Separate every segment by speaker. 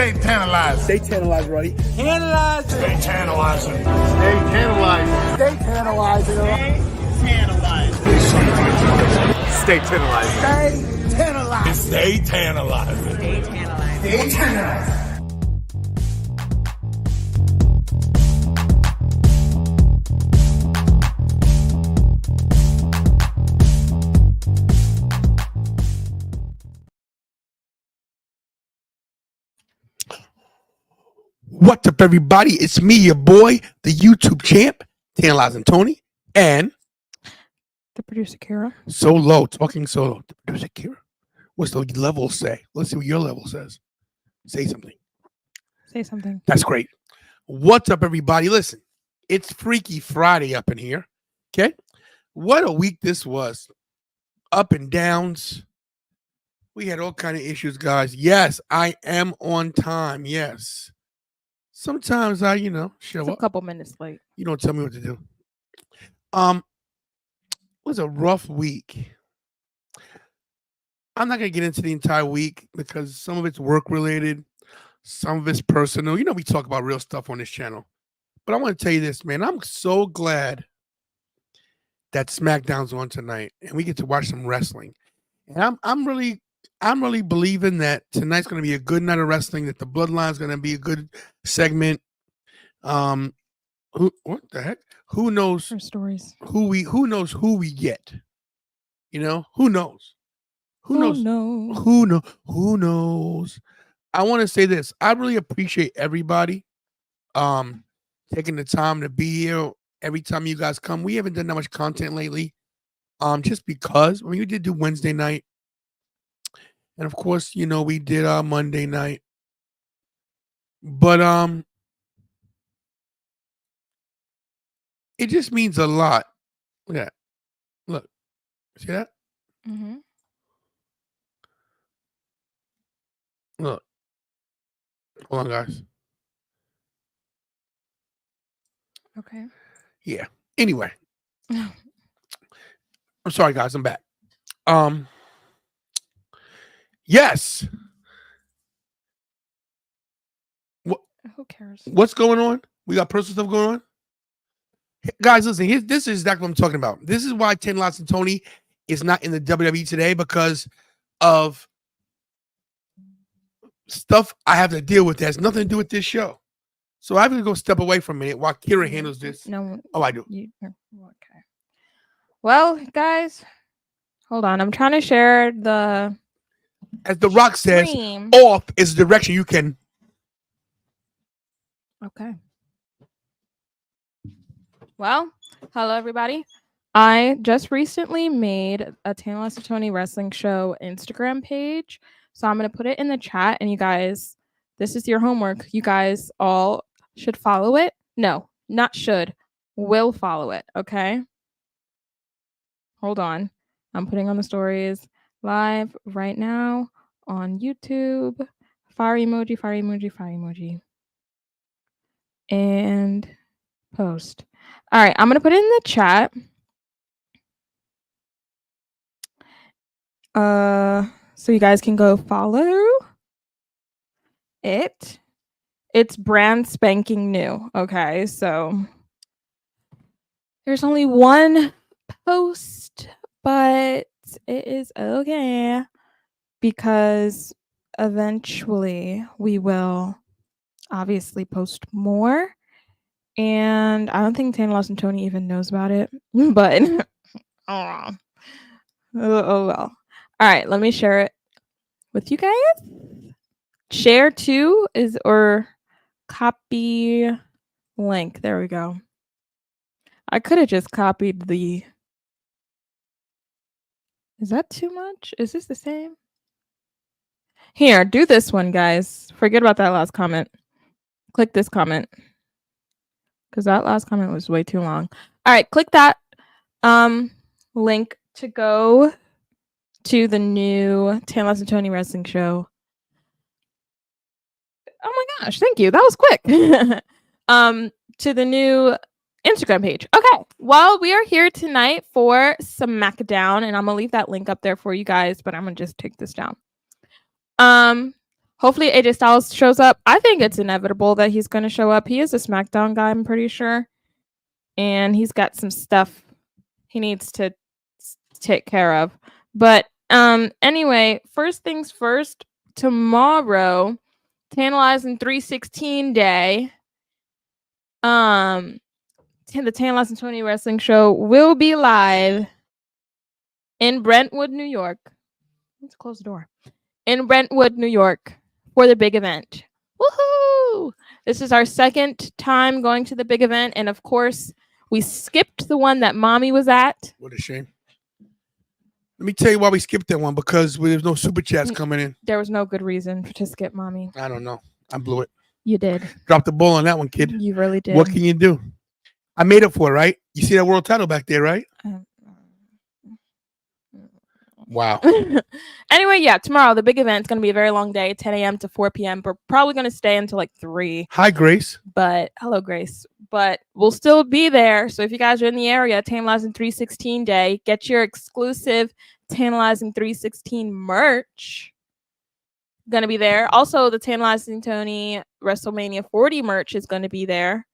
Speaker 1: Stay tantalizing.
Speaker 2: Stay tantalized, Roddy.
Speaker 1: Tantalizing. Stay tantalizing.
Speaker 3: Stay tantalizing.
Speaker 2: Stay tantalizing.
Speaker 1: Stay tantalizing.
Speaker 2: Stay tantalizing.
Speaker 1: Stay tantalizing.
Speaker 4: Stay tantalizing.
Speaker 2: Stay tantalizing. What's up, everybody? It's me, your boy, the YouTube champ, Tantalizing Tony, and
Speaker 4: The producer, Kara.
Speaker 2: Solo, talking solo. The producer, Kira. What's the level say? Let's see what your level says. Say something.
Speaker 4: Say something.
Speaker 2: That's great. What's up, everybody? Listen, it's Freaky Friday up in here. Okay? What a week this was. Up and downs. We had all kind of issues, guys. Yes, I am on time. Yes. Sometimes I, show
Speaker 4: It's
Speaker 2: up.
Speaker 4: a couple minutes late.
Speaker 2: You don't tell me what to do. It was a rough week. I'm not gonna get into the entire week because some of it's work related, some of it's personal. We talk about real stuff on this channel. But I want to tell you this, man. I'm so glad that Smackdown's on tonight and we get to watch some wrestling. And I'm really believing that tonight's gonna be a good night of wrestling, that the bloodline's gonna be a good segment. What the heck? Who knows?
Speaker 4: For stories.
Speaker 2: Who knows who we get? Who knows? Who knows?
Speaker 4: No.
Speaker 2: Who knows? I want to say this. I really appreciate everybody taking the time to be here every time you guys come. We haven't done that much content lately. Just because we did do Wednesday night. And of course, we did Monday night. But it just means a lot. Look at that. Look. See that?
Speaker 4: Mm-hmm.
Speaker 2: Look. Hold on, guys.
Speaker 4: Okay.
Speaker 2: Yeah. Anyway. I'm sorry, guys. I'm back. Yes.
Speaker 4: Who cares?
Speaker 2: What's going on? We got personal stuff going on? Guys, listen, this is exactly what I'm talking about. This is why Tantalizing Tony is not in the WWE today, because of stuff I have to deal with that has nothing to do with this show. So I have to go step away for a minute while Kira handles this.
Speaker 4: No.
Speaker 2: Oh, I do.
Speaker 4: Okay. Well, guys, hold on. I'm trying to share the.
Speaker 2: As The Rock says,
Speaker 4: stream.
Speaker 2: off is the direction you can.
Speaker 4: Okay. Well, hello, everybody. I just recently made a Tantalizing Tony Wrestling Show Instagram page. So I'm going to put it in the chat. And you guys, this is your homework. You guys all should follow it. No, not should. Will follow it. Okay. Hold on. I'm putting on the stories live right now on YouTube. Fire emoji, fire emoji, fire emoji. And post. All right. I'm going to put it in the chat. So you guys can go follow it. It's brand spanking new. Okay, so there's only one post, but it is okay because eventually we will obviously post more. And I don't think Tantalizing Tony even knows about it, but oh well. All right, let me share it with you guys. Share to or copy link. There we go. I could have just copied the. Is that too much? Is this the same? Here, do this one, guys. Forget about that last comment. Click this comment. Because that last comment was way too long. All right, click that link to go to the new Tantalizing Tony Wrestling Show. Oh my gosh, thank you. That was quick. To the new Instagram page. Okay, well, we are here tonight for Smackdown, and I'm gonna leave that link up there for you guys, but I'm gonna just take this down. Hopefully AJ Styles shows up. I think it's inevitable that he's going to show up. He is a SmackDown guy, I'm pretty sure. And he's got some stuff he needs to take care of. But anyway, first things first, tomorrow, Tantalizing 316 day, the Tantalizing 20 Wrestling Show will be live in Brentwood, New York. Let's close the door. In Brentwood, New York for the big event. Woohoo! This is our second time going to the big event. And of course, we skipped the one that Mommy was at.
Speaker 2: What a shame. Let me tell you why we skipped that one, because there's no super chats coming in.
Speaker 4: There was no good reason to skip Mommy.
Speaker 2: I don't know. I blew it.
Speaker 4: You did.
Speaker 2: Dropped the ball on that one, kid.
Speaker 4: You really did.
Speaker 2: What can you do? I made up for it, right? You see that world title back there, right? Wow.
Speaker 4: Anyway, yeah, tomorrow, the big event is going to be a very long day, 10 a.m. to 4 p.m. We're probably going to stay until like 3.
Speaker 2: Hi, Grace.
Speaker 4: But hello, Grace. But we'll still be there. So if you guys are in the area, Tantalizing 316 day, get your exclusive Tantalizing 316 merch. Going to be there. Also, the Tantalizing Tony WrestleMania 40 merch is going to be there.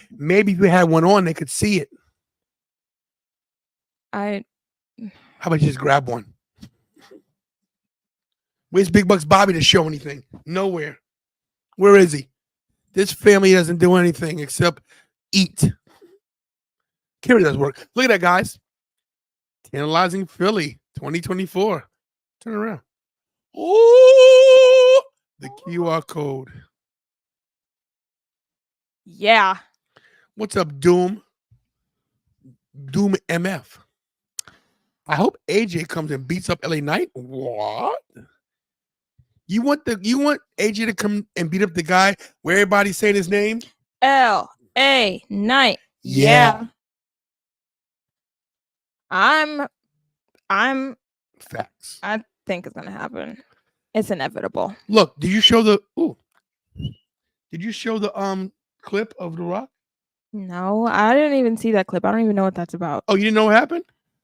Speaker 2: Maybe if you had one on, they could see it. How about you just grab one? Where's Big Bucks Bobby to show anything? Nowhere. Where is he? This family doesn't do anything except eat. Kerry does work. Look at that, guys. Tantalizing Philly 2024. Turn around. Oh, the QR code.
Speaker 4: Yeah.
Speaker 2: What's up, Doom? Doom MF. I hope AJ comes and beats up LA Knight. What? You want AJ to come and beat up the guy where everybody's saying his name?
Speaker 4: LA Knight. Yeah. I'm
Speaker 2: facts.
Speaker 4: I think it's gonna happen. It's inevitable.
Speaker 2: Look, did you show the clip of The Rock?
Speaker 4: No, I didn't even see that clip. I don't even know what that's about.
Speaker 2: Oh, you didn't know what happened?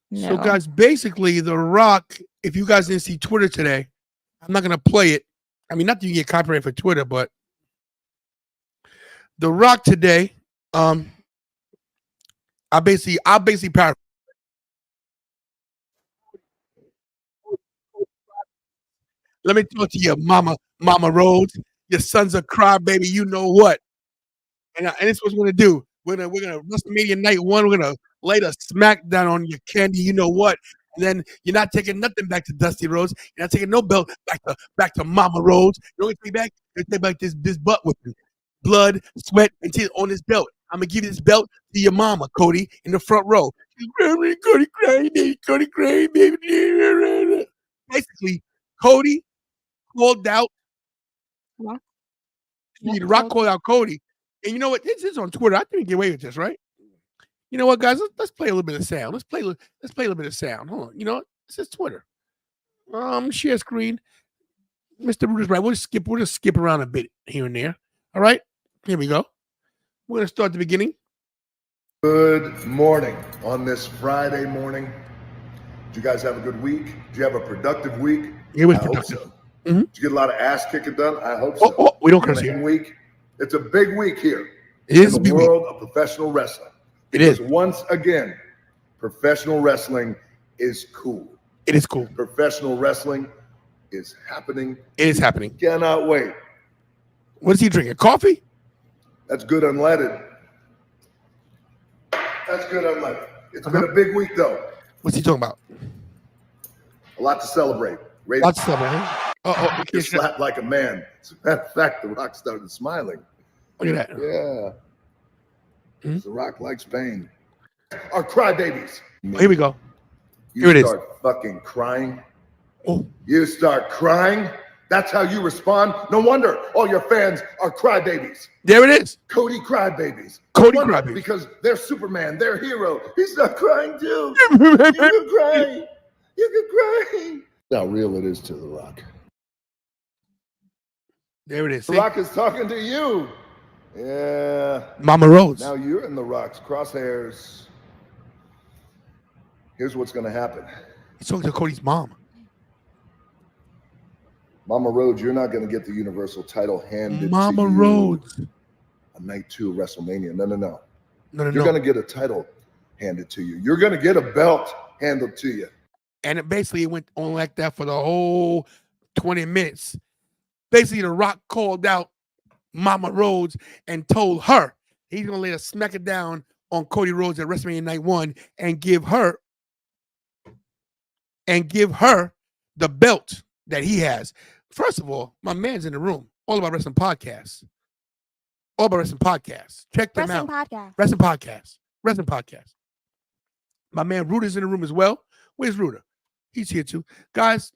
Speaker 4: No.
Speaker 2: So, guys, basically, The Rock, if you guys didn't see Twitter today, I'm not going to play it. I mean, not that you get copyright for Twitter, but The Rock today, I'll basically paraphrase. Let me talk to you, Mama Rhodes. Your son's a crybaby. You know what? And this is what we're going to do. We're gonna WrestleMania Night 1. We're going to lay the smackdown on your candy. You know what? And then you're not taking nothing back to Dusty Rhodes. You're not taking no belt back to Mama Rhodes. You're going to take back. You're going to take back this butt whipping, blood, sweat, and tears on this belt. I'm going to give you this belt to your mama, Cody, in the front row. Cody crying, baby. Basically, Cody called out.
Speaker 4: What?
Speaker 2: The Rock called out Cody. And you know what? This is on Twitter. I think we can get away with this, right? You know what, guys? Let's play a little bit of sound. Let's play a little bit of sound. Hold on. You know what? This is Twitter. Share screen. Mr. Root is right. We'll just skip around a bit here and there. All right. Here we go. We're gonna start at the beginning.
Speaker 5: Good morning on this Friday morning. Did you guys have a good week? Did you have a productive week?
Speaker 2: It was
Speaker 5: I hope
Speaker 2: productive.
Speaker 5: so.
Speaker 2: Mm-hmm.
Speaker 5: Did you get a lot of ass kicking done? I hope so.
Speaker 2: Oh, we don't curse here.
Speaker 5: Week. It's a big week here.
Speaker 2: It is
Speaker 5: in the world of professional wrestling.
Speaker 2: It is.
Speaker 5: Once again, professional wrestling is cool.
Speaker 2: It is cool.
Speaker 5: Professional wrestling is happening.
Speaker 2: It is happening.
Speaker 5: Cannot wait.
Speaker 2: What is he drinking? Coffee?
Speaker 5: That's good unleaded. That's good unleaded. It's been a big week, though.
Speaker 2: What's he talking about?
Speaker 5: A lot to celebrate.
Speaker 2: Lots of stuff, man.
Speaker 5: He slapped like a man. As a matter of fact, The Rock started smiling.
Speaker 2: Look at that.
Speaker 5: Yeah. The Rock likes pain. Our crybabies.
Speaker 2: Oh, here we go.
Speaker 5: You start fucking crying.
Speaker 2: Oh.
Speaker 5: You start crying. That's how you respond. No wonder all your fans are crybabies.
Speaker 2: There it is.
Speaker 5: Cody crybabies.
Speaker 2: Cody crybabies.
Speaker 5: Because they're Superman, their hero. He's not crying too. You can cry. You can cry. How real it is to The Rock.
Speaker 2: There it is.
Speaker 5: The Rock is talking to you. Yeah.
Speaker 2: Mama Rhodes.
Speaker 5: Now you're in The Rock's crosshairs. Here's what's going to happen.
Speaker 2: He's talking to Cody's mom.
Speaker 5: Mama Rhodes, you're not going to get the Universal title handed
Speaker 2: Mama
Speaker 5: to you
Speaker 2: Rhodes.
Speaker 5: on night 2 of WrestleMania. No.
Speaker 2: No.
Speaker 5: You're going to get a title handed to you. You're going to get a belt handed to you.
Speaker 2: And it basically went on like that for the whole 20 minutes. Basically, The Rock called out Mama Rhodes and told her he's going to lay a smackdown on Cody Rhodes at WrestleMania Night 1 and give her the belt that he has. First of all, my man's in the room. All About Wrestling Podcasts. All About Wrestling Podcasts. Check them out. Wrestling Podcast. My man Ruder's in the room as well. Where's Ruder? He's here too. Guys,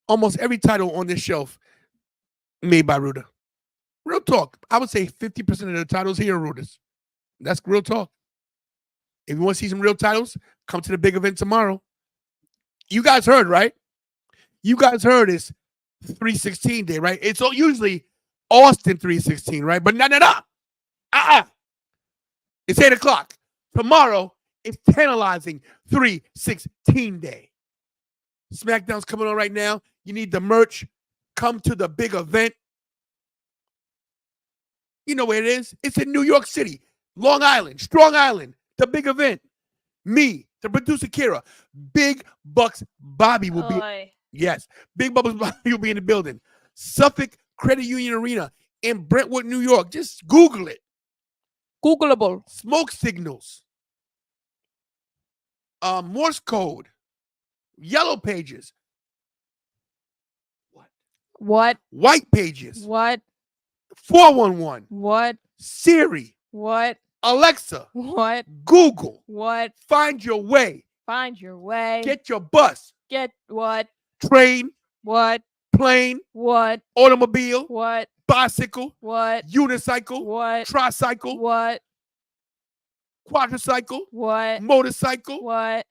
Speaker 2: almost every title on this shelf made by Ruder. Real talk. I would say 50% of the titles here are Ruder's. That's real talk. If you want to see some real titles, come to the big event tomorrow. You guys heard, right? You guys heard it's 316 day, right? It's usually Austin 316, right? But no. It's 8 o'clock. Tomorrow, it's Tantalizing 316 day. SmackDown's coming on right now. You need the merch. Come to the big event. You know where it is. It's in New York City, Long Island, Strong Island, the big event. Me, the producer Kira, Big Bucks Bobby will be. Yes, Big Bucks Bobby will be in the building. Suffolk Credit Union Arena in Brentwood, New York. Just Google it.
Speaker 4: Googleable.
Speaker 2: Smoke signals. Morse code. Yellow pages.
Speaker 4: What?
Speaker 2: White pages.
Speaker 4: What?
Speaker 2: 411.
Speaker 4: What?
Speaker 2: Siri.
Speaker 4: What?
Speaker 2: Alexa.
Speaker 4: What?
Speaker 2: Google.
Speaker 4: What?
Speaker 2: Find your way.
Speaker 4: Find your way.
Speaker 2: Get your bus.
Speaker 4: Get what?
Speaker 2: Train.
Speaker 4: What?
Speaker 2: Plane.
Speaker 4: What?
Speaker 2: Automobile.
Speaker 4: What?
Speaker 2: Bicycle.
Speaker 4: What?
Speaker 2: Unicycle.
Speaker 4: What?
Speaker 2: Tricycle.
Speaker 4: What?
Speaker 2: Quadricycle.
Speaker 4: What?
Speaker 2: Motorcycle.
Speaker 4: What?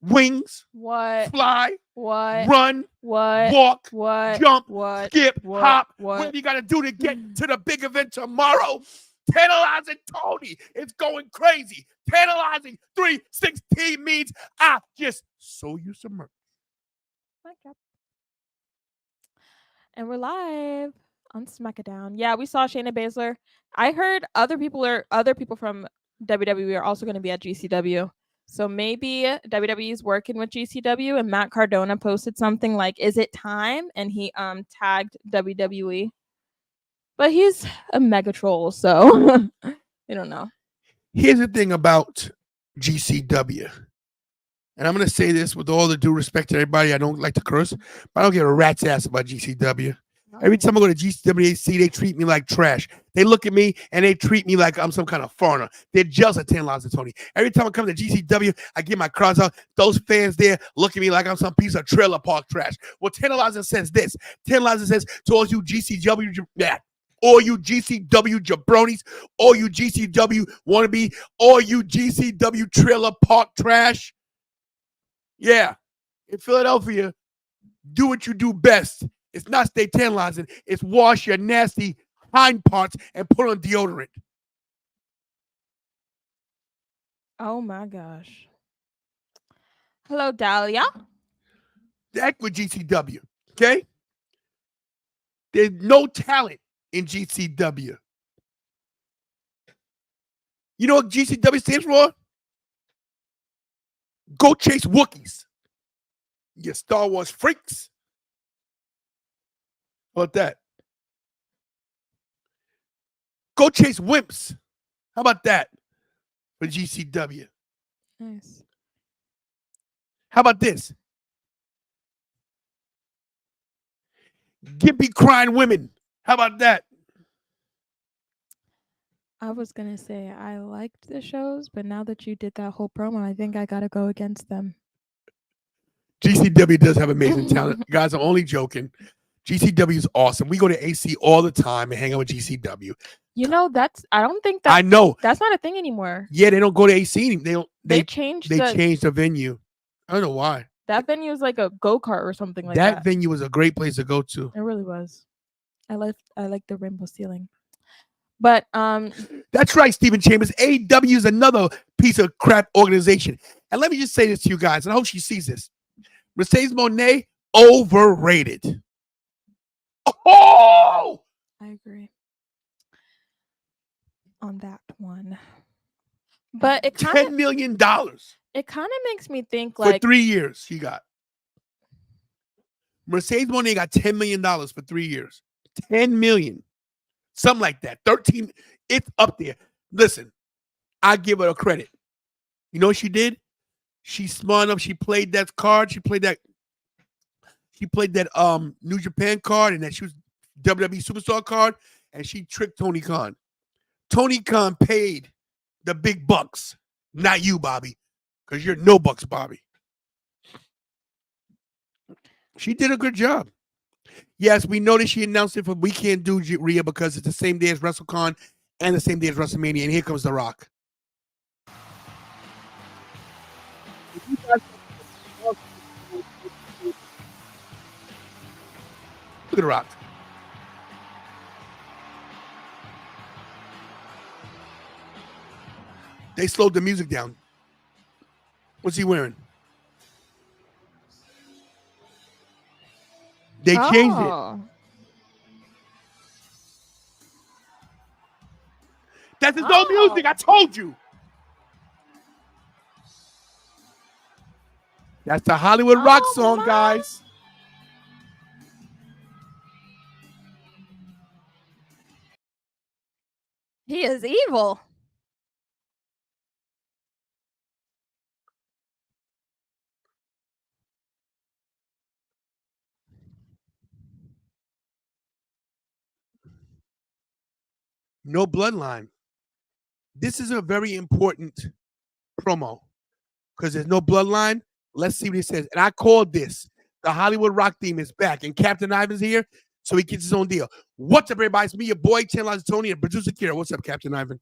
Speaker 2: Wings.
Speaker 4: What?
Speaker 2: Fly.
Speaker 4: What?
Speaker 2: Run.
Speaker 4: What?
Speaker 2: Walk.
Speaker 4: What?
Speaker 2: Jump.
Speaker 4: What?
Speaker 2: Skip.
Speaker 4: What?
Speaker 2: Hop.
Speaker 4: What?
Speaker 2: Whatever you got to do to get to the big event tomorrow. Tantalizing Tony. It's going crazy. Tantalizing 316 means I just sold you some merch.
Speaker 4: And we're live on Smackdown. Yeah, we saw Shayna Baszler. I heard other people from WWE are also going to be at GCW. So maybe WWE is working with GCW, and Matt Cardona posted something like, "Is it time?" And he tagged WWE. But he's a mega troll, so I don't know.
Speaker 2: Here's the thing about GCW. And I'm going to say this with all the due respect to everybody. I don't like to curse, but I don't give a rat's ass about GCW. Every time I go to GCW, they treat me like trash. They look at me and they treat me like I'm some kind of foreigner. They're jealous of Tantalizing Tony. Every time I come to GCW, I get my crowds out. Those fans there look at me like I'm some piece of trailer park trash. Well, Tantalizing says this. Tantalizing says to all you GCW, all you GCW jabronis, all you GCW wannabe, all you GCW trailer park trash. Yeah, in Philadelphia, do what you do best. It's not stay tantalizing. It's wash your nasty hind parts and put on deodorant.
Speaker 4: Oh my gosh. Hello, Dahlia.
Speaker 2: The heck with GCW, okay? There's no talent in GCW. You know what GCW stands for? Go chase Wookiees. You Star Wars freaks. How about that? Go chase wimps. How about that for GCW?
Speaker 4: Nice.
Speaker 2: How about this? Gimpy crying women. How about that?
Speaker 4: I was going to say I liked the shows, but now that you did that whole promo, I think I got to go against them.
Speaker 2: GCW does have amazing talent. Guys, I'm only joking. GCW is awesome. We go to AC all the time and hang out with GCW.
Speaker 4: You know, I don't think that.
Speaker 2: I know.
Speaker 4: That's not a thing anymore.
Speaker 2: Yeah, they don't go to AC. They
Speaker 4: changed
Speaker 2: the venue. I don't know why.
Speaker 4: That venue is like a go-kart or something like
Speaker 2: that.
Speaker 4: That
Speaker 2: venue was a great place to go to.
Speaker 4: It really was. I like the rainbow ceiling. But
Speaker 2: that's right, Stephen Chambers. AEW is another piece of crap organization. And let me just say this to you guys, and I hope she sees this. Mercedes Moné, overrated. Oh!
Speaker 4: I agree on that one. But it kind
Speaker 2: $10
Speaker 4: of
Speaker 2: million
Speaker 4: makes me think
Speaker 2: for
Speaker 4: like
Speaker 2: 3 years. She got Mercedes Moné got $10 million for 3 years. 10 million, something like that. 13. It's up there. Listen, I give her a credit. You know what she did? She smart enough. She played that card. She played that New Japan card, and that she was WWE Superstar card, and she tricked Tony Khan. Tony Khan paid the big bucks, not you, Bobby, because you're no bucks, Bobby. She did a good job. Yes, we noticed she announced it for we can't do Rhea because it's the same day as WrestleCon and the same day as WrestleMania, and here comes The Rock. Look at The Rock. They slowed the music down. What's he wearing? They changed it.
Speaker 4: oh.
Speaker 2: That's his own music. I told you. That's the Hollywood Rock song,
Speaker 4: my.
Speaker 2: guys.
Speaker 4: He is evil.
Speaker 2: No bloodline. This is a very important promo because there's no bloodline. Let's see what he says. And I called this. The Hollywood Rock theme is back, and Captain Ivan's here, so he gets his own deal. What's up, everybody? It's me, your boy, Tantalization Tony, and producer Kira. What's up, Captain Ivan?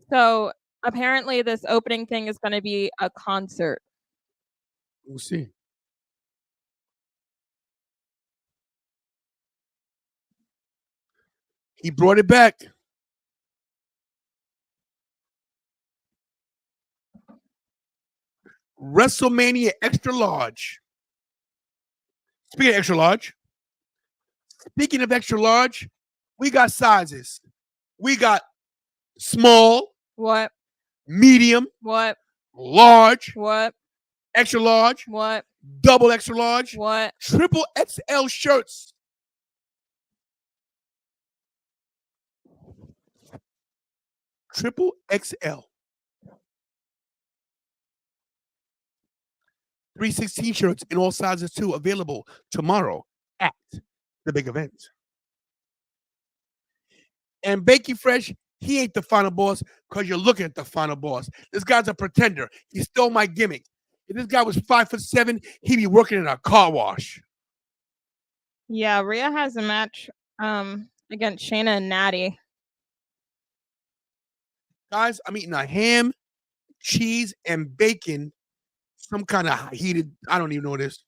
Speaker 4: So apparently this opening thing is going to be a concert.
Speaker 2: We'll see. He brought it back. WrestleMania Extra Large. Speaking of extra large, we got sizes. We got small,
Speaker 4: What?
Speaker 2: medium,
Speaker 4: What?
Speaker 2: large,
Speaker 4: What?
Speaker 2: extra large,
Speaker 4: What?
Speaker 2: double extra large,
Speaker 4: What?
Speaker 2: triple XL shirts. Triple XL. 316 shirts in all sizes too, available tomorrow at the big event. And Bakey Fresh, he ain't the final boss because you're looking at the final boss. This guy's a pretender. He stole my gimmick. If this guy was 5'7", he'd be working in a car wash.
Speaker 4: Yeah, Rhea has a match against Shayna and Natty.
Speaker 2: Guys, I'm eating a ham, cheese, and bacon. Some kind of heated, I don't even know what it is.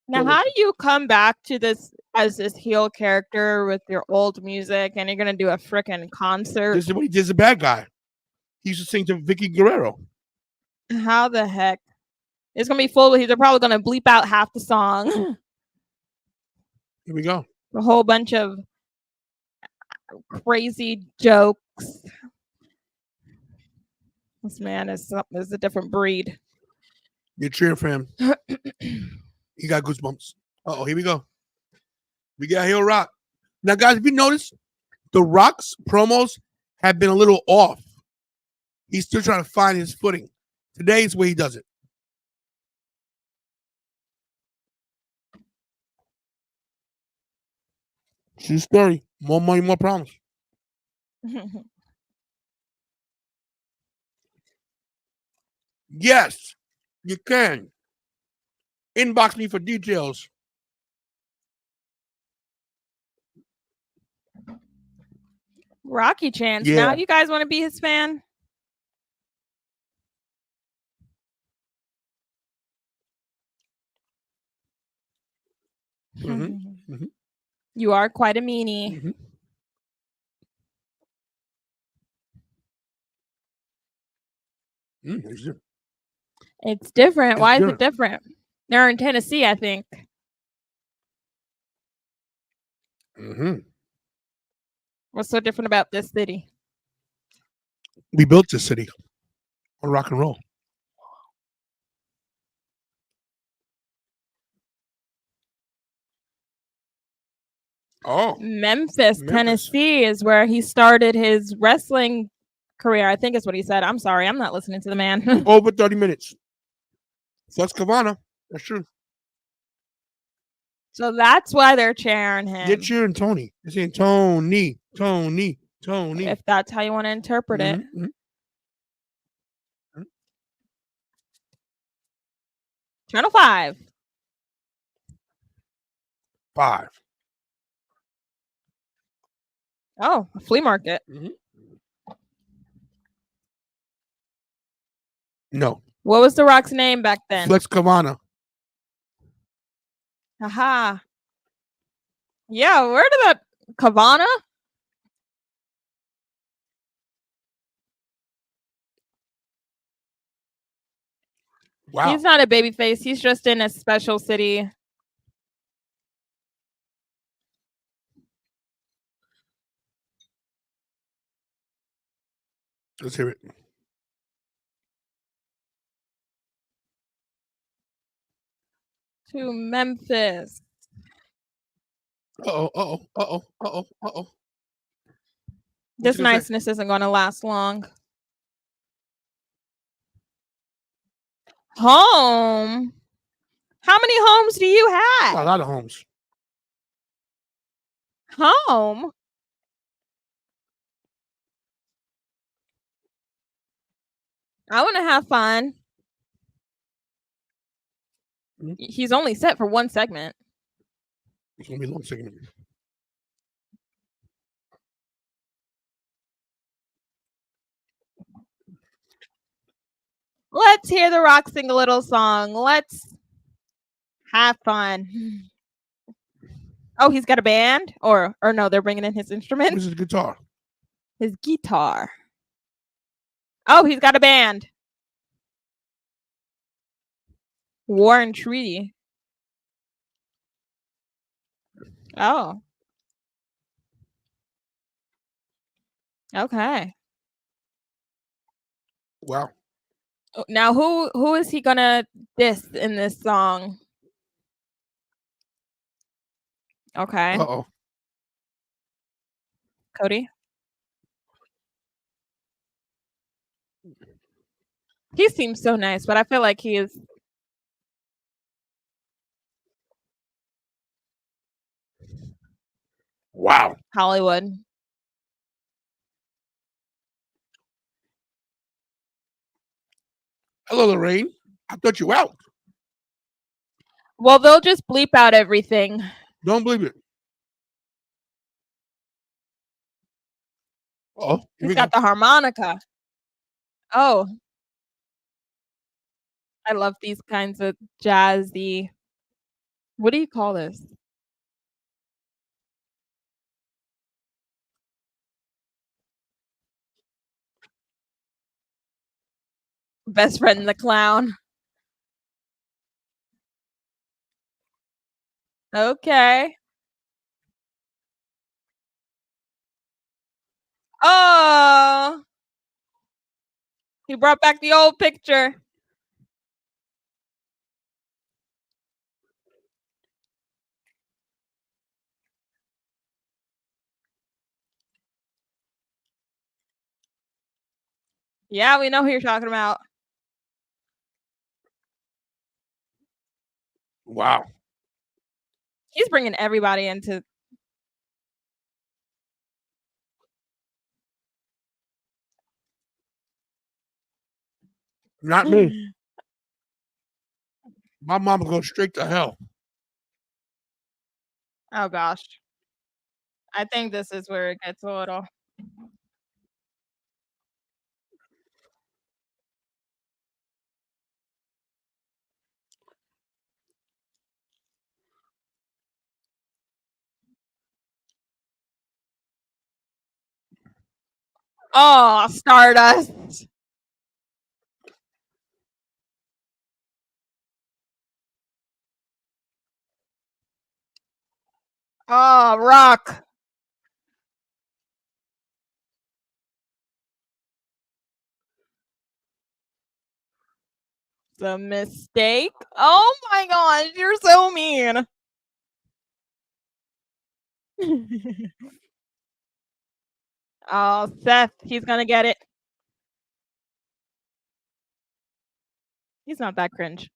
Speaker 4: Now, how do you come back to this as this heel character with your old music and you're going to do a freaking concert?
Speaker 2: This is what he did as a bad guy. He used to sing to Vicky Guerrero.
Speaker 4: How the heck? It's going to be full. They're probably going to bleep out half the song.
Speaker 2: Here we go.
Speaker 4: A whole bunch of crazy jokes. This man is a different breed.
Speaker 2: You're cheering for him. He got goosebumps. Uh-oh, here we go. We got Heel Rock. Now, guys, if you notice, The Rock's promos have been a little off. He's still trying to find his footing. Today's where he does it. True story. More money, more problems. Yes, you can. Inbox me for details.
Speaker 4: Rocky Chance.
Speaker 2: Yeah.
Speaker 4: Now you guys want to be his fan?
Speaker 2: Mm-hmm. Mm-hmm.
Speaker 4: You are quite a meanie.
Speaker 2: Mm-hmm.
Speaker 4: It's different.
Speaker 2: It's
Speaker 4: Why is
Speaker 2: different.
Speaker 4: it different? They're in Tennessee, I think.
Speaker 2: Mm-hmm.
Speaker 4: What's so different about this city?
Speaker 2: We built this city on rock and roll. Oh,
Speaker 4: Memphis,
Speaker 2: Memphis.
Speaker 4: Tennessee is where he started his wrestling career. I think is what he said. I'm sorry, I'm not listening to the man.
Speaker 2: Over 30 minutes. Susquehanna. That's true.
Speaker 4: So that's why they're cheering him.
Speaker 2: They're cheering Tony. They're saying Tony.
Speaker 4: If that's how you want to interpret it.
Speaker 2: Mhm, mhm.
Speaker 4: Channel 5.
Speaker 2: 5.
Speaker 4: Oh, a flea market.
Speaker 2: Mhm. No.
Speaker 4: What was The Rock's name back then?
Speaker 2: Flex Cavana.
Speaker 4: Aha. Yeah, where did that Cavana?
Speaker 2: Wow.
Speaker 4: He's not a baby face. He's just in a special city.
Speaker 2: Let's hear it.
Speaker 4: To Memphis.
Speaker 2: Uh-oh.
Speaker 4: This niceness isn't going to last long. Home? How many homes do you
Speaker 2: A
Speaker 4: have?
Speaker 2: lot of homes.
Speaker 4: Home? I want to have fun.
Speaker 2: Mhm.
Speaker 4: He's only set for one segment.
Speaker 2: It's going to be a long segment.
Speaker 4: Let's hear The Rock sing a little song. Let's have fun. Oh, he's got a band? Or no, they're bringing in his instrument?
Speaker 2: This is guitar.
Speaker 4: His guitar. Oh, he's got a band. War and Treaty. Oh. Okay.
Speaker 2: Wow.
Speaker 4: Now who is he gonna diss in this song? Okay.
Speaker 2: Uh-oh.
Speaker 4: Cody. He seems so nice, but I feel like he is
Speaker 2: Wow.
Speaker 4: Hollywood.
Speaker 2: Hello, Lorraine. I thought you were out.
Speaker 4: Well, they'll just bleep out everything.
Speaker 2: Don't believe it. Oh,
Speaker 4: He's got the harmonica. Oh. I love these kinds of jazzy. What do you call this? Best friend the clown. Okay. Oh. He brought back the old picture. Yeah, we know who you're talking about.
Speaker 2: Wow.
Speaker 4: He's bringing everybody into.
Speaker 2: Not me. My mama goes straight to hell.
Speaker 4: Oh gosh. I think this is where it gets a little. Oh, Stardust. Oh, Rock. The mistake. Oh my gosh, you're so mean. Oh, Seth, he's gonna get it. He's not that cringe.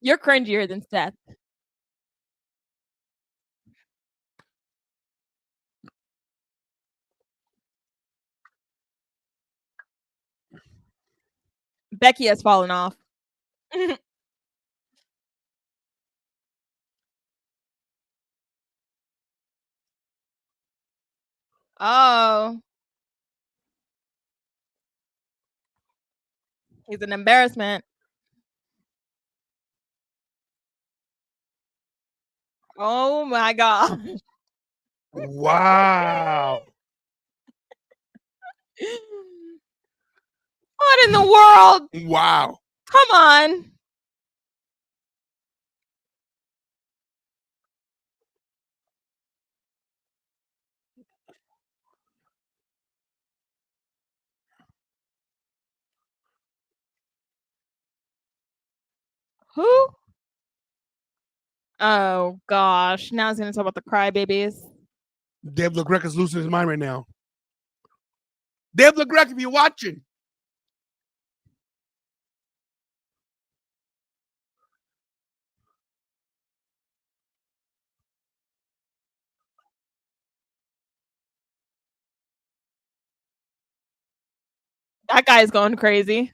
Speaker 4: You're cringier than Seth. Becky has fallen off. Oh. He's an embarrassment. Oh my god.
Speaker 2: Wow.
Speaker 4: What in the world?
Speaker 2: Wow.
Speaker 4: Come on. Who? Oh gosh. Now he's gonna talk about the crybabies.
Speaker 2: Dave LaGreca's losing his mind right now. Dave LaGreca, if you're watching.
Speaker 4: That guy's going crazy.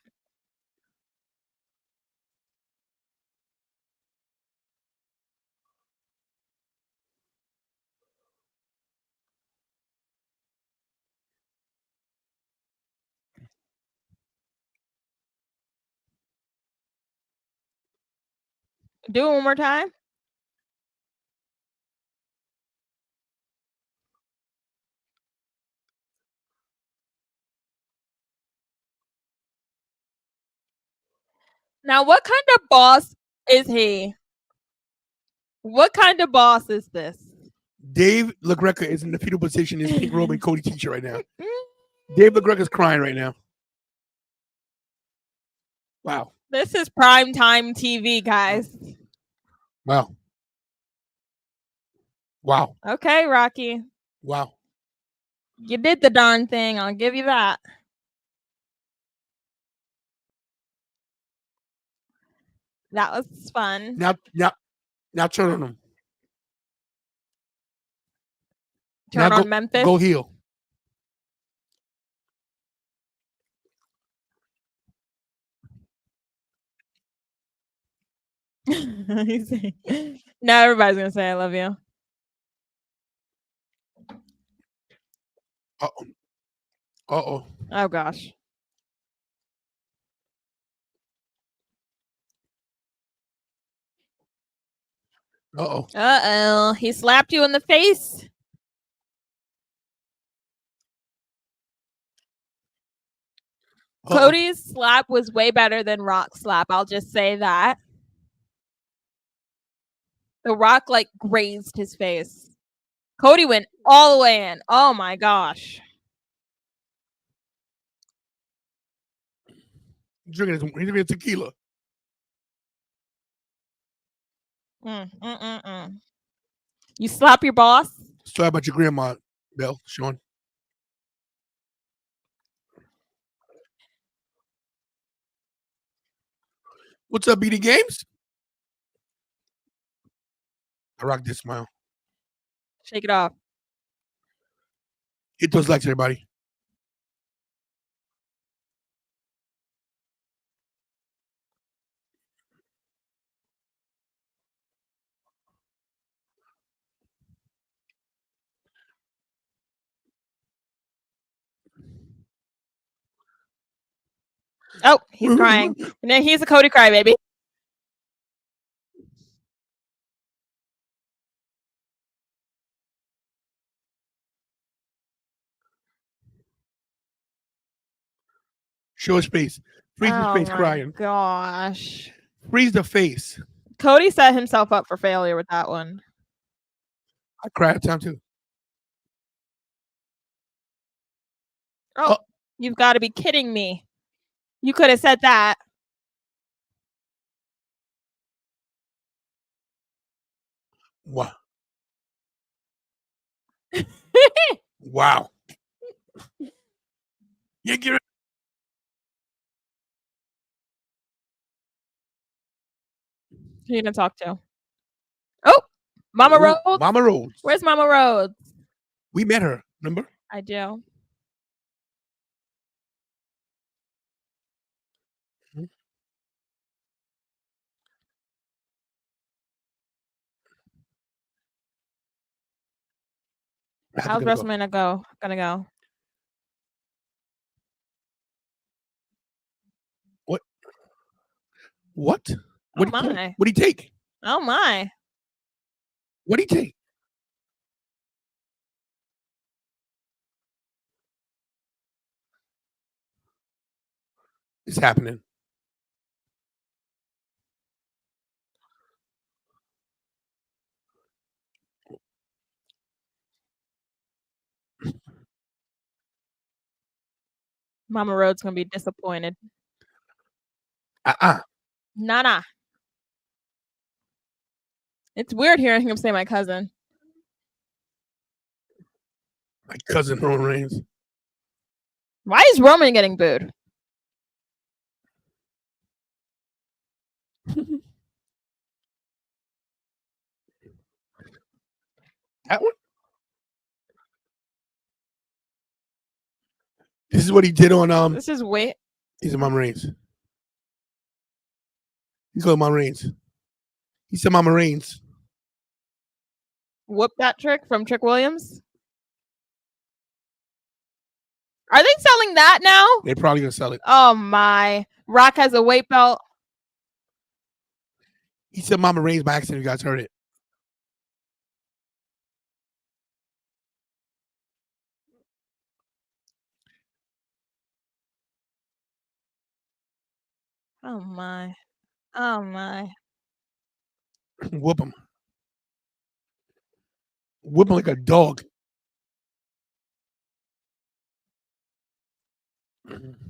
Speaker 4: Do it one more time. Now, what kind of boss is he? What kind of boss is this?
Speaker 2: Dave LaGreca is in the fetal position. His pink robe and Cody t-shirt right now. Dave LaGreca's crying right now. Wow.
Speaker 4: This is prime time TV, guys.
Speaker 2: Wow. Wow.
Speaker 4: Okay, Rocky.
Speaker 2: Wow.
Speaker 4: You did the darn thing. I'll give you that. That was fun.
Speaker 2: Now turn on him.
Speaker 4: Turn
Speaker 2: now
Speaker 4: on
Speaker 2: go,
Speaker 4: Memphis.
Speaker 2: Go heel.
Speaker 4: Now everybody's gonna say I love you.
Speaker 2: Uh-oh. Uh-oh.
Speaker 4: Oh gosh.
Speaker 2: Uh-oh.
Speaker 4: Uh-oh. He slapped you in the face.
Speaker 2: Uh-oh.
Speaker 4: Cody's slap was way better than Rock's slap. I'll just say that. The Rock like grazed his face. Cody went all the way in. Oh my gosh.
Speaker 2: He's drinking tequila.
Speaker 4: You slap your boss?
Speaker 2: Sorry about your grandma, Bill, Sean. What's up, BD Games? I rock this smile.
Speaker 4: Shake it off.
Speaker 2: Hit those likes, everybody.
Speaker 4: Oh, he's crying. And then he's a Cody crybaby.
Speaker 2: Show his face. Freeze his face crying.
Speaker 4: Gosh.
Speaker 2: Freeze the face.
Speaker 4: Cody set himself up for failure with that one.
Speaker 2: I cried at the time too.
Speaker 4: Oh, you've got to be kidding me. You could have said that.
Speaker 2: Wow. Wow. You give it.
Speaker 4: Who you gonna talk to? Oh, Mama
Speaker 2: Ooh,
Speaker 4: Rhodes.
Speaker 2: Mama Rhodes.
Speaker 4: Where's Mama Rhodes?
Speaker 2: We met her, remember?
Speaker 4: I do. How's WrestleMania gonna go?
Speaker 2: What? What?
Speaker 4: Oh my.
Speaker 2: What'd he take?
Speaker 4: Oh my.
Speaker 2: What'd he take? It's happening.
Speaker 4: Mama Rhodes gonna be disappointed. Nah. It's weird hearing him say my cousin.
Speaker 2: My cousin Roman Reigns.
Speaker 4: Why is Roman getting booed?
Speaker 2: That one? This is what he did on
Speaker 4: This is wait.
Speaker 2: He's a Mama Reigns. He's called Mama Reigns. He said Mama Reigns.
Speaker 4: Whoop that trick from Trick Williams. Are they selling that now?
Speaker 2: They're probably gonna sell it.
Speaker 4: Oh my. Rock has a weight belt.
Speaker 2: He said Mama Reigns by accident. You guys heard it.
Speaker 4: Oh my. Oh my.
Speaker 2: Whoop him. Whoop him like a dog.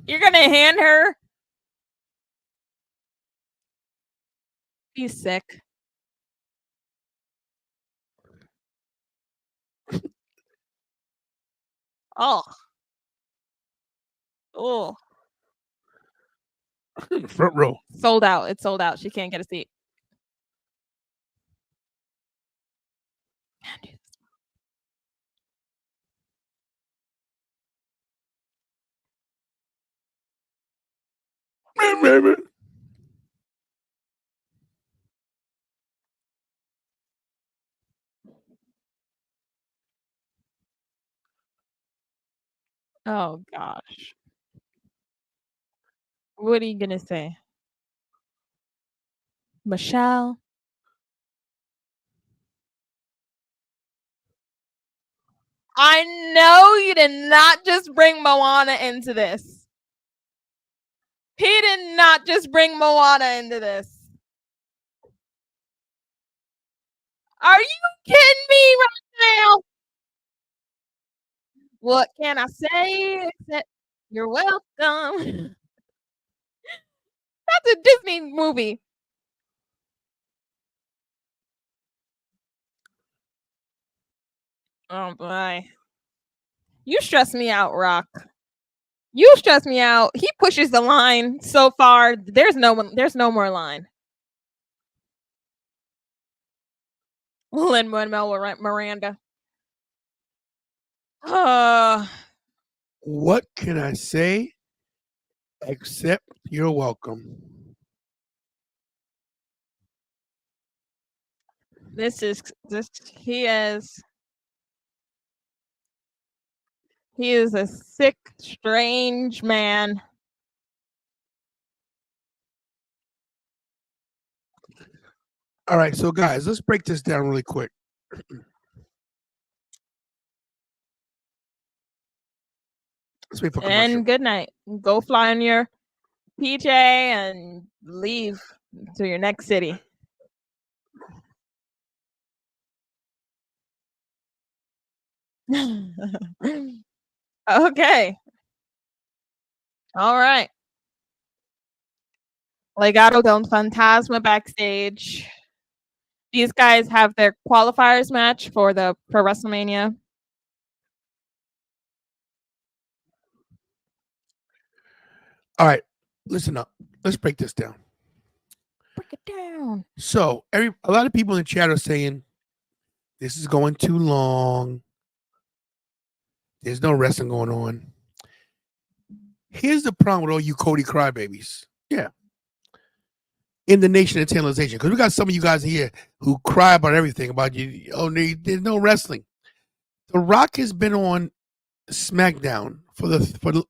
Speaker 4: You're gonna hand her? He's sick. Oh. Oh.
Speaker 2: Front row.
Speaker 4: Sold out. It's sold out. She can't get a seat. Oh gosh. What are you gonna say? Michelle? I know you did not just bring Moana into this. He did not just bring Moana into this. Are you kidding me right now? What can I say except you're welcome? That's a Disney movie. Oh boy. You stress me out, Rock. You stress me out. He pushes the line so far. There's no more line. Lin-Manuel Miranda.
Speaker 2: What can I say except you're welcome?
Speaker 4: He is a sick, strange man.
Speaker 2: All right, so guys, let's break this down really quick. Let's wait for commercial.
Speaker 4: And good night. Go fly on your PJ and leave to your next city. Okay. All right. Legado del Fantasma backstage. These guys have their qualifiers match for WrestleMania.
Speaker 2: All right, listen up. Let's break this down.
Speaker 4: Break it down.
Speaker 2: So, a lot of people in the chat are saying this is going too long. There's no wrestling going on. Here's the problem with all you Cody crybabies. Yeah. In the nation of Tantalization, because we got some of you guys here who cry about everything about you. Oh, there's no wrestling. The Rock has been on Smackdown for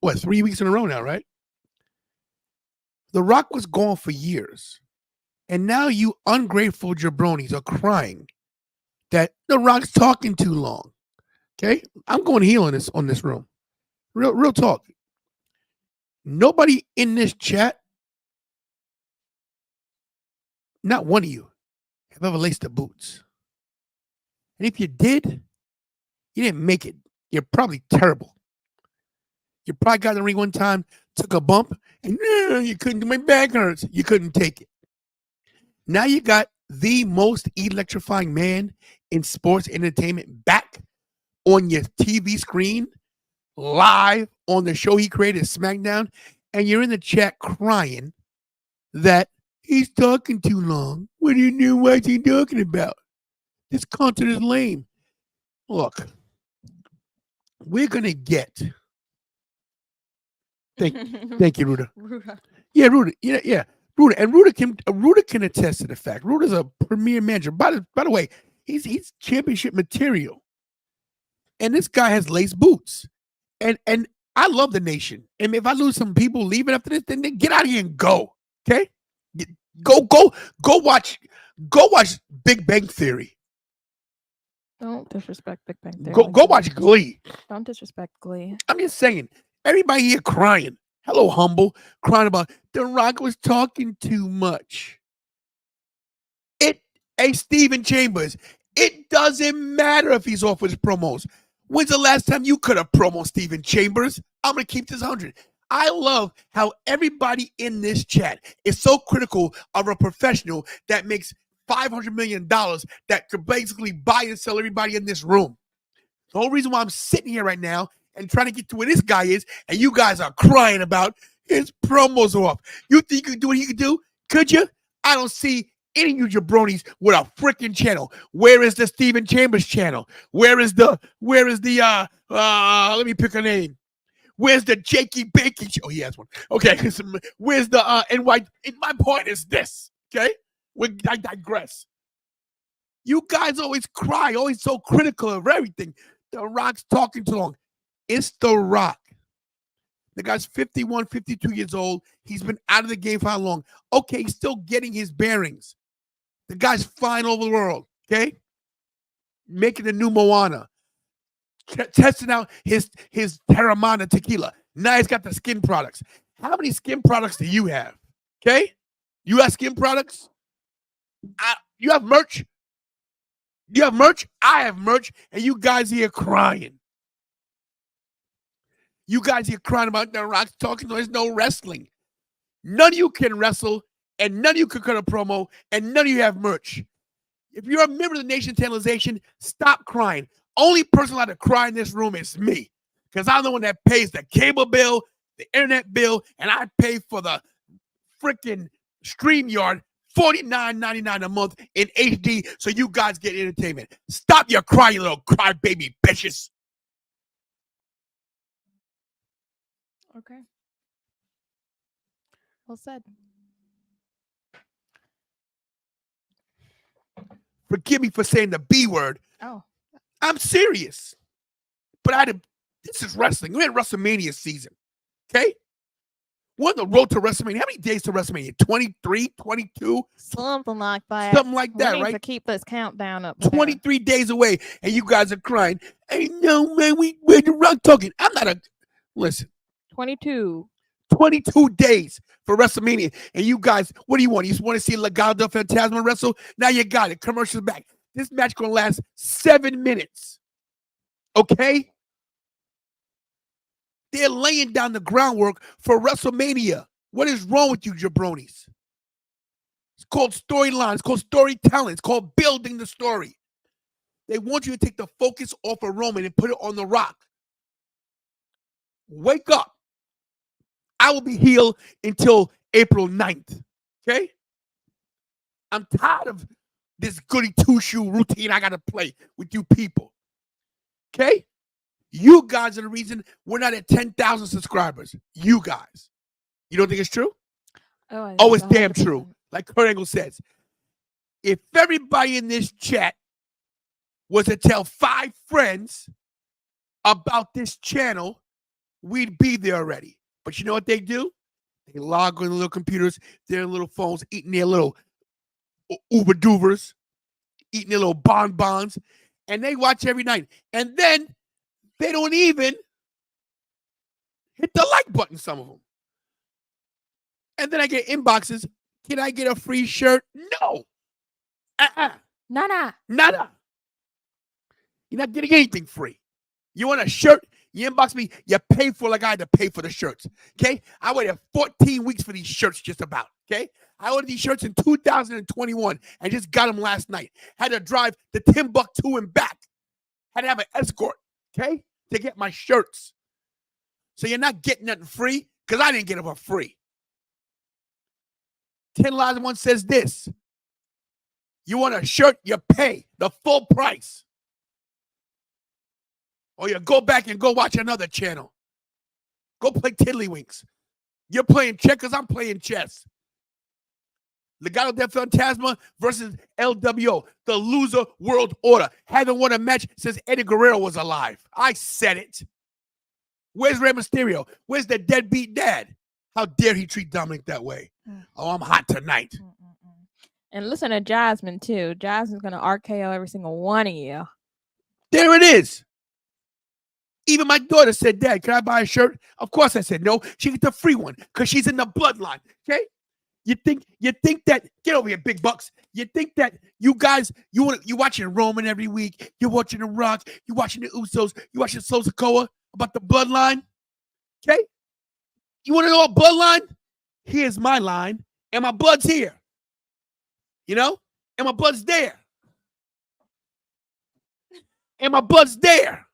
Speaker 2: what, 3 weeks in a row now, right? The Rock was gone for years, and now you ungrateful jabronis are crying that The Rock's talking too long. Okay, I'm going heel on this room. Real talk. Nobody in this chat, not one of you, have ever laced the boots. And if you did, you didn't make it. You're probably terrible. You probably got in the ring one time, took a bump, and you couldn't. My back hurts. You couldn't take it. Now you got the most electrifying man in sports entertainment back on your TV screen, live on the show he created, SmackDown, and you're in the chat crying that he's talking too long. What do you do? What's he talking about? This content is lame. Look, we're gonna get. Thank you, Ruda. Yeah, Ruda. Yeah. Ruda, and Ruda can attest to the fact. Ruda's a premier manager. By the way, he's championship material. And this guy has lace boots. And I love the nation. And if I lose some people leaving after this, then get out of here and go. Okay? Go watch Big Bang Theory.
Speaker 4: Don't disrespect Big Bang Theory.
Speaker 2: Go watch Glee.
Speaker 4: Don't disrespect Glee.
Speaker 2: I'm just saying, everybody here crying. Hello, Humble, crying about The Rock was talking too much. Hey, Steven Chambers, it doesn't matter if he's off his promos. When's the last time you could have promo Steven Chambers? I'm going to keep this 100. I love how everybody in this chat is so critical of a professional that makes $500 million that could basically buy and sell everybody in this room. The whole reason why I'm sitting here right now and trying to get to where this guy is, and you guys are crying about his promos off. You think you could do what he could do? Could you? I don't see any of you jabronis with a freaking channel. Where is the Steven Chambers channel? Where is the let me pick a name. Where's the Jakey Bakey? Oh, he has one. Okay. Where's the NY? My point is this. Okay. I digress. You guys always cry, always so critical of everything. The Rock's talking too long. It's The Rock. The guy's 51, 52 years old. He's been out of the game for how long? Okay, he's still getting his bearings. The guy's flying over the world, okay? Making the new Moana. Testing out his Terramana tequila. Now he's got the skin products. How many skin products do you have? Okay? You have skin products? You have merch? You have merch? I have merch, and you guys here crying. You guys here crying about The Rock talking. There's no wrestling. None of you can wrestle, and none of you can cut a promo, and none of you have merch. If you're a member of the Nation Tantalization, stop crying. Only person allowed to cry in this room is me, because I'm the one that pays the cable bill, the internet bill, and I pay for the freaking StreamYard $49.99 a month in HD so you guys get entertainment. Stop your crying, little crybaby bitches.
Speaker 4: Okay. Well said.
Speaker 2: Forgive me for saying the B word.
Speaker 4: Oh.
Speaker 2: I'm serious. But this is wrestling. We're in WrestleMania season. Okay? We're on the road to WrestleMania. How many days to WrestleMania? 23, 22?
Speaker 4: Something like that.
Speaker 2: Something like that,
Speaker 4: we need
Speaker 2: right?
Speaker 4: to keep this countdown up.
Speaker 2: 23 days away, and you guys are crying. Hey, no, man, we're The Rock talking. I'm not a... Listen.
Speaker 4: 22
Speaker 2: days for WrestleMania. And you guys, what do you want? You just want to see Legado del Fantasma wrestle? Now you got it. Commercials back. This match going to last 7 minutes. Okay? They're laying down the groundwork for WrestleMania. What is wrong with you, jabronis? It's called storyline. It's called storytelling. It's called building the story. They want you to take the focus off of Roman and put it on The Rock. Wake up. I will be healed until April 9th. Okay? I'm tired of this goody two-shoe routine I got to play with you people. Okay? You guys are the reason we're not at 10,000 subscribers. You guys. You don't think it's true? Oh, it's damn true. Like Kurt Angle says, if everybody in this chat was to tell 5 friends about this channel, we'd be there already. But you know what they do? They log on their little computers, their little phones, eating their little Uber Doovers, eating their little bonbons, and they watch every night. And then they don't even hit the like button, some of them. And then I get inboxes. Can I get a free shirt? No.
Speaker 4: Nada.
Speaker 2: Nada. You're not getting anything free. You want a shirt? You inbox me. You pay for like I had to pay for the shirts. Okay? I waited 14 weeks for these shirts just about. Okay? I ordered these shirts in 2021 and just got them last night. Had to drive to Timbuktu and back. Had to have an escort. Okay? To get my shirts. So you're not getting nothing free because I didn't get them for free. Tantalization says this. You want a shirt, you pay the full price. Or you go back and go watch another channel. Go play Tiddlywinks. You're playing checkers, I'm playing chess. Legado del Fantasma versus LWO, the loser world order. Haven't won a match since Eddie Guerrero was alive. I said it. Where's Rey Mysterio? Where's the deadbeat dad? How dare he treat Dominic that way? Oh, I'm hot tonight.
Speaker 4: And listen to Jasmine, too. Jasmine's going to RKO every single one of you.
Speaker 2: There it is. Even my daughter said, Dad, can I buy a shirt? Of course I said no. She gets a free one because she's in the bloodline. Okay? You think that, get over here, big bucks. You think that you guys, you watching Roman every week. You're watching The Rock. You're watching the Usos. You're watching Sosakoa about the bloodline. Okay? You want to know a bloodline? Here's my line. And my blood's here. You know? And my blood's there. And my blood's there.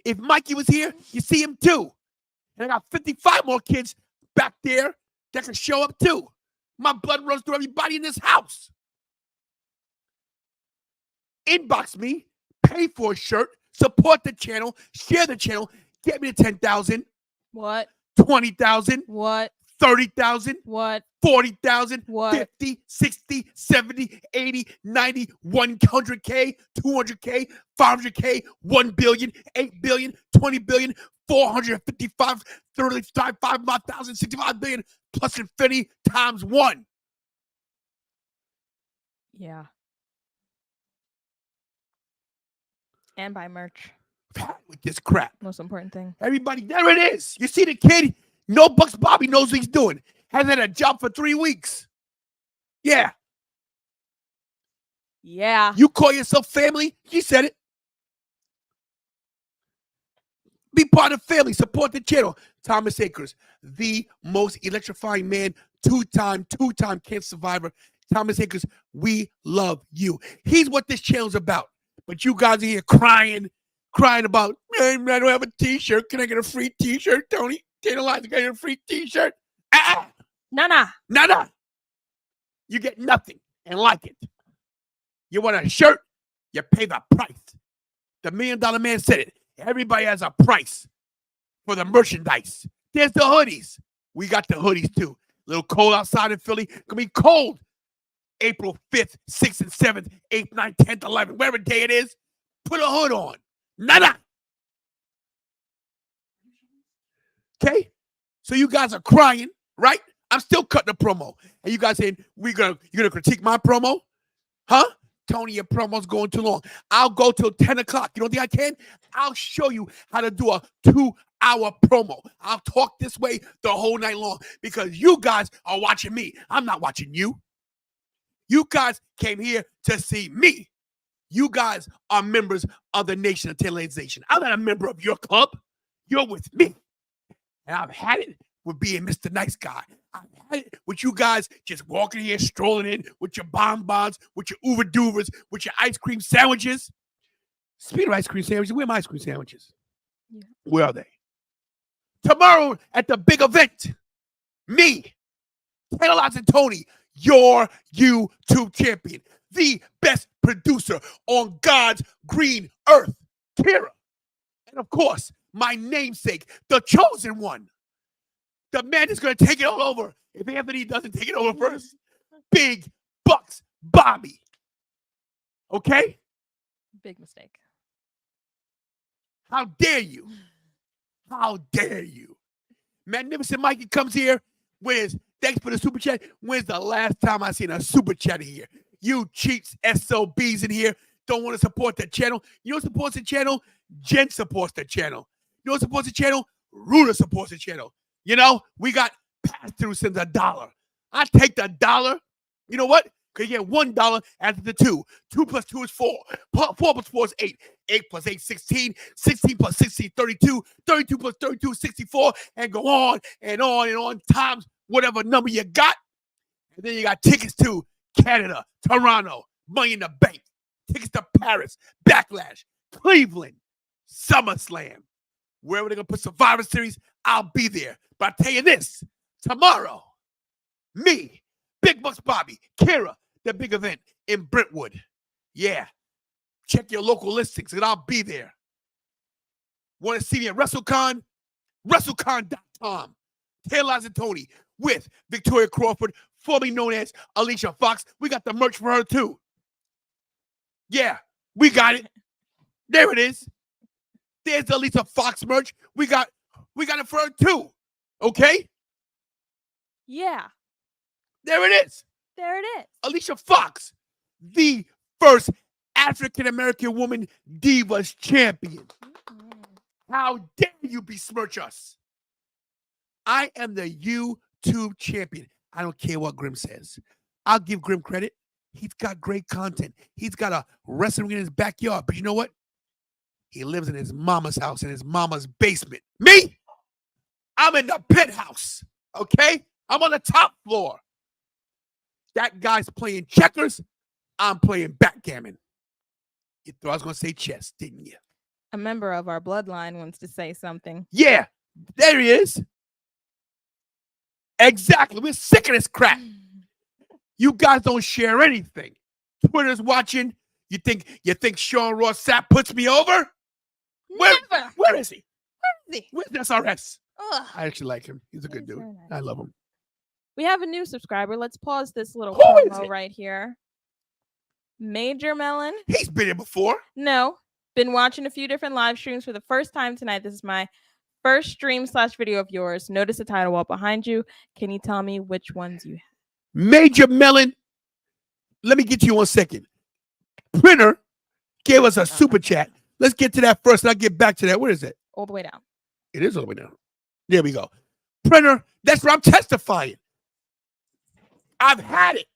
Speaker 2: If Mikey was here, you see him too. And I got 55 more kids back there that can show up too. My blood runs through everybody in this house. Inbox me, pay for a shirt, support the channel, share the channel, get me to 10,000.
Speaker 4: What?
Speaker 2: 20,000.
Speaker 4: What?
Speaker 2: 30,000.
Speaker 4: What?
Speaker 2: 40,000.
Speaker 4: What?
Speaker 2: 50, 60, 70, 80, 90, 100K, 200K, 500K, 1 billion, 8 billion, 20 billion, 455, 35, 5,000, 65 billion, plus infinity times 1.
Speaker 4: Yeah. And buy merch.
Speaker 2: With this crap.
Speaker 4: Most important thing.
Speaker 2: Everybody, there it is. You see the kid? No Bucks Bobby knows what he's doing. Hasn't had a job for 3 weeks. Yeah.
Speaker 4: Yeah.
Speaker 2: You call yourself family? You said it. Be part of the family. Support the channel. Thomas Akers, the most electrifying man, two-time cancer survivor. Thomas Akers, we love you. He's what this channel's about. But you guys are here crying about, man, I don't have a t-shirt. Can I get a free t-shirt, Tony? Tantalization, can I get a free t-shirt? Nada. You get nothing and like it. You want a shirt? You pay the price. The $1 Million Man said it. Everybody has a price for the merchandise. There's the hoodies. We got the hoodies too. A little cold outside in Philly. Gonna be cold. April 5th, 6th, and 7th, 8th, 9th, 10th, 11th, whatever day it is. Put a hood on. Nada. Okay? So you guys are crying, right? I'm still cutting a promo. And you guys saying, you're gonna critique my promo? Huh? Tony, your promo's going too long. I'll go till 10 o'clock. You don't think I can? I'll show you how to do a 2-hour promo. I'll talk this way the whole night long because you guys are watching me. I'm not watching you. You guys came here to see me. You guys are members of the Nation of Tantalization. I'm not a member of your club. You're with me. And I've had it with being Mr. Nice Guy. I've had it with you guys just walking here, strolling in with your bonbons, with your Uber Doovers, with your ice cream sandwiches. Speaking of ice cream sandwiches, where are my ice cream sandwiches?
Speaker 4: Yeah.
Speaker 2: Where are they? Tomorrow at the big event, me, Tantalizing Tony, your YouTube champion, the best producer on God's green earth, Kira. And of course, my namesake, the chosen one, the man that's going to take it all over if Anthony doesn't take it over first, Big Bucks Bobby. Okay?
Speaker 4: Big mistake.
Speaker 2: How dare you? How dare you? Magnificent Mikey comes here. Thanks for the super chat. When's the last time I seen a super chat in here? You cheats, SOBs in here, don't want to support the channel. You know who supports the channel? Jen supports the channel. You know who supports the channel? Ruda supports the channel. You know, we got pass-through sends $1. I take the $1. You know what? Because you get $1 after the 2. 2 plus 2 is 4. 4 plus 4 is 8. 8 plus 8, 16. 16 plus 16, 32. 32 plus 32 is 64. And go on and on and on times whatever number you got. And then you got tickets to Canada, Toronto, Money in the Bank. Tickets to Paris, Backlash, Cleveland, SummerSlam. Wherever they're going to put Survivor Series, I'll be there. But I tell you this, tomorrow, me, Big Bucks Bobby, Kira, the big event in Brentwood. Yeah. Check your local listings and I'll be there. Want to see me at WrestleCon? WrestleCon.com. Tantalizing Tony with Victoria Crawford, formerly known as Alicia Fox. We got the merch for her too. Yeah, we got it. There it is. There's the Alicia Fox merch. We got it for her too. Okay?
Speaker 4: Yeah.
Speaker 2: There it is.
Speaker 4: There it is.
Speaker 2: Alicia Fox, the first African-American woman Divas champion. How dare you besmirch us? I am the YouTube champion. I don't care what Grim says. I'll give Grim credit. He's got great content. He's got a wrestling ring in his backyard. But you know what? He lives in his mama's house, in his mama's basement. Me? I'm in the penthouse. Okay? I'm on the top floor. That guy's playing checkers. I'm playing backgammon. You thought I was going to say chess, didn't you?
Speaker 4: A member of our bloodline wants to say something.
Speaker 2: Yeah, there he is. Exactly. We're sick of this crap. You guys don't share anything. Twitter's watching. You think Sean Ross Sapp puts me over?
Speaker 4: Never.
Speaker 2: Where is he?
Speaker 4: Where is he?
Speaker 2: Where's SRS?
Speaker 4: Ugh.
Speaker 2: I actually like him. He's a good
Speaker 4: He's
Speaker 2: dude.
Speaker 4: very nice.
Speaker 2: I love him.
Speaker 4: We have a new subscriber. Let's pause this little
Speaker 2: Who is
Speaker 4: promo
Speaker 2: it?
Speaker 4: right here. Major Melon.
Speaker 2: He's been here before.
Speaker 4: No. Been watching a few different live streams for the first time tonight. This is my first stream/video of yours. Notice the title wall behind you. Can you tell me which ones you have?
Speaker 2: Major Melon. Let me get to you 1 second. Printer gave us a super chat. Let's get to that first, and I'll get back to that. Where is it?
Speaker 4: All the way down.
Speaker 2: It is all the way down. There we go. Printer, that's where I'm testifying. I've had it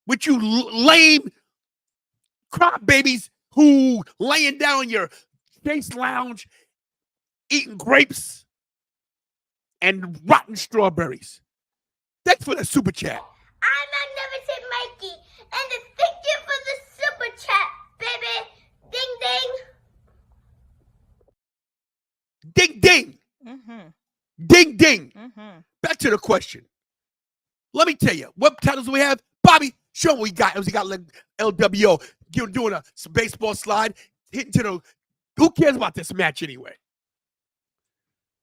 Speaker 2: with you lame crop babies who laying down on your Chase Lounge eating grapes and rotten strawberries. Thanks for the super chat.
Speaker 6: I'm Magnificent Mikey, and thank you for the super chat, baby. Ding ding.
Speaker 2: Ding, ding.
Speaker 4: Mm-hmm.
Speaker 2: Ding, ding.
Speaker 4: Mm-hmm.
Speaker 2: Back to the question. Let me tell you, what titles do we have? Bobby, show him what we got. We got like LWO doing a baseball slide, hitting to the. Who cares about this match anyway?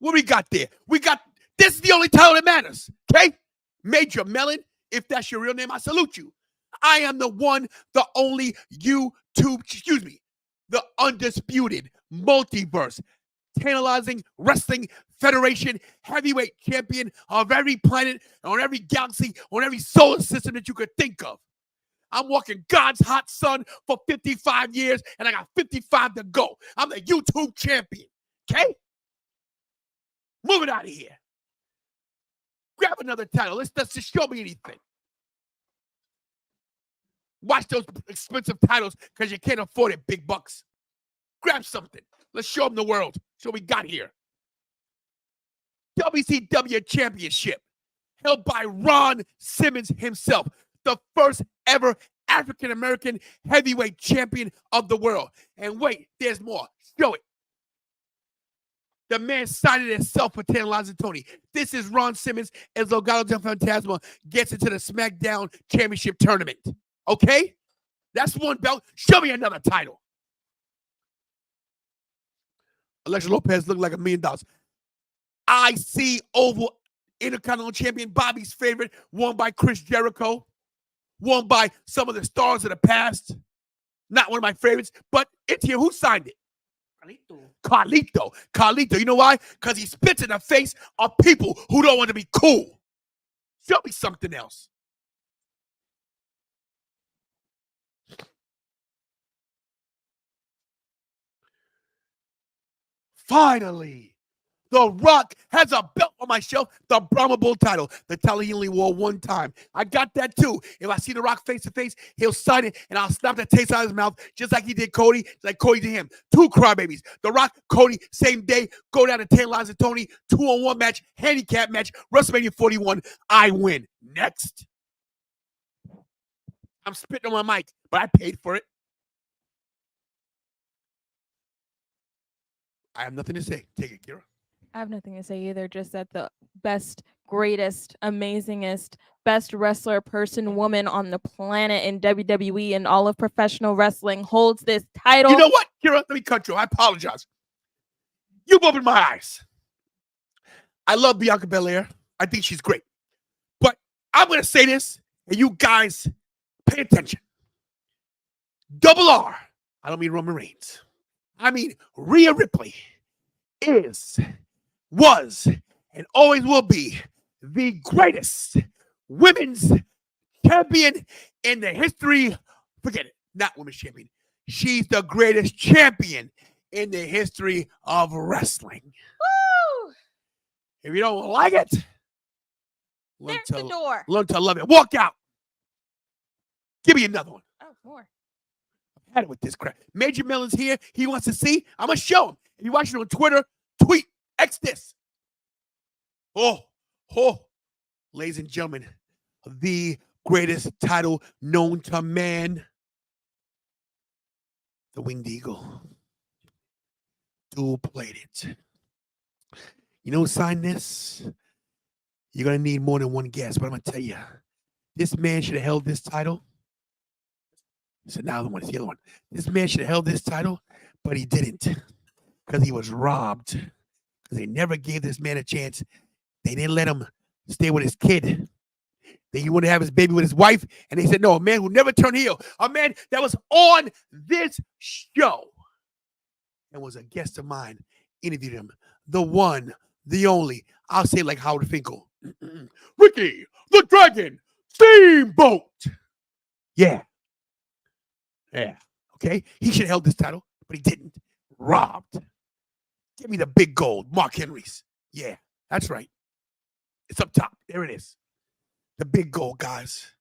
Speaker 2: What we got there? This is the only title that matters. Okay? Major Melon, if that's your real name, I salute you. I am the one, the only the undisputed multiverse, tantalizing wrestling federation heavyweight champion of every planet, on every galaxy, on every solar system that you could think of. I'm walking God's hot sun for 55 years, and I got 55 to go. I'm the YouTube champion. Okay? Move it out of here. Grab another title. Let's just show me anything. Watch those expensive titles because you can't afford it, big bucks. Grab something. Let's show them the world. Show what we got here. WCW Championship held by Ron Simmons himself, the first ever African-American heavyweight champion of the world. And wait, there's more. Show it. The man signed it himself for Tantalization. This is Ron Simmons as Legado del Fantasma gets into the Smackdown Championship Tournament. Okay? That's one belt. Show me another title. Alexa Lopez looked like $1 million. IC Oval Intercontinental Champion, Bobby's favorite, won by Chris Jericho, won by some of the stars of the past. Not one of my favorites, but it's here. Who signed it? Carlito. You know why? Because he spits in the face of people who don't want to be cool. Show me something else. Finally, The Rock has a belt on my shelf, the Brahma Bull title. The title he only wore one time. I got that too. If I see The Rock face to face, he'll sign it and I'll snap the taste out of his mouth just like he did Cody, like Cody did him. Two crybabies. The Rock, Cody, same day, go down to Tantalization Tony, 2-on-1 match, handicap match, WrestleMania 41. I win. Next. I'm spitting on my mic, but I paid for it. I have nothing to say. Take it, Kira.
Speaker 4: I have nothing to say either, just that the best, greatest, amazingest, best wrestler, person, woman on the planet in WWE and all of professional wrestling holds this title.
Speaker 2: You know what, Kira? Let me cut you. I apologize. You've opened my eyes. I love Bianca Belair. I think she's great. But I'm going to say this, and you guys pay attention. Double R. I don't mean Roman Reigns. I mean Rhea Ripley was, and always will be the greatest women's champion in the history. Forget it, not women's champion. She's the greatest champion in the history of wrestling.
Speaker 4: Woo!
Speaker 2: If you don't like it,
Speaker 4: There's the door.
Speaker 2: learn to love it. Walk out. Give me another one.
Speaker 4: Oh, more.
Speaker 2: I've had it with this crap. Major Melon's here. He wants to see. I'm going to show him. If you're watching on Twitter, tweet, X this. Oh, ladies and gentlemen, the greatest title known to man, the Winged Eagle. Dual-plated. You know who signed this? You're going to need more than one guess, but I'm going to tell you, this man should have held this title. So now it's the other one. This man should have held this title, but he didn't because he was robbed. Because they never gave this man a chance. They didn't let him stay with his kid. He wanted to have his baby with his wife, and they said, no, a man who never turned heel, a man that was on this show and was a guest of mine, interviewed him, the one, the only, I'll say like Howard Finkel, Ricky the Dragon Steamboat. Yeah. Okay. He should have held this title, but he didn't. Robbed. Give me the big gold, Mark Henry's. Yeah, that's right. It's up top. There it is. The big gold, guys.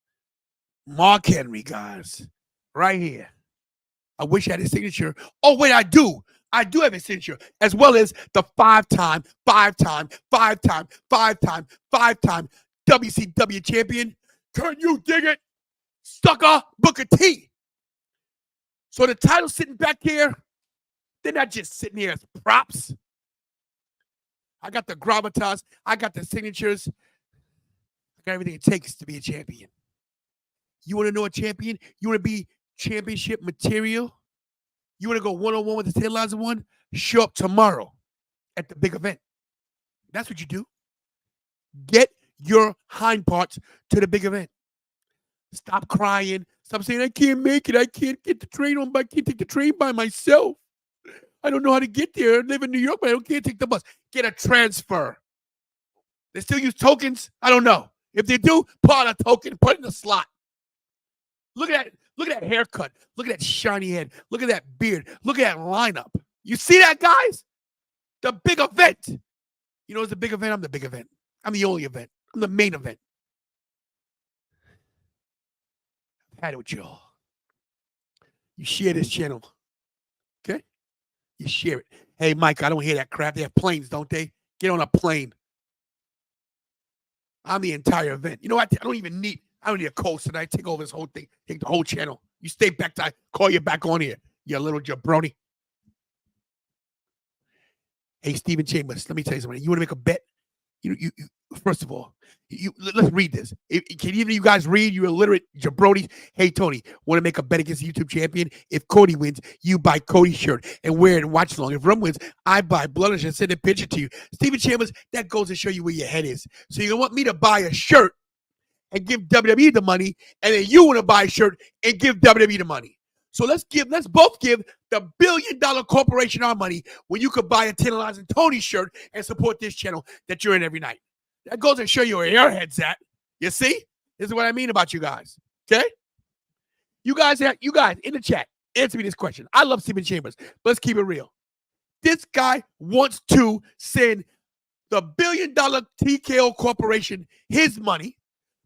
Speaker 2: Mark Henry, guys. Right here. I wish I had his signature. Oh, wait, I do. I do have his signature, as well as the five-time WCW champion. Can you dig it? Sucker Booker T. So the title's sitting back here. They're not just sitting here as props. I got the gravitas. I got the signatures. I got everything it takes to be a champion. You want to know a champion? You want to be championship material? You want to go one-on-one with the Tantalizing one? Show up tomorrow at the big event. That's what you do. Get your hind parts to the big event. Stop crying. Stop saying, I can't make it. I can't get the train on. I can't take the train by myself. I don't know how to get there. I live in New York, but I can't take the bus. Get a transfer. They still use tokens? I don't know. If they do, pull out a token, put it in the slot. Look at that haircut. Look at that shiny head. Look at that beard. Look at that lineup. You see that, guys? The big event. You know what's the big event? I'm the big event. I'm the only event. I'm the main event. I've had it with y'all. You share this channel. Okay? You share it. Hey, Mike, I don't hear that crap. They have planes, don't they? Get on a plane. I'm the entire event. You know what? I don't need a coach tonight. Take over this whole thing. Take the whole channel. You stay back. I call you back on here. You little jabroni. Hey, Stephen Chambers, let me tell you something. You want to make a bet? You first of all, let's read this. Can either of you guys read? You're illiterate jabronis. Hey, Tony, want to make a bet against the YouTube champion? If Cody wins, you buy Cody's shirt and wear it and watch along. If Rum wins, I buy Bloodish and send a picture to you. Stephen Chambers, that goes to show you where your head is. So you want me to buy a shirt and give WWE the money, and then you want to buy a shirt and give WWE the money. So let's both give the $1 billion corporation our money when you could buy a Tantalizing Tony shirt and support this channel that you're in every night. That goes to show you where your head's at. You see? This is what I mean about you guys. Okay? You guys in the chat, answer me this question. I love Stephen Chambers, but let's keep it real. This guy wants to send the $1 billion TKO corporation his money,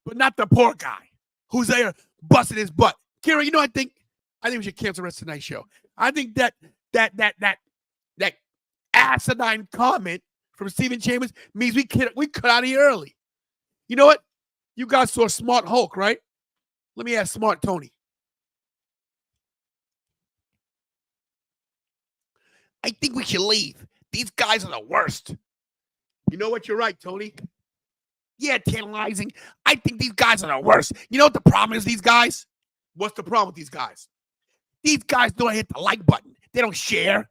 Speaker 2: but not the poor guy who's there busting his butt. Kira, you know, I think we should cancel the rest of tonight's show. I think that asinine comment from Stephen Chambers means we cut out of here early. You know what? You guys saw Smart Hulk, right? Let me ask Smart Tony. I think we should leave. These guys are the worst. You know what? You're right, Tony. Yeah, Tantalizing. I think these guys are the worst. You know what the problem is, these guys? What's the problem with these guys? These guys don't hit the like button. They don't share.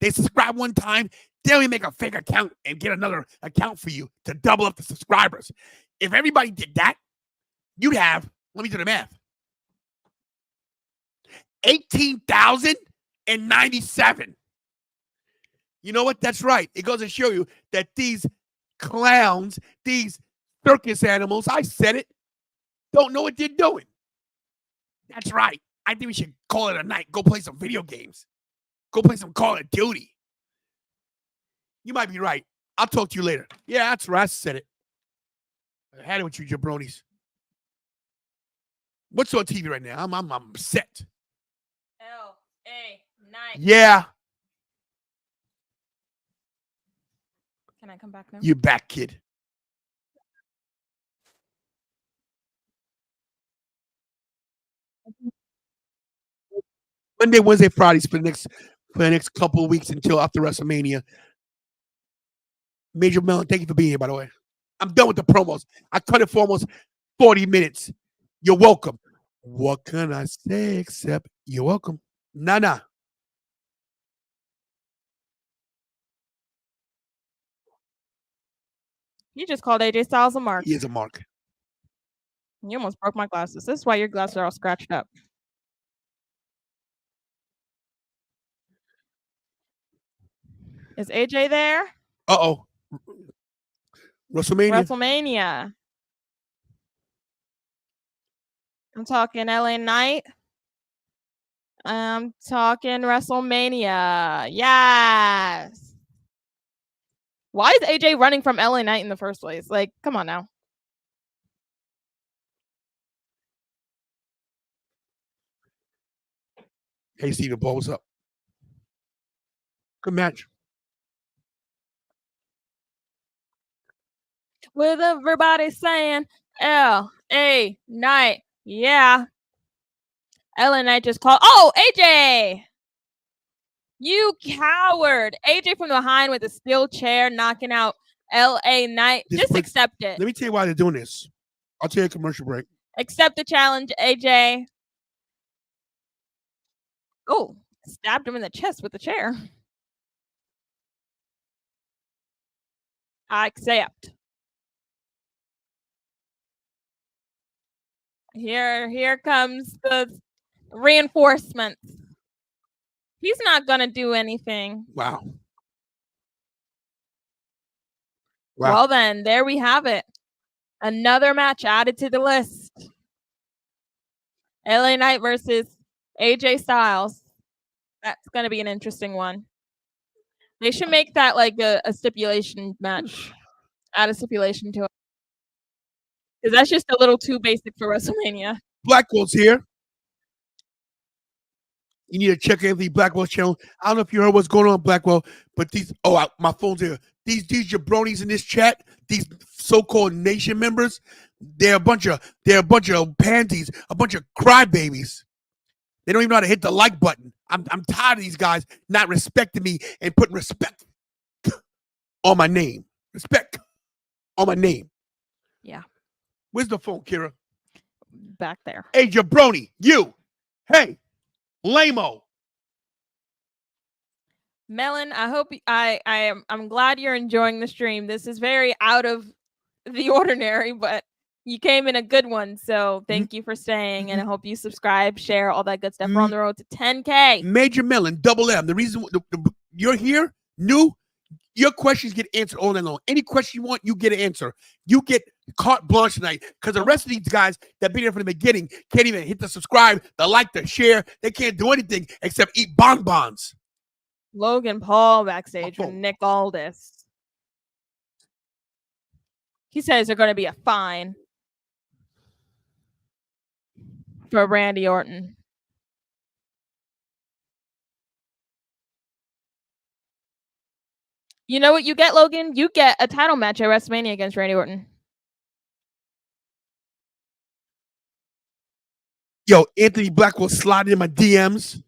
Speaker 2: They subscribe one time. They don't even make a fake account and get another account for you to double up the subscribers. If everybody did that, you'd have, let me do the math, 18,097. You know what? That's right. It goes to show you that these clowns, these circus animals, I said it, don't know what they're doing. That's right. I think we should call it a night. Go play some video games. Go play some Call of Duty. You might be right. I'll talk to you later. Yeah, that's right. I said it. I had it with you, jabronis. What's on TV right now? I'm upset.
Speaker 4: LA Night.
Speaker 2: Yeah.
Speaker 4: Can I come back now?
Speaker 2: You back, kid. Monday, Wednesday, Fridays for the next couple of weeks until after WrestleMania. Major Melon, thank you for being here, by the way. I'm done with the promos. I cut it for almost 40 minutes. You're welcome. What can I say except you're welcome? Nah.
Speaker 4: You just called AJ Styles a mark.
Speaker 2: He is a mark.
Speaker 4: You almost broke my glasses. This is why your glasses are all scratched up. Is AJ there?
Speaker 2: Uh-oh.
Speaker 4: WrestleMania. I'm talking LA Knight. I'm talking WrestleMania. Yes. Why is AJ running from LA Knight in the first place? Like, come on now.
Speaker 2: Hey, Steve, the ball was up. Good match.
Speaker 4: With everybody saying LA Knight. Yeah. LA Knight just called. Oh, AJ. You coward. AJ from behind with a steel chair knocking out LA Knight. Just accept it.
Speaker 2: Let me tell you why they're doing this. I'll tell you a commercial break.
Speaker 4: Accept the challenge, AJ. Oh, stabbed him in the chest with the chair. I accept. Here comes the reinforcements. He's not going to do anything.
Speaker 2: Wow.
Speaker 4: Well, then, there we have it. Another match added to the list. LA Knight versus AJ Styles. That's going to be an interesting one. They should make that like a stipulation match. Add a stipulation to it. Because that's just a little too basic for WrestleMania.
Speaker 2: Blackwell's here. You need to check Anthony Blackwell's channel. I don't know if you heard what's going on, Blackwell, but my phone's here. These jabronis in this chat, these so-called nation members, they're a bunch of pansies, a bunch of crybabies. They don't even know how to hit the like button. I'm tired of these guys not respecting me and putting respect on my name. Respect on my name.
Speaker 4: Yeah.
Speaker 2: Where's the phone, Kira?
Speaker 4: Back there.
Speaker 2: Hey, jabroni, you. Hey, lame-o.
Speaker 4: Melon, I hope I'm glad you're enjoying the stream. This is very out of the ordinary, but you came in a good one. So thank you for staying, and I hope you subscribe, share, all that good stuff. We're on the road to 10K.
Speaker 2: Major Melon, double M. The reason you're here, new, your questions get answered all night long. Any question you want, you get an answer. You get carte blanche tonight, because the rest of these guys that been here from the beginning can't even hit the subscribe, the like, the share. They can't do anything except eat bonbons.
Speaker 4: Logan Paul backstage with Nick Aldis. He says there's going to be a fine for Randy Orton. You know what you get, Logan? You get a title match at WrestleMania against Randy Orton.
Speaker 2: Yo, Anthony Blackwell sliding in my DMs.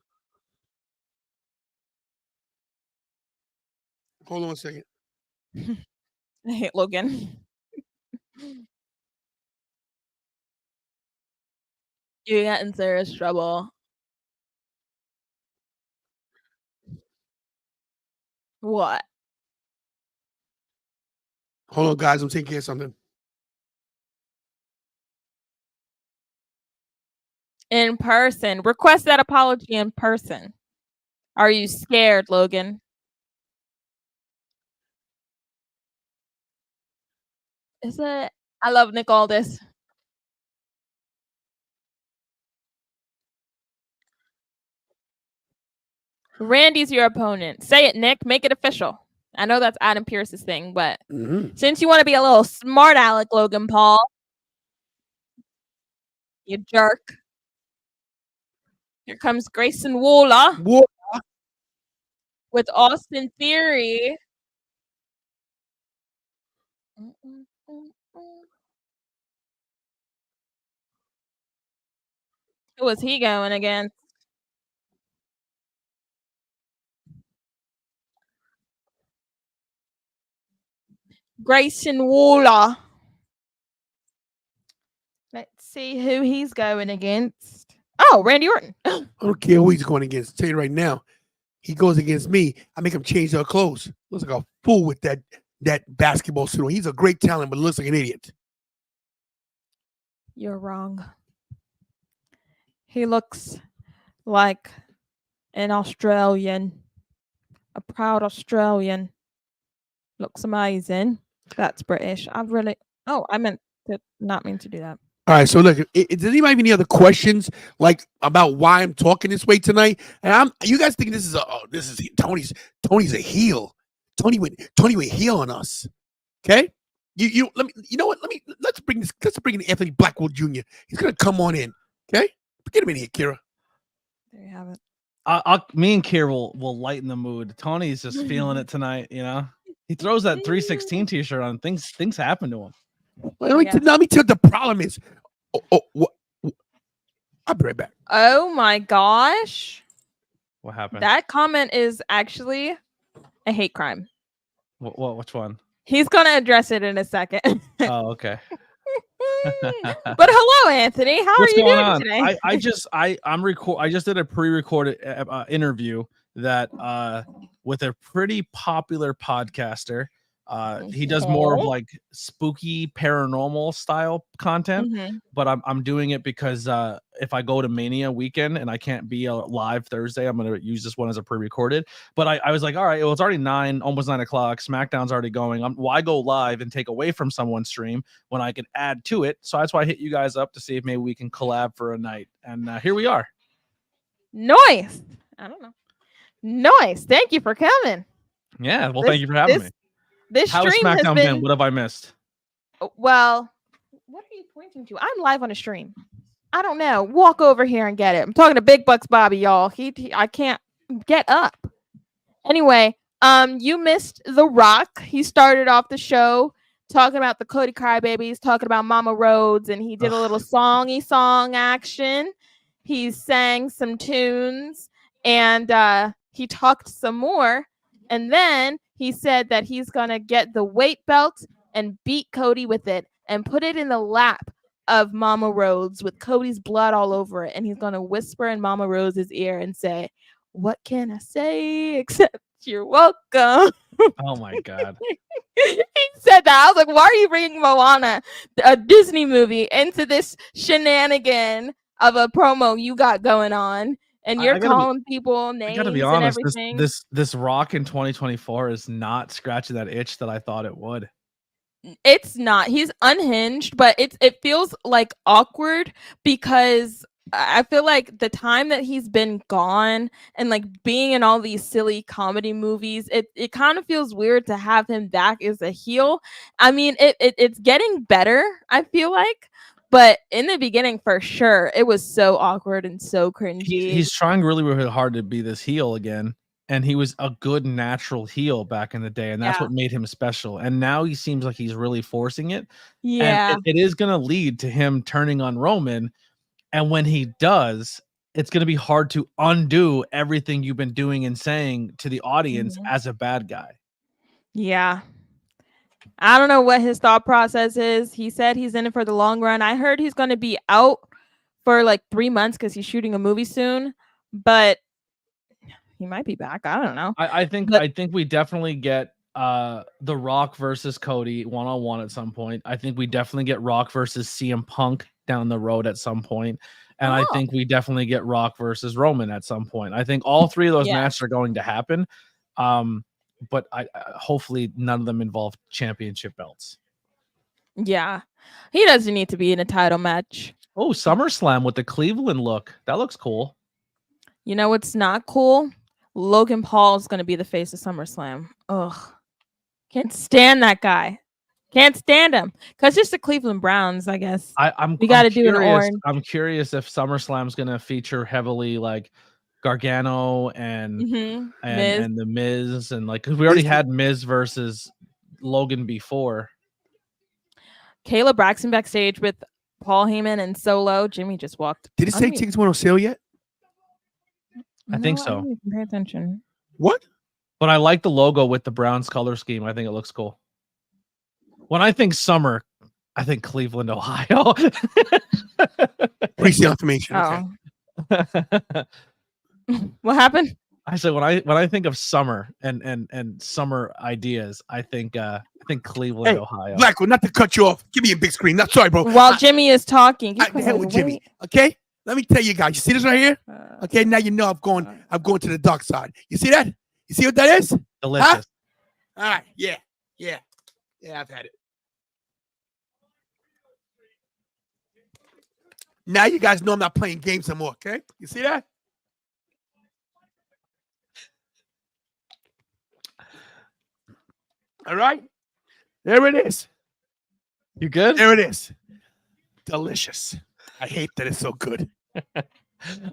Speaker 2: Hold on a second.
Speaker 4: I hate Logan. You got in serious trouble. What?
Speaker 2: Hold on, guys. I'm taking care of something.
Speaker 4: In person. Request that apology in person. Are you scared, Logan? Is it? I love Nick Aldis. Randy's your opponent. Say it, Nick. Make it official. I know that's Adam Pearce's thing, but since you want to be a little smart aleck, Logan Paul, you jerk. Here comes Grayson Waller with Austin Theory. Who was he going against? Grayson Waller. Let's see who he's going against. Oh, Randy Orton.
Speaker 2: I don't care who he's going against. I'll tell you right now, he goes against me. I make him change their clothes. Looks like a fool with that basketball suit on. He's a great talent, but looks like an idiot.
Speaker 4: You're wrong. He looks like an Australian, a proud Australian. Looks amazing. That's British. I meant to not mean to do that.
Speaker 2: All right, so look, does anybody have any other questions like about why I'm talking this way tonight? And you guys think this is Tony's a heel. Tony went heel on us. Okay? Let's bring in Anthony Blackwell Jr. He's gonna come on in. Okay? Get him in here, Kira.
Speaker 4: There you have it.
Speaker 7: Me and Kier will lighten the mood. Tony's just feeling it tonight, you know. He throws that 316 t-shirt on. Things happen to him.
Speaker 2: Well, let me tell you what the problem is. I'll be right back.
Speaker 4: Oh my gosh.
Speaker 7: What happened?
Speaker 4: That comment is actually a hate crime.
Speaker 7: Which one?
Speaker 4: He's gonna address it in a second.
Speaker 7: Oh, okay.
Speaker 4: But hello, Anthony. How
Speaker 7: What's
Speaker 4: are you
Speaker 7: going
Speaker 4: doing
Speaker 7: on?
Speaker 4: today?
Speaker 7: I just did a pre-recorded interview that with a pretty popular podcaster. He does more of like spooky paranormal style content, but I'm doing it because if I go to Mania weekend and I can't be live Thursday, I'm gonna use this one as a pre-recorded. But I was like, all right, well, it's already almost 9 o'clock. SmackDown's already going. Why go live and take away from someone's stream when I can add to it? So that's why I hit you guys up to see if maybe we can collab for a night. And here we are.
Speaker 4: Nice. I don't know. Nice. Thank you for coming.
Speaker 7: Yeah. Well, thank you for having me.
Speaker 4: This
Speaker 7: How has
Speaker 4: stream has
Speaker 7: SmackDown been? What have I missed?
Speaker 4: Well, what are you pointing to? I'm live on a stream. I don't know. Walk over here and get it. I'm talking to Big Bucks Bobby, y'all. I can't get up. Anyway, you missed The Rock. He started off the show talking about the Dakota Kai babies, talking about Mama Rhodes, and he did a little songy song action. He sang some tunes, and he talked some more. And then he said that he's gonna get the weight belt and beat Cody with it and put it in the lap of Mama Rhodes with Cody's blood all over it. And he's gonna whisper in Mama Rhodes' ear and say, "What can I say except you're welcome?"
Speaker 7: Oh my god.
Speaker 4: He said that. I was like, why are you bringing Moana, a Disney movie, into this shenanigan of a promo you got going on? And you're calling people names, I gotta be honest, and everything.
Speaker 7: This Rock in 2024 is not scratching that itch that I thought it would.
Speaker 4: It's not. He's unhinged, but it feels like awkward because I feel like the time that he's been gone and like being in all these silly comedy movies, it kind of feels weird to have him back as a heel. I mean, it's getting better, I feel like, but in the beginning, for sure, it was so awkward and so cringy.
Speaker 7: He's trying really, really hard to be this heel again. And he was a good natural heel back in the day, and that's what made him special. And now he seems like he's really forcing it.
Speaker 4: Yeah.
Speaker 7: And it is going to lead to him turning on Roman. And when he does, it's going to be hard to undo everything you've been doing and saying to the audience as a bad guy.
Speaker 4: Yeah. I don't know what his thought process is. He said he's in it for the long run. I heard he's going to be out for like 3 months because he's shooting a movie soon, but he might be back. I don't know.
Speaker 7: I think we definitely get The Rock versus Cody one-on-one at some point. I think we definitely get Rock versus CM Punk down the road at some point. And I think we definitely get Rock versus Roman at some point. I think all three of those matches are going to happen. But I hopefully none of them involve championship belts.
Speaker 4: Yeah. He doesn't need to be in a title match.
Speaker 7: Oh, SummerSlam with the Cleveland look. That looks cool.
Speaker 4: You know what's not cool? Logan Paul is going to be the face of SummerSlam. Ugh. Can't stand that guy. Can't stand him. Because just the Cleveland Browns, I guess. We got to do an orange.
Speaker 7: I'm curious if SummerSlam's going to feature heavily like Gargano and the Miz. And like, because we already had Miz versus Logan before.
Speaker 4: Kayla Braxton backstage with Paul Heyman and Solo. Jimmy just walked.
Speaker 2: Did it say tickets went on sale yet?
Speaker 7: I think so.
Speaker 4: I didn't even pay attention.
Speaker 2: What?
Speaker 7: But I like the logo with the Browns color scheme. I think it looks cool. When I think summer, I think Cleveland, Ohio.
Speaker 2: Please the information.
Speaker 4: Okay. What happened?
Speaker 7: I said when I think of summer and summer ideas, I think Cleveland, Ohio.
Speaker 2: Blackwell, not to cut you off. Give me a big screen. Not sorry, bro.
Speaker 4: While Jimmy is talking,
Speaker 2: I hell with Jimmy. Okay, let me tell you guys. You see this right here? Okay, now you know I'm going to the dark side. You see that? You see what that is?
Speaker 7: Delicious.
Speaker 2: Huh? All right. Yeah. I've had it. Now you guys know I'm not playing games anymore. Okay, you see that? All right, there it is.
Speaker 7: You good?
Speaker 2: There it is. Delicious. I hate that it's so good.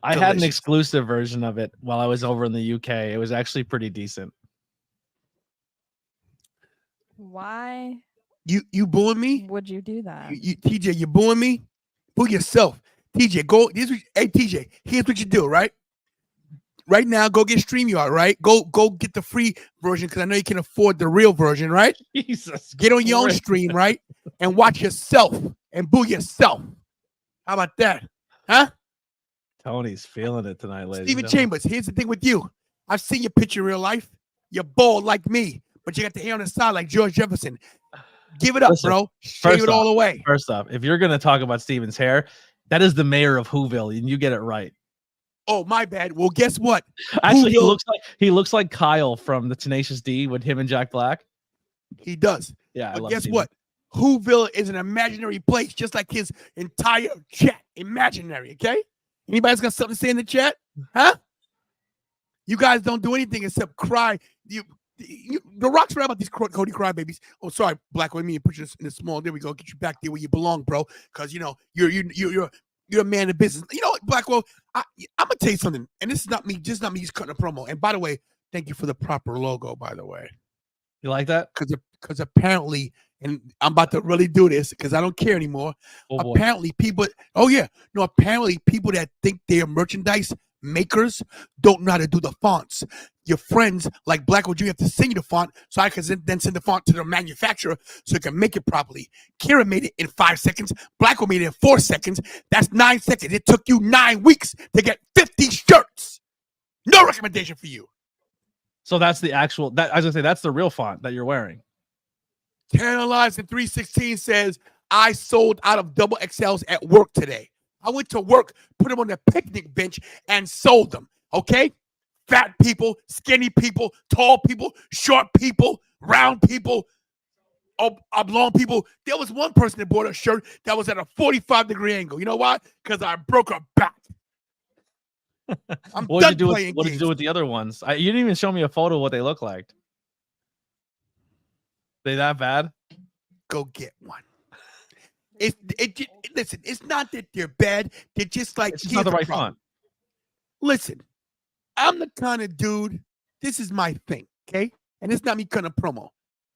Speaker 7: I had an exclusive version of it while I was over in the UK. It was actually pretty decent.
Speaker 4: Why?
Speaker 2: You booing me?
Speaker 4: Would you do that?
Speaker 2: TJ, you booing me? Boo yourself. TJ, go. Hey, TJ, here's what you do, right? Right now, go get StreamYard, right? Go get the free version because I know you can afford the real version, right?
Speaker 7: Jesus.
Speaker 2: Get on your own stream, right? And watch yourself and boo yourself. How about that? Huh?
Speaker 7: Tony's feeling it tonight, ladies.
Speaker 2: Steven Chambers, here's the thing with you. I've seen your picture in real life. You're bald like me, but you got the hair on the side like George Jefferson. Give it up, bro. Shave it all away.
Speaker 7: First off, if you're going to talk about Steven's hair, that is the mayor of Whoville, and you get it right.
Speaker 2: Oh, my bad. Well, guess what?
Speaker 7: Actually, he looks like Kyle from the Tenacious D with him and Jack Black.
Speaker 2: He does.
Speaker 7: Yeah,
Speaker 2: but guess what? Whoville is an imaginary place, just like his entire chat. Imaginary, okay? Anybody's got something to say in the chat? Huh? You guys don't do anything except cry. The Rock's right about these Cody crybabies. Oh, sorry, Black. Let me put you in a small. There we go. Get you back there where you belong, bro. Because you know you're You're a man of business. You know what, Blackwell? I'm gonna tell you something, and this is not me, just cutting a promo. And by the way, thank you for the proper logo. By the way,
Speaker 7: You like that?
Speaker 2: because apparently, and I'm about to really do this because I don't care anymore.
Speaker 7: Oh, boy.
Speaker 2: Apparently, people. Oh yeah, no. Apparently, people that think they're merchandise makers don't know how to do the fonts. Your friends like Blackwell Jr. have to send you the font, so I can then send the font to the manufacturer so it can make it properly. Kira made it in 5 seconds. Blackwell made it in 4 seconds. That's 9 seconds. It took you 9 weeks to get 50 shirts. No recommendation for you.
Speaker 7: So that's the actual. That I was gonna say that's the real font that you're wearing.
Speaker 2: Tantalizing 316 says, I sold out of double XLs at work today. I went to work, put them on the picnic bench, and sold them. Okay? Fat people, skinny people, tall people, short people, round people, oblong people. There was one person that bought a shirt that was at a 45-degree angle. You know why? Because I broke her back. I'm
Speaker 7: What
Speaker 2: done
Speaker 7: did you do?
Speaker 2: playing
Speaker 7: What did you do
Speaker 2: games.
Speaker 7: with the other ones? You didn't even show me a photo of what they look like. They that bad?
Speaker 2: Go get one. Listen, it's not that they're bad. They're just like,
Speaker 7: It's just not the right font.
Speaker 2: Listen, I'm the kind of dude, this is my thing, okay? And it's not me kind of promo.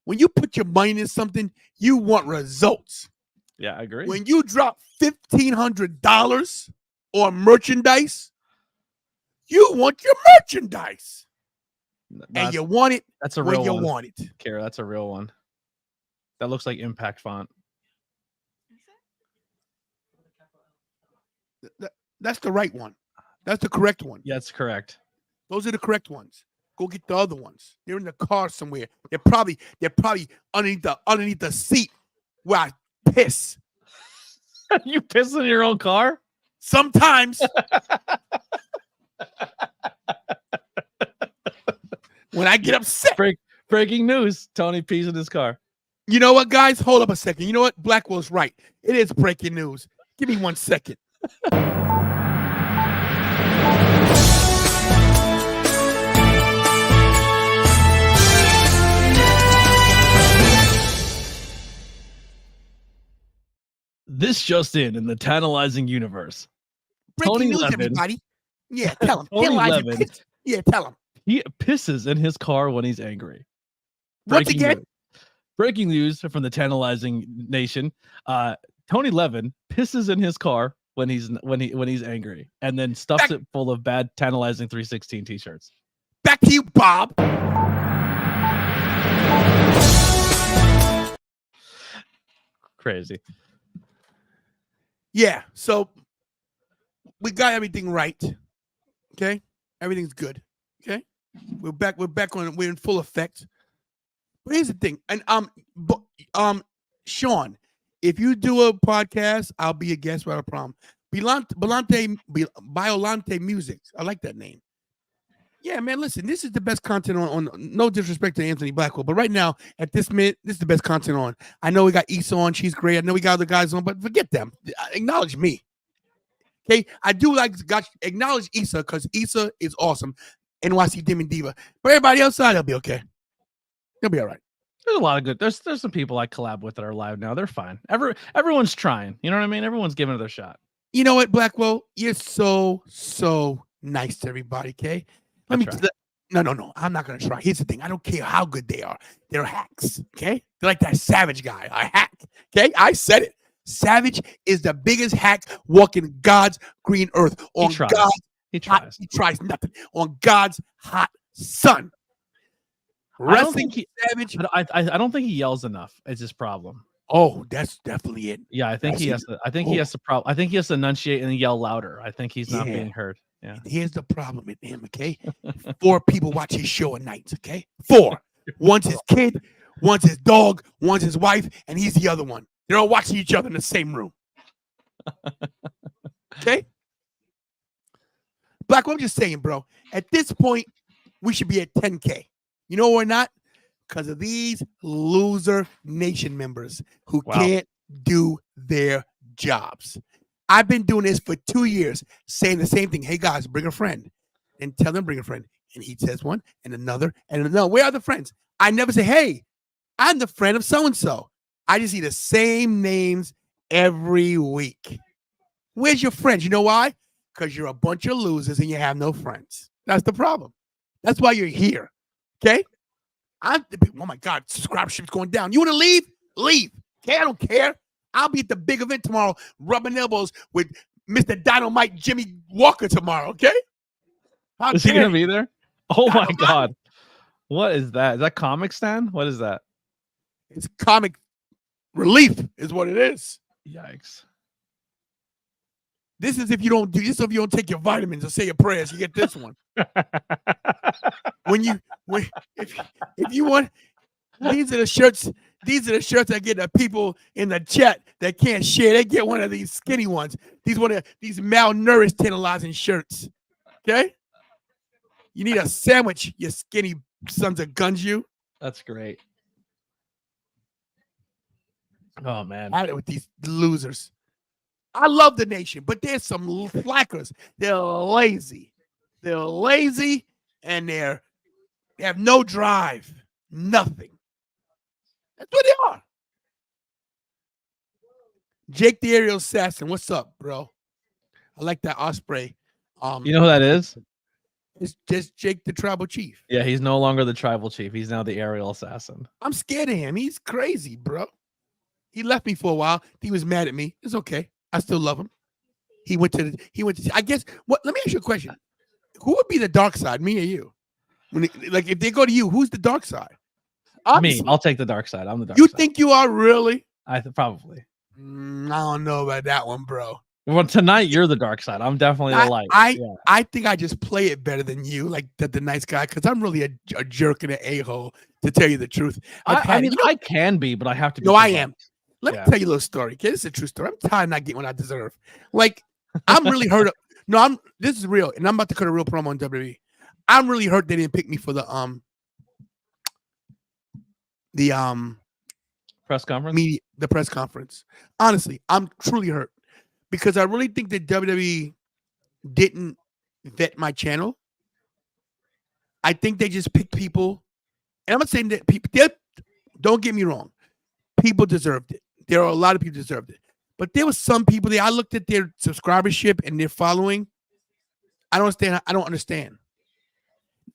Speaker 2: When you put your money in something, you want results.
Speaker 7: Yeah, I agree.
Speaker 2: When you drop $1,500 on merchandise, you want your merchandise. And you want it
Speaker 7: that's a
Speaker 2: when
Speaker 7: real
Speaker 2: you
Speaker 7: one.
Speaker 2: want it.
Speaker 7: Kara, that's a real one. That looks like impact font.
Speaker 2: That's the right one. That's the correct one.
Speaker 7: Yeah, that's correct.
Speaker 2: Those are the correct ones. Go get the other ones. They're in the car somewhere. They're probably underneath the seat where I piss.
Speaker 7: You piss in your own car?
Speaker 2: Sometimes. When I get upset.
Speaker 7: Breaking news. Tony pees in his car.
Speaker 2: You know what, guys? Hold up a second. You know what? Blackwell's right. It is breaking news. Give me 1 second.
Speaker 7: This just in the tantalizing universe.
Speaker 2: Breaking
Speaker 7: Tony
Speaker 2: news,
Speaker 7: Levin.
Speaker 2: everybody. Yeah, tell him.
Speaker 7: Tony
Speaker 2: Tantalizing
Speaker 7: Levin.
Speaker 2: piss. Yeah, tell him.
Speaker 7: He pisses in his car when he's angry.
Speaker 2: Once again,
Speaker 7: Breaking news from the Tantalizing Nation. Tony Levin pisses in his car when he's angry, and then stuffs it full of bad Tantalizing 316 t-shirts.
Speaker 2: back to you, Bob.
Speaker 7: Crazy.
Speaker 2: Yeah, so we got everything right. Okay, everything's good. Okay, we're back on. We're in full effect. But here's the thing, and Sean, if you do a podcast, I'll be a guest without a problem. Biolante Music. I like that name. Yeah, man, listen, this is the best content on no disrespect to Anthony Blackwell, but right now, at this minute, this is the best content on. I know we got Issa on. She's great. I know we got other guys on, but forget them. Acknowledge me. Okay? I do acknowledge Issa because Issa is awesome. NYC Demon Diva. But everybody outside, they'll be okay. They'll be all right.
Speaker 7: There's a lot of good. There's some people I collab with that are live now. They're fine. Everyone's trying. You know what I mean? Everyone's giving it their shot.
Speaker 2: You know what, Blackwell? You're so nice to everybody, okay? No. I'm not gonna try. Here's the thing. I don't care how good they are. They're hacks, okay? They're like that Savage guy, a hack. Okay, I said it. Savage is the biggest hack walking God's green earth.
Speaker 7: He tries. He
Speaker 2: tries nothing on God's hot sun.
Speaker 7: I don't think
Speaker 2: Savage.
Speaker 7: I don't think he yells enough. It's his problem.
Speaker 2: Oh, that's definitely it.
Speaker 7: Yeah, I think he has to. I think he has to. I think he has to enunciate and yell louder. I think he's not being heard. Yeah.
Speaker 2: Here's the problem with him, okay? 4 people watch his show a night, okay? 4. One's his kid, one's his dog, one's his wife, and he's the other one. They're all watching each other in the same room. Okay? Black, I'm just saying, bro. At this point, we should be at 10K. You know we're not? Because of these loser nation members who can't do their jobs. I've been doing this for 2 years, saying the same thing. Hey, guys, bring a friend. And tell them bring a friend. And he says one, and another, and another. Where are the friends? I never say, hey, I'm the friend of so-and-so. I just see the same names every week. Where's your friends? You know why? Because you're a bunch of losers and you have no friends. That's the problem. That's why you're here. Okay? Oh my God, subscribership's going down. You want to leave? Leave. Okay, I don't care. I'll be at the big event tomorrow, rubbing elbows with Mr. Dynamite Jimmy Walker tomorrow. Okay?
Speaker 7: Is he gonna
Speaker 2: you?
Speaker 7: be there? Oh my
Speaker 2: Dynamite.
Speaker 7: God. What is that? Is that Comic Stand? What is that?
Speaker 2: It's comic relief, is what it is.
Speaker 7: Yikes.
Speaker 2: This is if you don't take your vitamins or say your prayers, you get this one. If you want, these are the shirts I get the people in the chat that can't share. They get one of these skinny ones. These malnourished tantalizing shirts. Okay? You need a sandwich, you skinny sons of guns, you.
Speaker 7: That's great. Oh man.
Speaker 2: At it with these losers. I love the nation, but there's some slackers. They're lazy. They're lazy and they have no drive. Nothing. That's what they are. Jake the Aerial Assassin. What's up, bro? I like that Osprey.
Speaker 7: You know who that is?
Speaker 2: It's just Jake the Tribal Chief.
Speaker 7: Yeah, he's no longer the tribal chief. He's now the aerial assassin.
Speaker 2: I'm scared of him. He's crazy, bro. He left me for a while. He was mad at me. It's okay. I still love him. He went to I guess let me ask you a question. Who would be the dark side, me or you? If they go to you, who's the dark side?
Speaker 7: Me. I'll take the dark side. I'm the dark
Speaker 2: You
Speaker 7: side.
Speaker 2: think you are really?
Speaker 7: Probably.
Speaker 2: I don't know about that one, bro.
Speaker 7: Well, tonight you're the dark side. I'm definitely the light.
Speaker 2: I think I just play it better than you, like the nice guy, because I'm really a jerk and an a-hole, to tell you the truth.
Speaker 7: I can be, but I have to be.
Speaker 2: No, I am. Let me tell you a little story. Okay, this is a true story. I'm tired of not getting what I deserve. Like, I'm really hurt. This is real, and I'm about to cut a real promo on WWE. I'm really hurt they didn't pick me for the
Speaker 7: press conference.
Speaker 2: The press conference. Honestly, I'm truly hurt because I really think that WWE didn't vet my channel. I think they just picked people, and I'm not saying that people. Don't get me wrong, people deserved it. There are a lot of people who deserved it, but there was some people there. I looked at their subscribership and their following. I don't understand.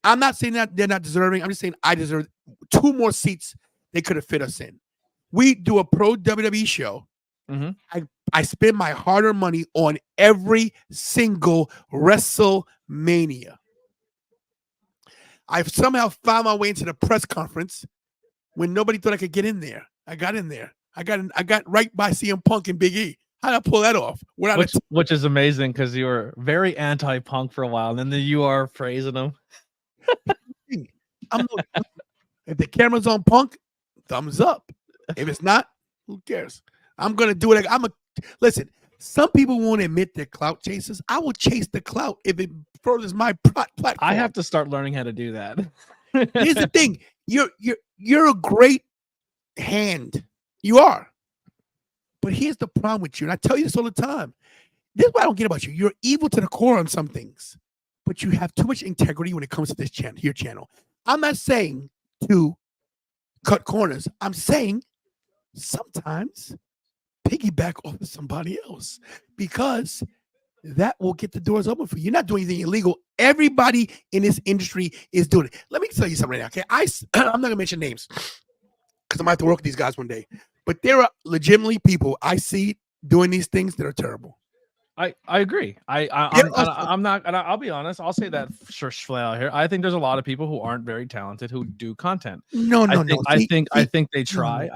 Speaker 2: I'm not saying that they're not deserving. I'm just saying I deserve 2 more seats they could have fit us in. We do a pro WWE show.
Speaker 7: Mm-hmm.
Speaker 2: I spend my hard-earned money on every single WrestleMania. I've somehow found my way into the press conference when nobody thought I could get in there. I got in there. I got right by CM Punk and Big E. How did I pull that off?
Speaker 7: Which is amazing because you were very anti-Punk for a while, and then you are praising him.
Speaker 2: If the camera's on Punk, thumbs up. If it's not, who cares? I'm gonna do it. Listen. Some people won't admit they're clout chasers. I will chase the clout if it furthers my platform.
Speaker 7: I have to start learning how to do that.
Speaker 2: Here's the thing: you're a great hand. You are. But here's the problem with you, and I tell you this all the time. This is what I don't get about you. You're evil to the core on some things, but you have too much integrity when it comes to this channel, your channel. I'm not saying to cut corners. I'm saying sometimes piggyback off of somebody else because that will get the doors open for you. You're not doing anything illegal. Everybody in this industry is doing it. Let me tell you something right now, okay? I'm not going to mention names because I might have to work with these guys one day. But there are legitimately people I see doing these things that are terrible.
Speaker 7: I agree. I'm not, and I'll be honest. I'll say that flat out here. I think there's a lot of people who aren't very talented who do content. I think they try.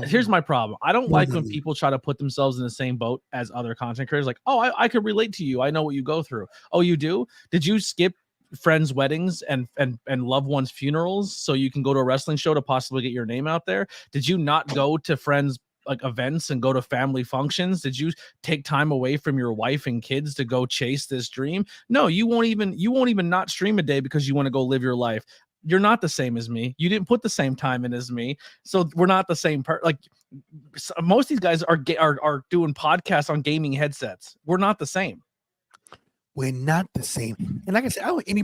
Speaker 7: Here's my problem. I don't like when people try to put themselves in the same boat as other content creators. Like, oh, I could relate to you. I know what you go through. Oh, you do? Did you skip friends' weddings and loved ones' funerals so you can go to a wrestling show to possibly get your name out there? Did you not go to friends' like events and go to family functions? Did you take time away from your wife and kids to go chase this dream? No, you won't even not stream a day because you want to go live your life. You're not the same as me. You didn't put the same time in as me. So we're not the same like most of these guys are doing podcasts on gaming headsets. We're not the same.
Speaker 2: We're not the same. And like I said, I don't have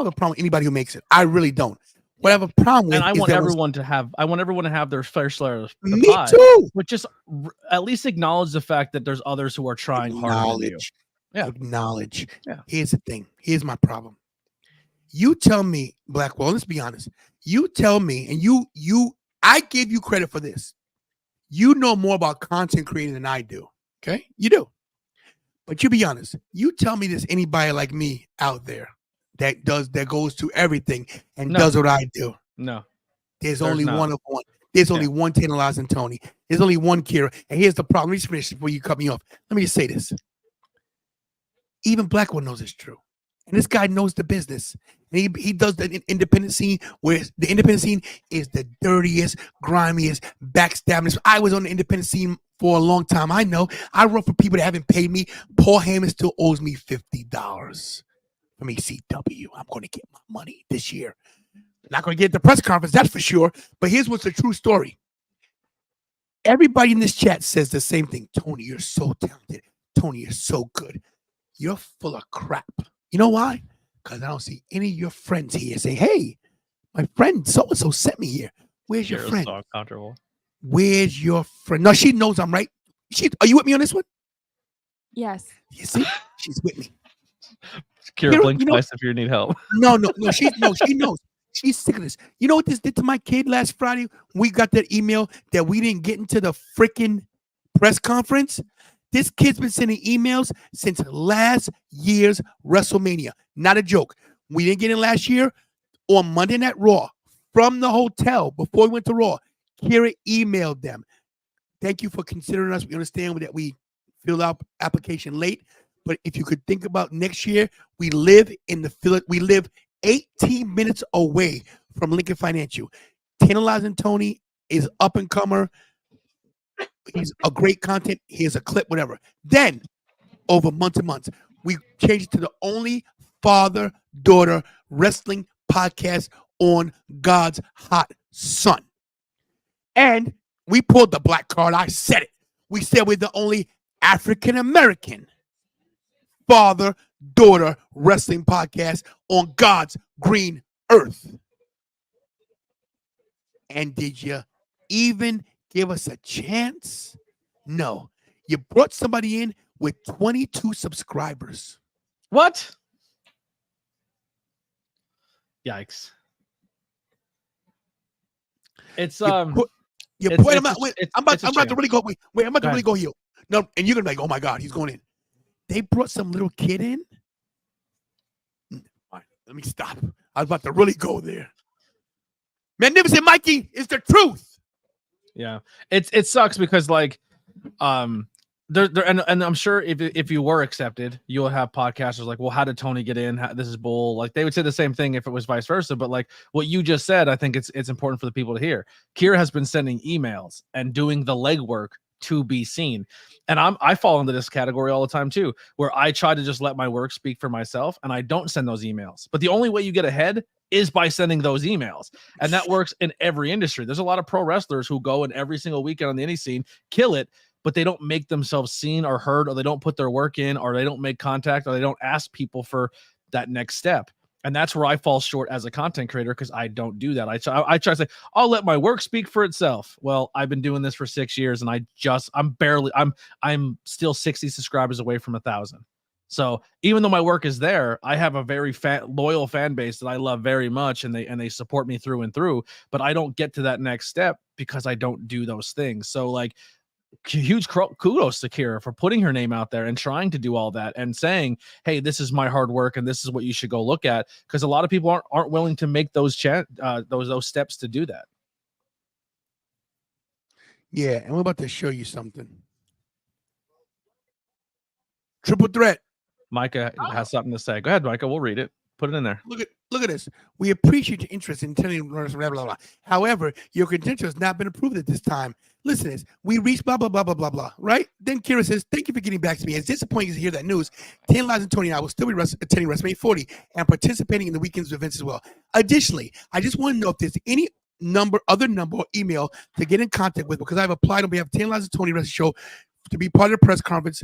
Speaker 2: a problem with anybody who makes it. I really don't. What I have a problem with
Speaker 7: And I
Speaker 2: is
Speaker 7: want
Speaker 2: that when-
Speaker 7: everyone to have their fair share of the
Speaker 2: me
Speaker 7: pie,
Speaker 2: too.
Speaker 7: but just at least acknowledge the fact that there's others who are trying harder than you. Yeah.
Speaker 2: Acknowledge.
Speaker 7: Yeah.
Speaker 2: Here's the thing. Here's my problem. You tell me, Blackwell, let's be honest. You tell me, and I give you credit for this. You know more about content creating than I do. Okay? You do. But you be honest. You tell me there's anybody like me out there that goes to everything and
Speaker 7: No.
Speaker 2: does what I do.
Speaker 7: No.
Speaker 2: There's
Speaker 7: There's
Speaker 2: only
Speaker 7: not.
Speaker 2: one of one. There's only one Tantalizing Tony. There's only one Kira. And here's the problem. Let me just finish before you cut me off. Let me just say this. Even Blackwell knows it's true. And this guy knows the business. And he does the independent scene, where the independent scene is the dirtiest, grimiest, backstabbing. I was on the independent scene for a long time. I know. I wrote for people that haven't paid me. Paul Heyman still owes me $50 from ECW. I'm going to get my money this year. Not going to get the press conference, that's for sure. But here's what's the true story. Everybody in this chat says the same thing. Tony, you're so talented. Tony, you're so good. You're full of crap. You know why? Because I don't see any of your friends here say, hey, my friend so-and-so sent me here. Where's your friend?
Speaker 7: So comfortable.
Speaker 2: Where's your friend? No, she knows I'm right. Are you with me on this one?
Speaker 4: Yes.
Speaker 2: You see? She's with me.
Speaker 7: Kira, blink twice if you need help.
Speaker 2: No, she knows. She's sick of this. You know what this did to my kid last Friday? We got that email that we didn't get into the freaking press conference. This kid's been sending emails since last year's WrestleMania. Not a joke. We didn't get in last year. On Monday Night Raw, from the hotel, before we went to Raw, Kira emailed them. Thank you for considering us. We understand that we filled out application late. But if you could think about next year, we live 18 minutes away from Lincoln Financial. Tantalizing Tony is up and comer. He's a great content. Here's a clip, whatever. Then, over months and months, we changed it to the only father-daughter wrestling podcast on God's hot sun. And we pulled the black card. I said it. We said we're the only African-American father-daughter wrestling podcast on God's green earth. And did you even give us a chance? No. You brought somebody in with 22 subscribers.
Speaker 7: What? Yikes. It's
Speaker 2: I'm about to really go. Wait, I'm about to really go heel. No, and you're gonna be like, oh my God, he's going in. They brought some little kid in. All right, let me stop. I was about to really go there. Magnificent Mikey is the truth.
Speaker 7: Yeah, it sucks because like, and I'm sure if you were accepted, you'll have podcasters like, well, how did Tony get in? This is bull. Like they would say the same thing if it was vice versa. But like what you just said, I think it's important for the people to hear. Kira has been sending emails and doing the legwork to be seen. And I fall into this category all the time too, where I try to just let my work speak for myself and I don't send those emails. But the only way you get ahead is by sending those emails. And that works in every industry. There's a lot of pro wrestlers who go in every single weekend on the indie scene, kill it, but they don't make themselves seen or heard, or they don't put their work in, or they don't make contact, or they don't ask people for that next step. And that's where I fall short as a content creator because I don't do that. I try to say, I'll let my work speak for itself. Well, I've been doing this for 6 years and I'm still 60 subscribers away from 1,000. So even though my work is there, I have a very loyal fan base that I love very much, and they support me through and through, but I don't get to that next step because I don't do those things. So like, huge kudos to Kira for putting her name out there and trying to do all that and saying, hey, this is my hard work and this is what you should go look at, because a lot of people aren't willing to make those steps to do that.
Speaker 2: Yeah, and we're about to show you something. Triple threat.
Speaker 7: Micah has something to say. Go ahead, Micah. We'll read it. Put it in there.
Speaker 2: Look at this. We appreciate your interest in telling blah, blah, blah, blah. However, your credential has not been approved at this time. Listen to this. We reached blah, blah, blah, blah, blah, blah, right? Then Kira says, thank you for getting back to me. It's disappointing to hear that news. Tantalizing Tony and I will still be attending WrestleMania 40 and participating in the weekend's events as well. Additionally, I just want to know if there's any other number or email to get in contact with, because I've applied on behalf of Tantalizing Tony Wrestling Show to be part of the press conference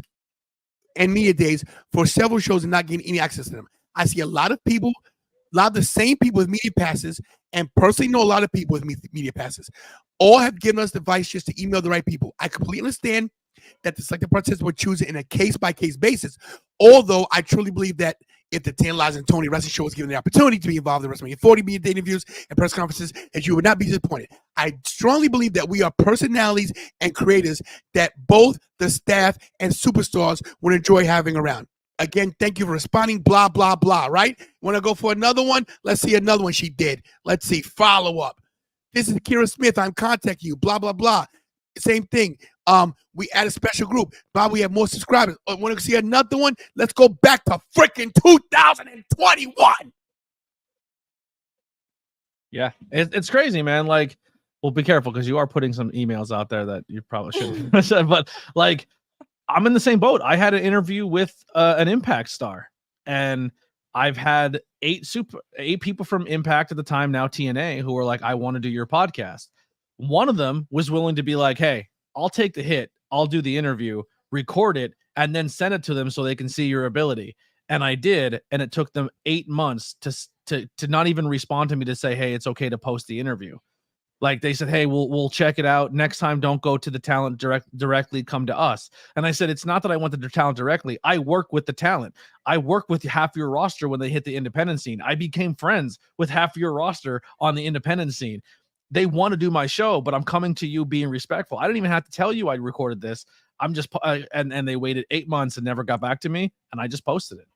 Speaker 2: and media days for several shows and not getting any access to them. I see a lot of the same people with media passes and personally know a lot of people with media passes. All have given us advice just to email the right people. I completely understand that the selected participants would choose it in a case-by-case basis. Although I truly believe that if the Tantalizing Tony Wrestling Show was given the opportunity to be involved in WrestleMania 40 media interviews and press conferences, that you would not be disappointed. I strongly believe that we are personalities and creators that both the staff and superstars would enjoy having around. Again, thank you for responding, blah, blah, blah, right? Want to go for another one? Let's see another one she did. Let's see, follow up. This is Kira Smith. I'm contacting you, blah, blah, blah. Same thing. We add a special group. Bob, we have more subscribers. Want to see another one? Let's go back to freaking 2021.
Speaker 7: Yeah, it's crazy, man. Like, well, be careful because you are putting some emails out there that you probably shouldn't. But like, I'm in the same boat. I had an interview with an Impact star, and I've had 8 people from Impact at the time, now TNA, who were like, I want to do your podcast. One of them was willing to be like, hey, I'll take the hit. I'll do the interview, record it, and then send it to them so they can see your ability. And I did. And it took them 8 months to not even respond to me to say, hey, it's okay to post the interview. Like they said, hey, we'll check it out. Next time, don't go to the talent directly, come to us. And I said, it's not that I want the talent directly. I work with the talent. I work with half your roster when they hit the independent scene. I became friends with half your roster on the independent scene. They want to do my show, but I'm coming to you being respectful. I didn't even have to tell you I recorded this. I'm just, and they waited 8 months and never got back to me. And I just posted it.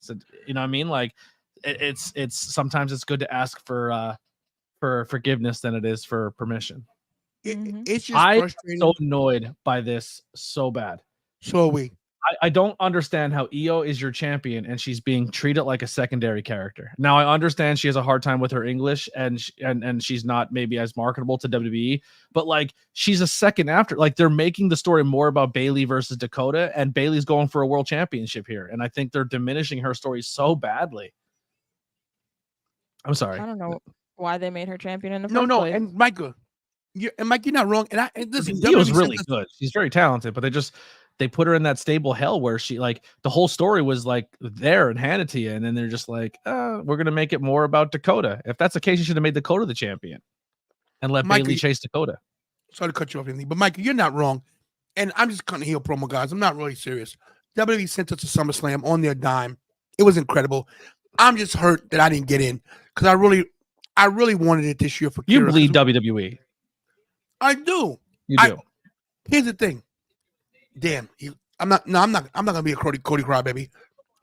Speaker 7: So, you know what I mean? Like it's sometimes it's good to ask for forgiveness than it is for permission.
Speaker 2: It's just
Speaker 7: I'm
Speaker 2: frustrating.
Speaker 7: so annoyed by this so bad.
Speaker 2: So are we.
Speaker 7: I don't understand how Io is your champion and she's being treated like a secondary character. Now I understand she has a hard time with her English and she's not maybe as marketable to WWE, but like she's a second after. Like they're making the story more about Bayley versus Dakota, and Bayley's going for a world championship here, and I think they're diminishing her story so badly. I'm sorry.
Speaker 4: I don't know why they made her champion in the first place.
Speaker 2: And Micah, you're not wrong. And listen,
Speaker 7: Io's really good. She's very talented, but they put her in that stable hell where she like the whole story was like there and handed to you, and then they're just like, we're gonna make it more about Dakota. If that's the case, you should have made Dakota the champion and let Bayley chase Dakota.
Speaker 2: Sorry to cut you off, anything, but Micah, you're not wrong. And I'm just cutting heel promo, guys. I'm not really serious. WWE sent us to SummerSlam on their dime. It was incredible. I'm just hurt that I didn't get in because I really wanted it this year for
Speaker 7: you
Speaker 2: Kira.
Speaker 7: Bleed WWE.
Speaker 2: I do.
Speaker 7: You do.
Speaker 2: Here's the thing. Damn, I'm not gonna be a Cody crybaby.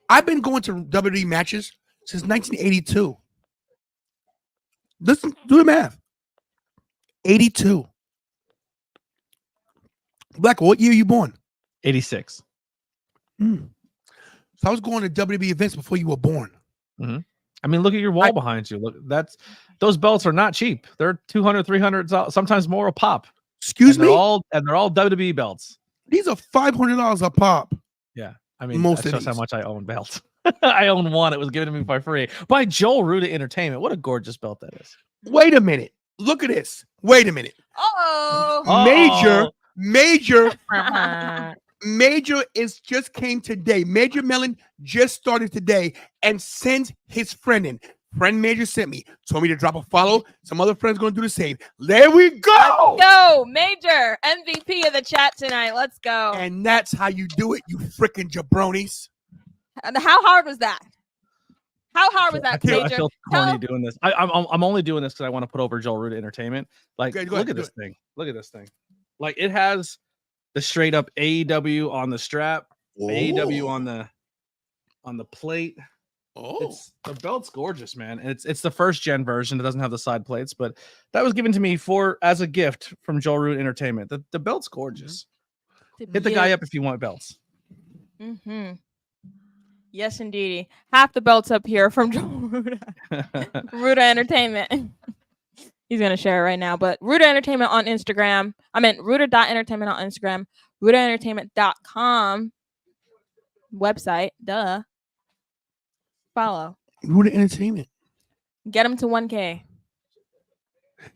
Speaker 2: I've been going to WWE matches since 1982. Listen, do the math. 82. Black, what year are you born?
Speaker 7: 86.
Speaker 2: So I was going to WWE events before you were born.
Speaker 7: Mm-hmm. I mean, look at your wall behind you. Look, those belts are not cheap. They're 200, 300, sometimes more a pop.
Speaker 2: Excuse me?
Speaker 7: They're all WWE belts.
Speaker 2: These are $500 a pop.
Speaker 7: Yeah. I mean,
Speaker 2: most
Speaker 7: that's
Speaker 2: of
Speaker 7: just how
Speaker 2: these.
Speaker 7: much I own belts. I own one. It was given to me by free by Joel Ruda Entertainment. What a gorgeous belt that is.
Speaker 2: Wait a minute. Look at this. Wait a minute.
Speaker 4: Oh,
Speaker 2: Major is just came today. Major Mellon just started today and sends his friend in. Friend Major sent me, told me to drop a follow. Some other friends going to do the same. There we go.
Speaker 4: go, Major MVP of the chat tonight. Let's go.
Speaker 2: And that's how you do it, you freaking jabronis.
Speaker 4: And how hard was that? How hard was that, Major?
Speaker 7: I feel corny doing this. I'm only doing this because I want to put over Joel Ruda Entertainment. Like, look at this thing. Look at this thing. Like, it has the straight up AEW on the strap, AEW on the plate. The belt's gorgeous, man. And it's the first gen version. It doesn't have the side plates, but that was given to me as a gift from Joel Ruda Entertainment. The belt's gorgeous. Hit the guy up if you want belts.
Speaker 4: Mm-hmm. Yes, indeedy. Half the belts up here from Joel Ruda. Ruda Entertainment. He's going to share it right now. But Ruda Entertainment on Instagram. I meant Ruda.entertainment on Instagram. RudaEntertainment.com website. Duh. Follow.
Speaker 2: Ruda Entertainment.
Speaker 4: Get him to 1K.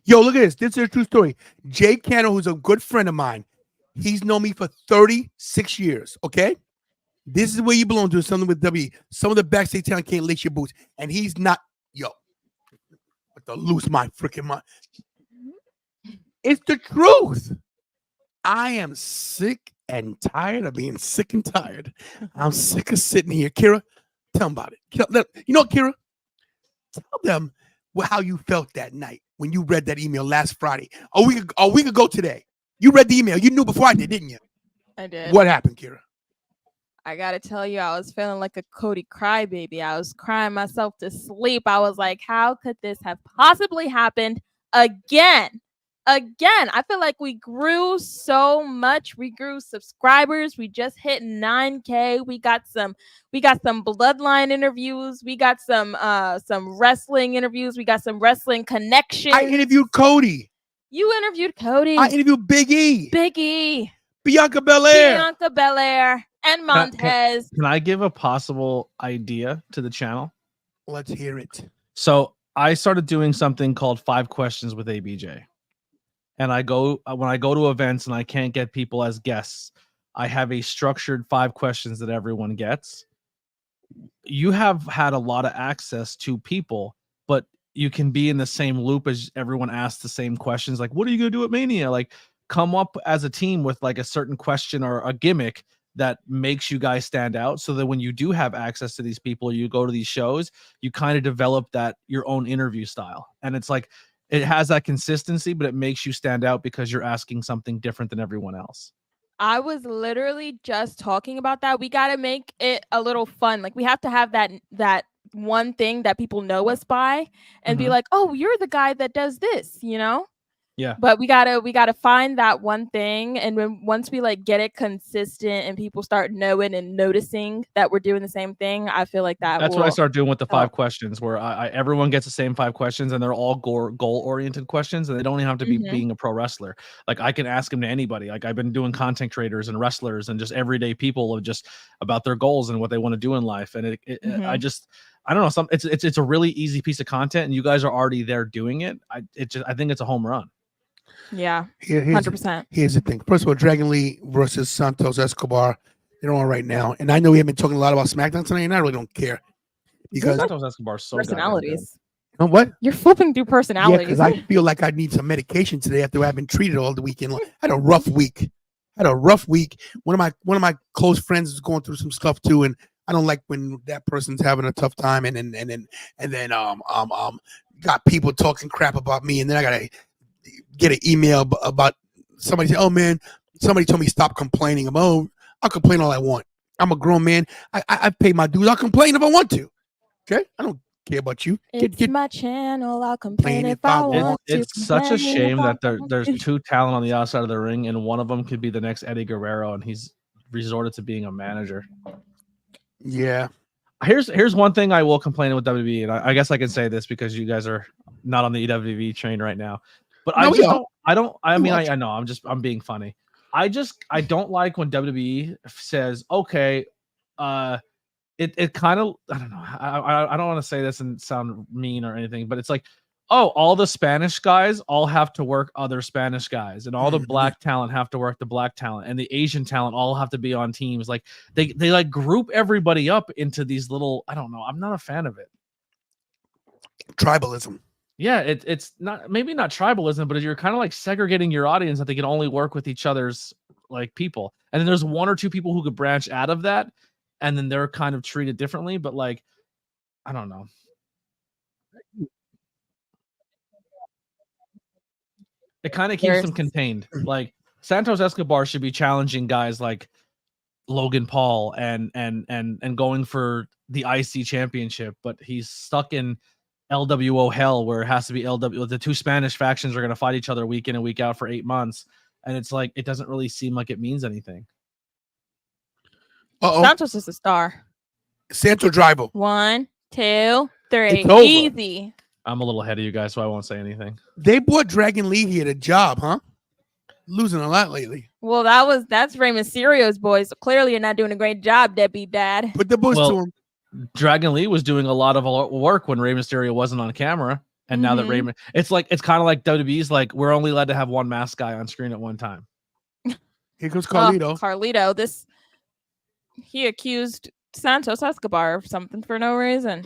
Speaker 2: Yo, look at this. This is a true story. Jay Cano, who's a good friend of mine, he's known me for 36 years, okay? This is where you belong, doing something with W. Some of the backstage talent can't lace your boots. And he's not, yo. about to lose my freaking mind. It's the truth. I am sick and tired of being sick and tired. I'm sick of sitting here. Kira, tell them about it. You know, Kira, tell them how you felt that night when you read that email last Friday. A week ago today. You read the email. You knew before I did, didn't you?
Speaker 4: I did.
Speaker 2: What happened, Kira?
Speaker 4: I gotta tell you, I was feeling like a Cody crybaby. I was crying myself to sleep. I was like, how could this have possibly happened again? I feel like we grew so much. We grew subscribers. We just hit 9K. We got some bloodline interviews. We got some wrestling interviews. We got some wrestling connections.
Speaker 2: I interviewed Cody.
Speaker 4: You interviewed Cody.
Speaker 2: I interviewed Big E. Bianca Belair.
Speaker 4: And Montez.
Speaker 7: Can I give a possible idea to the channel?
Speaker 2: Let's hear it.
Speaker 7: So I started doing something called 5 questions with ABJ. And when I go to events and I can't get people as guests, I have a structured 5 questions that everyone gets. You have had a lot of access to people, but you can be in the same loop as everyone asks the same questions. Like, what are you going to do at Mania? Like, come up as a team with like a certain question or a gimmick that makes you guys stand out, so that when you do have access to these people, you go to these shows, you kind of develop that your own interview style. And it's like, it has that consistency, but it makes you stand out because you're asking something different than everyone else.
Speaker 4: I was literally just talking about that. We got to make it a little fun. Like, we have to have that one thing that people know us by and be like, oh, you're the guy that does this, you know?
Speaker 7: Yeah.
Speaker 4: But we gotta find that one thing, and once we like get it consistent and people start knowing and noticing that we're doing the same thing, I feel like that's
Speaker 7: what I start doing with the 5 questions, where everyone gets the same 5 questions, and they're all goal oriented questions, and they don't even have to be being a pro wrestler. Like, I can ask them to anybody. Like, I've been doing content creators and wrestlers and just everyday people of just about their goals and what they want to do in life. And I don't know, it's a really easy piece of content, and you guys are already there doing it. I think it's a home run.
Speaker 4: Yeah,
Speaker 2: 100%. Here's the thing. First of all, Dragon Lee versus Santos Escobar, they're on right now. And I know we have been talking a lot about SmackDown tonight, and I really don't care. Because
Speaker 7: Santos Escobar is so
Speaker 4: personalities.
Speaker 2: You know what?
Speaker 4: You're flipping through personalities.
Speaker 2: Yeah, because I feel like I need some medication today after I've been treated all the weekend. I had a rough week. One of my close friends is going through some stuff too, and I don't like when that person's having a tough time, and then got people talking crap about me, and then I gotta get an email about somebody say, oh man, somebody told me stop complaining. I'll complain all I want. I'm a grown man. I pay my dues. I'll complain if I want to. Okay? I don't care about you.
Speaker 4: It's my channel. I'll complain if I want to.
Speaker 7: It's such a shame that there's 2 talent on the outside of the ring, and one of them could be the next Eddie Guerrero, and he's resorted to being a manager.
Speaker 2: Yeah.
Speaker 7: Here's one thing I will complain with WWE, and I guess I can say this because you guys are not on the WWE train right now. But I know I'm being funny. I don't like when WWE says, okay, it kind of, I don't know. I don't want to say this and sound mean or anything, but it's like, oh, all the Spanish guys all have to work other Spanish guys, and all the black talent have to work the black talent, and the Asian talent all have to be on teams. Like they like group everybody up into these little, I don't know. I'm not a fan of it.
Speaker 2: Tribalism.
Speaker 7: Yeah, it's not, maybe not tribalism, but you're kind of like segregating your audience that they can only work with each other's like people. And then there's 1 or 2 people who could branch out of that, and then they're kind of treated differently. But like, I don't know. It kind of keeps them contained. Like Santos Escobar should be challenging guys like Logan Paul and going for the IC championship, but he's stuck in LWO hell where it has to be LW. The 2 Spanish factions are going to fight each other week in and week out for 8 months, and it's like it doesn't really seem like it means anything.
Speaker 4: Santos is a star.
Speaker 2: Santo Drival.
Speaker 4: 1, 2, 3. Easy.
Speaker 7: I'm a little ahead of you guys, so I won't say anything.
Speaker 2: They brought Dragon Lee here to job, huh? Losing a lot lately.
Speaker 4: Well, that's Rey Mysterio's boy, so clearly you're not doing a great job, deadbeat dad.
Speaker 2: Put the boost to him.
Speaker 7: Dragon Lee was doing a lot of work when Rey Mysterio wasn't on camera, and now that it's kind of like WWE's like, we're only allowed to have 1 masked guy on screen at one time.
Speaker 2: Here comes Carlito.
Speaker 4: Carlito, he accused Santos Escobar of something for no reason.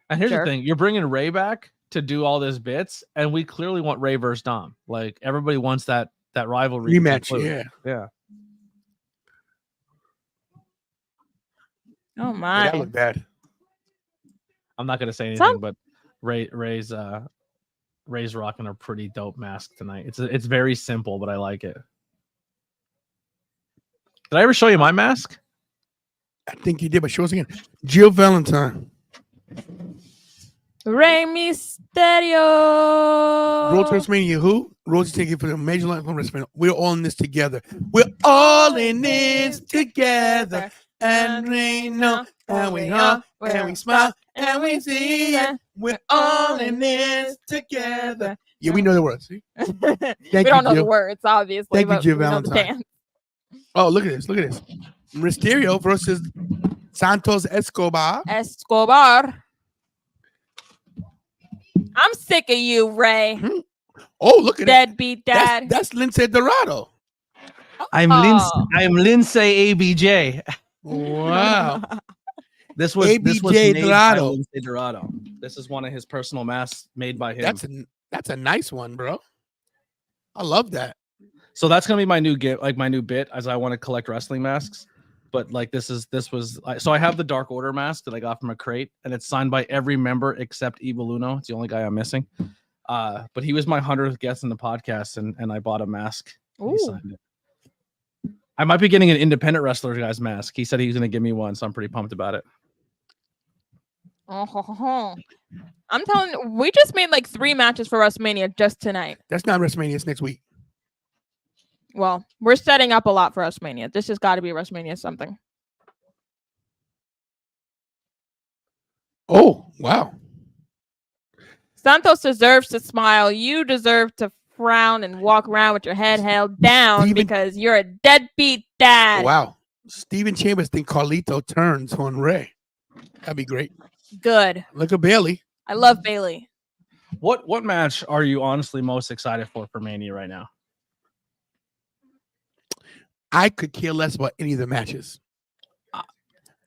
Speaker 7: And here's the thing: you're bringing Rey back, to do all this bits, and we clearly want Rey versus Dom. Like everybody wants that rivalry
Speaker 2: Rematch,
Speaker 7: to conclude.
Speaker 2: yeah.
Speaker 7: Yeah.
Speaker 4: Oh
Speaker 2: Yeah,
Speaker 4: my.
Speaker 2: that looked bad.
Speaker 7: I'm not gonna say anything, but Ray's rocking a pretty dope mask tonight. It's very simple, but I like it. Did I ever show you my mask?
Speaker 2: I think you did, but show us again. Jill Valentine.
Speaker 4: Rey Mysterio.
Speaker 2: Road to WrestleMania. Who? Road to ticket for the major line from WrestleMania. We're all in this together. We're all in this together. And we know, and we hug, and we smile, and we see it. We're all in this together. Yeah, we know the words. See?
Speaker 4: We
Speaker 2: you,
Speaker 4: don't know the
Speaker 2: Jill.
Speaker 4: words, obviously.
Speaker 2: Thank you,
Speaker 4: but
Speaker 2: Jill
Speaker 4: we know the
Speaker 2: Valentine.
Speaker 4: dance.
Speaker 2: Oh, look at this. Look at this. Mysterio versus Santos Escobar.
Speaker 4: I'm sick of you, Ray.
Speaker 2: Oh, look at that.
Speaker 4: Deadbeat dad.
Speaker 2: That's Lindsay Dorado.
Speaker 7: I'm Lindsay ABJ.
Speaker 2: Wow.
Speaker 7: This was
Speaker 2: ABJ
Speaker 7: made
Speaker 2: Dorado.
Speaker 7: by Lindsay Dorado. This is one of his personal masks made by him.
Speaker 2: That's a nice one, bro. I love that.
Speaker 7: So that's gonna be my new my new bit, as I want to collect wrestling masks. But like this was so I have the Dark Order mask that I got from a crate, and it's signed by every member except Evil Uno. It's the only guy I'm missing. But he was my 100th guest in the podcast, and I bought a mask. He signed it. I might be getting an independent wrestler guy's mask. He said he was going to give me one, so I'm pretty pumped about it.
Speaker 4: I'm telling you, we just made like 3 matches for WrestleMania just tonight.
Speaker 2: That's not WrestleMania. It's next week.
Speaker 4: Well, we're setting up a lot for WrestleMania. This has got to be WrestleMania something.
Speaker 2: Oh, wow.
Speaker 4: Santos deserves to smile. You deserve to frown and walk around with your head held down because you're a deadbeat dad.
Speaker 2: Wow. Steven Chambers think Carlito turns on Ray. That'd be great.
Speaker 4: Good.
Speaker 2: Look at Bayley.
Speaker 4: I love Bayley.
Speaker 7: What match are you honestly most excited for Mania right now?
Speaker 2: I could care less about any of the matches.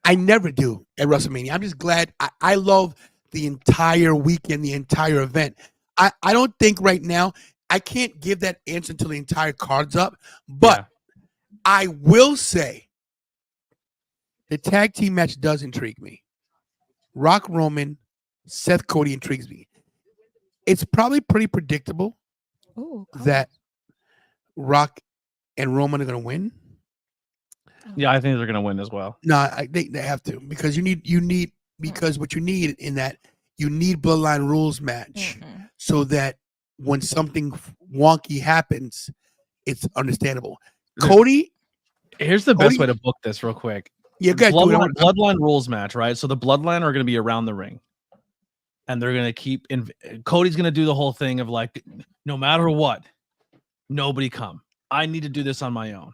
Speaker 2: I never do at WrestleMania. I'm just glad. I love the entire weekend, the entire event. I don't think right now, I can't give that answer until the entire card's up. But I will say the tag team match does intrigue me. Rock Roman, Seth Cody intrigues me. It's probably pretty predictable that Rock and Roman are going to win.
Speaker 7: Yeah, I think they're going to win as well.
Speaker 2: No, they have to, because you need because what you need in that, you need bloodline rules match so that when something wonky happens, it's understandable. Cody,
Speaker 7: here's the best way to book this real quick.
Speaker 2: Yeah, good.
Speaker 7: Bloodline rules match, right? So the bloodline are going to be around the ring, and they're going to keep. Cody's going to do the whole thing of like, no matter what, nobody come. I need to do this on my own.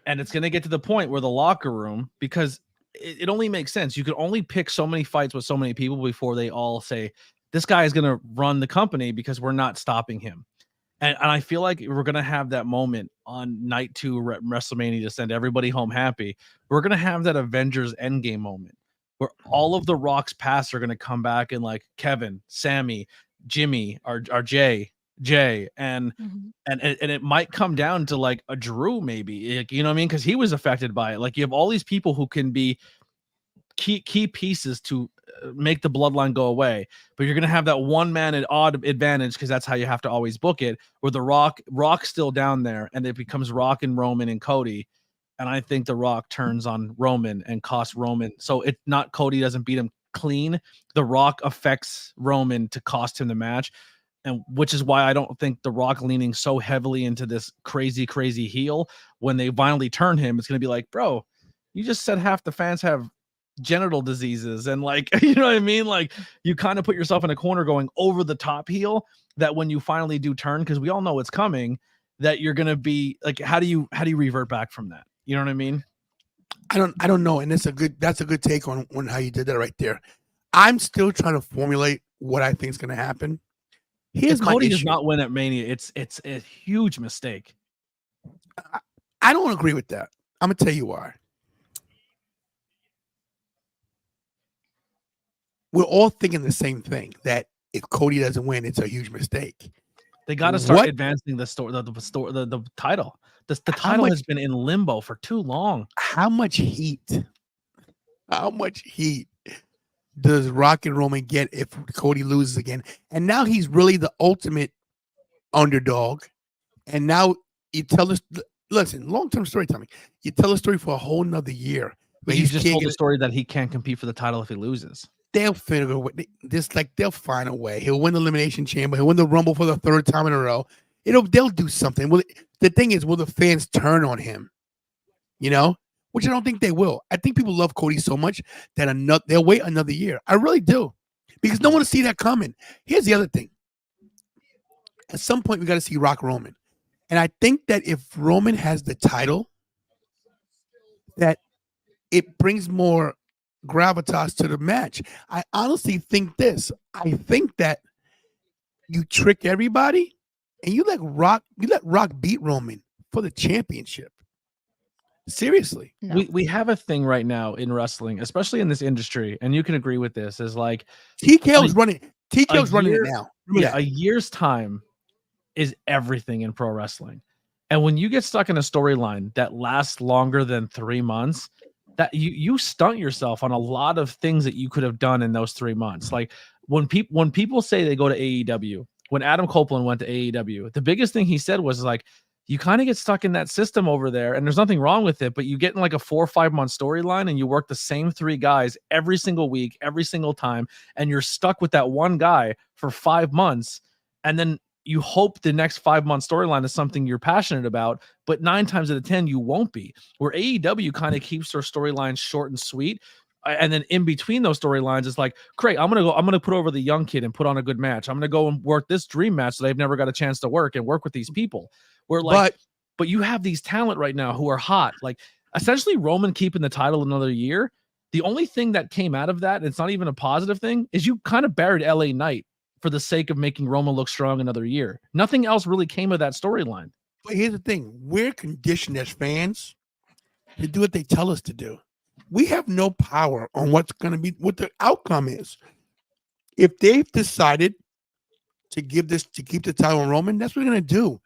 Speaker 7: And it's going to get to the point where the locker room, because it only makes sense. You can only pick so many fights with so many people before they all say, this guy is going to run the company because we're not stopping him. And I feel like we're going to have that moment on night 2 WrestleMania to send everybody home happy. We're going to have that Avengers Endgame moment where all of the Rock's past are going to come back, and like Kevin, Sammy, Jimmy, or Jay, and it might come down to like a Drew, maybe, like, you know what I mean? Because he was affected by it. Like, you have all these people who can be key pieces to make the bloodline go away, but you're gonna have that one man at odd advantage, because that's how you have to always book it, where the Rock's still down there, and it becomes Rock and Roman and Cody. And I think the Rock turns on Roman and costs Roman. So it's not Cody doesn't beat him clean. The Rock affects Roman to cost him the match. And which is why I don't think the Rock leaning so heavily into this crazy heel. When they finally turn him, it's going to be like, bro, you just said half the fans have genital diseases. And like, you know what I mean? Like, you kind of put yourself in a corner going over the top heel, that when you finally do turn, because we all know it's coming, that you're going to be like, how do you revert back from that? You know what I mean?
Speaker 2: I don't know. And that's a good take on how you did that right there. I'm still trying to formulate what I think is going to happen.
Speaker 7: If Cody does not win at Mania, it's a huge mistake.
Speaker 2: I don't agree with that. I'm gonna tell you why. We're all thinking the same thing, that if Cody doesn't win, it's a huge mistake.
Speaker 7: They got to start
Speaker 2: What-
Speaker 7: advancing the title. The
Speaker 2: How
Speaker 7: title
Speaker 2: much-
Speaker 7: has been in limbo for too long.
Speaker 2: How much heat does Rock and Roman get if Cody loses again? And now he's really the ultimate underdog. And now you tell us, listen, long-term storytelling. You tell a story for a whole nother year.
Speaker 7: But you just told the story that he can't compete for the title if he loses.
Speaker 2: They'll figure a way. They'll find a way. He'll win the Elimination Chamber. He'll win the Rumble for the third time in a row. They'll do something. Well, the thing is, will the fans turn on him? You know, which I don't think they will. I think people love Cody so much that they'll wait another year. I really do, because no one will see that coming. Here's the other thing. At some point, we got to see Rock Roman, and I think that if Roman has the title, that it brings more gravitas to the match. I honestly think this. I think that you trick everybody and you let Rock beat Roman for the championship. Seriously.
Speaker 4: No.
Speaker 7: We have a thing right now in wrestling, especially in this industry, and you can agree with this, is like
Speaker 2: TKO's running it now.
Speaker 7: A year's time is everything in pro wrestling. And when you get stuck in a storyline that lasts longer than 3 months, that you stunt yourself on a lot of things that you could have done in those 3 months. Like when people say they go to AEW, when Adam Copeland went to AEW, the biggest thing he said was like, you kind of get stuck in that system over there, and there's nothing wrong with it, but you get in like a 4 or 5 month storyline and you work the same 3 guys every single week, every single time, and you're stuck with that one guy for 5 months, and then you hope the next 5 month storyline is something you're passionate about, but 9 times out of 10 you won't be. Where AEW kind of keeps their storylines short and sweet, and then in between those storylines, it's like, great, I'm gonna put over the young kid and put on a good match. I'm gonna go and work this dream match that I've never got a chance to work and work with these people. Where like, but you have these talent right now who are hot. Like essentially Roman keeping the title another year. The only thing that came out of that, and it's not even a positive thing, is you kind of buried LA Knight for the sake of making Roman look strong another year. Nothing else really came of that storyline.
Speaker 2: But here's the thing. We're conditioned as fans to do what they tell us to do. We have no power on what the outcome is. If they've decided to keep the title on Roman, that's what we're going to do.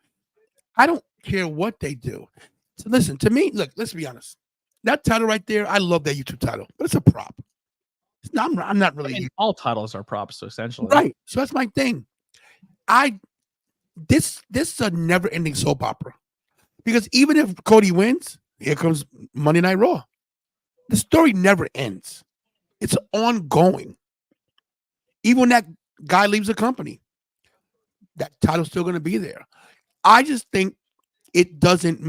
Speaker 2: I don't care what they do. So listen, to me, look, let's be honest. That title right there, I love that YouTube title, but it's a prop. I'm not really.
Speaker 7: I mean, all titles are props, so essentially.
Speaker 2: Right. So that's my thing. This is a never-ending soap opera. Because even if Cody wins, here comes Monday Night Raw. The story never ends. It's ongoing. Even when that guy leaves the company, that title's still going to be there. I just think it doesn't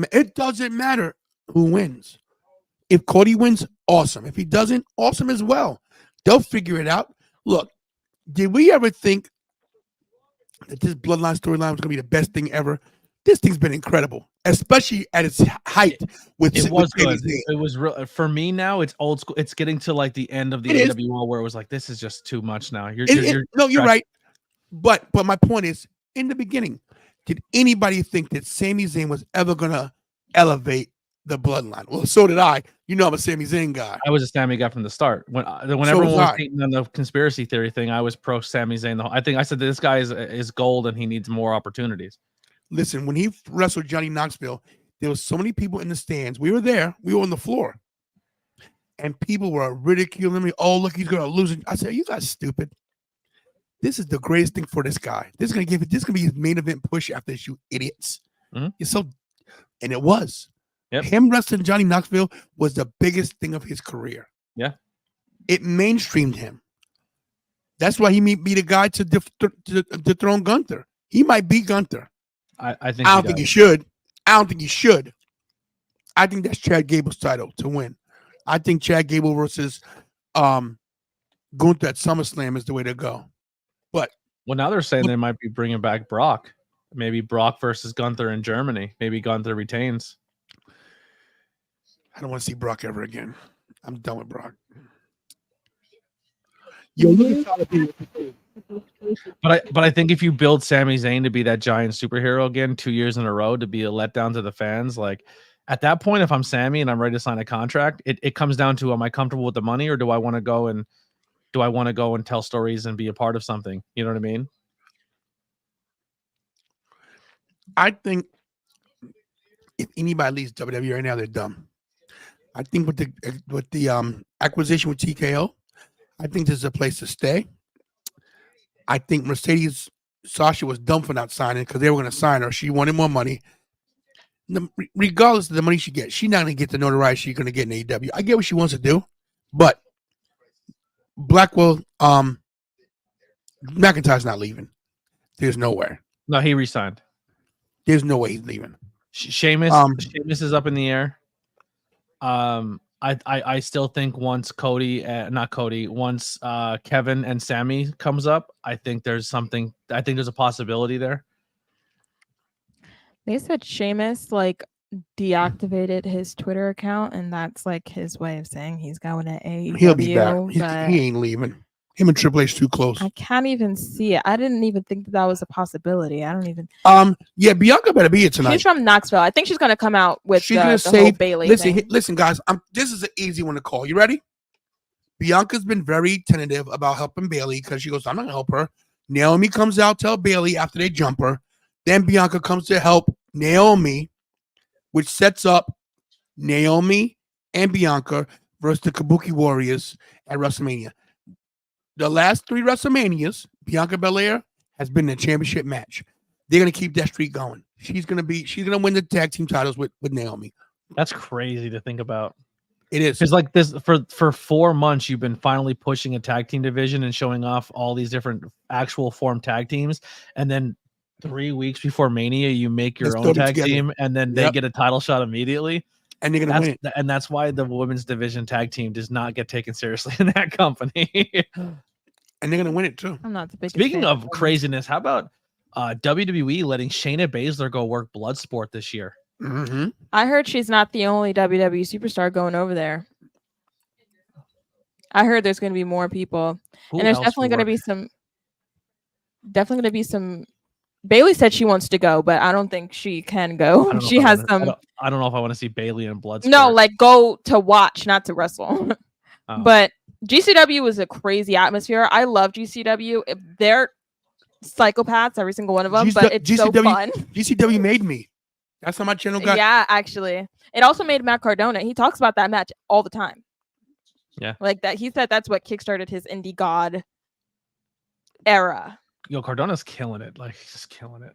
Speaker 2: matter who wins. If Cody wins, awesome. If he doesn't, awesome as well. They'll figure it out. Look, did we ever think that this Bloodline storyline was going to be the best thing ever? This thing's been incredible, especially at its height.
Speaker 7: It was good. It was real for me. Now it's old school. It's getting to like the end of the NWO where it was like, this is just too much now. You're
Speaker 2: right. But my point is, in the beginning, did anybody think that Sami Zayn was ever going to elevate the Bloodline? Well, so did I. You know, I'm a Sami Zayn guy.
Speaker 7: I was a Sami guy from the start. When everyone was hating on the conspiracy theory thing, I was pro Sami Zayn. I think I said this guy is gold and he needs more opportunities.
Speaker 2: Listen, when he wrestled Johnny Knoxville, there was so many people in the stands. We were there. We were on the floor. And people were ridiculing me. Oh, look, he's going to lose. I said, you guys stupid. This is the greatest thing for this guy. This is going to be his main event push after this, you idiots.
Speaker 7: Mm-hmm.
Speaker 2: And it was.
Speaker 7: Yep.
Speaker 2: Him wrestling Johnny Knoxville was the biggest thing of his career.
Speaker 7: Yeah.
Speaker 2: It mainstreamed him. That's why he beat a guy to dethrone Gunther. He might beat Gunther.
Speaker 7: I don't
Speaker 2: think he should. I don't think he should. I think that's Chad Gable's title to win. I think Chad Gable versus Gunther at SummerSlam is the way to go. But
Speaker 7: now they're saying they might be bringing back Brock. Maybe Brock versus Gunther in Germany. Maybe Gunther retains.
Speaker 2: I don't want to see Brock ever again. I'm done with Brock. Yo, look at
Speaker 7: But I think if you build Sami Zayn to be that giant superhero again 2 years in a row, to be a letdown to the fans, like at that point, if I'm Sami and I'm ready to sign a contract, it comes down to, am I comfortable with the money or do I want to go and do I want to go and tell stories and be a part of something? You know what I mean?
Speaker 2: I think if anybody leaves WWE right now, they're dumb. I think with the acquisition with TKO, I think this is a place to stay. I think Mercedes Sasha was dumb for not signing because they were going to sign her. She wanted more money. Regardless of the money she gets, she's not going to get the notoriety she's going to get in AEW. I get what she wants to do, but Blackwell, McIntyre's not leaving. There's nowhere.
Speaker 7: No, he resigned.
Speaker 2: There's no way he's leaving.
Speaker 7: Sheamus is up in the air. I still think once once Kevin and Sammy comes up, I think there's a possibility there.
Speaker 4: They said Sheamus like deactivated his Twitter account, and that's like his way of saying he's going to AEW.
Speaker 2: He'll be back. He ain't leaving. Him and Triple H too close.
Speaker 4: I can't even see it. I didn't even think that was a possibility. I don't even.
Speaker 2: Yeah, Bianca better be here tonight.
Speaker 4: She's from Knoxville. I think she's gonna come out with
Speaker 2: she's gonna
Speaker 4: the
Speaker 2: save
Speaker 4: whole Bayley.
Speaker 2: Listen, guys. This is an easy one to call. You ready? Bianca's been very tentative about helping Bayley because she goes, "I'm not gonna help her." Naomi comes out, tell Bayley after they jump her. Then Bianca comes to help Naomi, which sets up Naomi and Bianca versus the Kabuki Warriors at WrestleMania. The last 3 WrestleManias, Bianca Belair has been in a championship match. They're gonna keep that streak going. She's gonna win the tag team titles with Naomi.
Speaker 7: That's crazy to think about.
Speaker 2: It is.
Speaker 7: Because like this for 4 months, you've been finally pushing a tag team division and showing off all these different actual form tag teams, and then 3 weeks before Mania, you make your own tag team, and then they get a title shot immediately.
Speaker 2: And they're gonna win it.
Speaker 7: And that's why the women's division tag team does not get taken seriously in that company.
Speaker 2: And they're gonna win it too.
Speaker 4: I'm not the biggest.
Speaker 7: Speaking of craziness, how about WWE letting Shayna Baszler go work Bloodsport this year?
Speaker 2: Mm-hmm.
Speaker 4: I heard she's not the only WWE superstar going over there. I heard there's going to be more people, and there's definitely going to be some. Definitely going to be some. Bayley said she wants to go, but I don't think she can go. She has some.
Speaker 7: I don't know if I want to see Bayley in Bloodsport.
Speaker 4: No, like go to watch, not to wrestle. But GCW was a crazy atmosphere. I love GCW. They're psychopaths, every single one of them, but it's so fun.
Speaker 2: GCW made me. That's how my channel got.
Speaker 4: Yeah, actually. It also made Matt Cardona. He talks about that match all the time.
Speaker 7: Yeah.
Speaker 4: Like that. He said that's what kickstarted his indie god era.
Speaker 7: Yo, Cardona's killing it. Like, he's just killing it.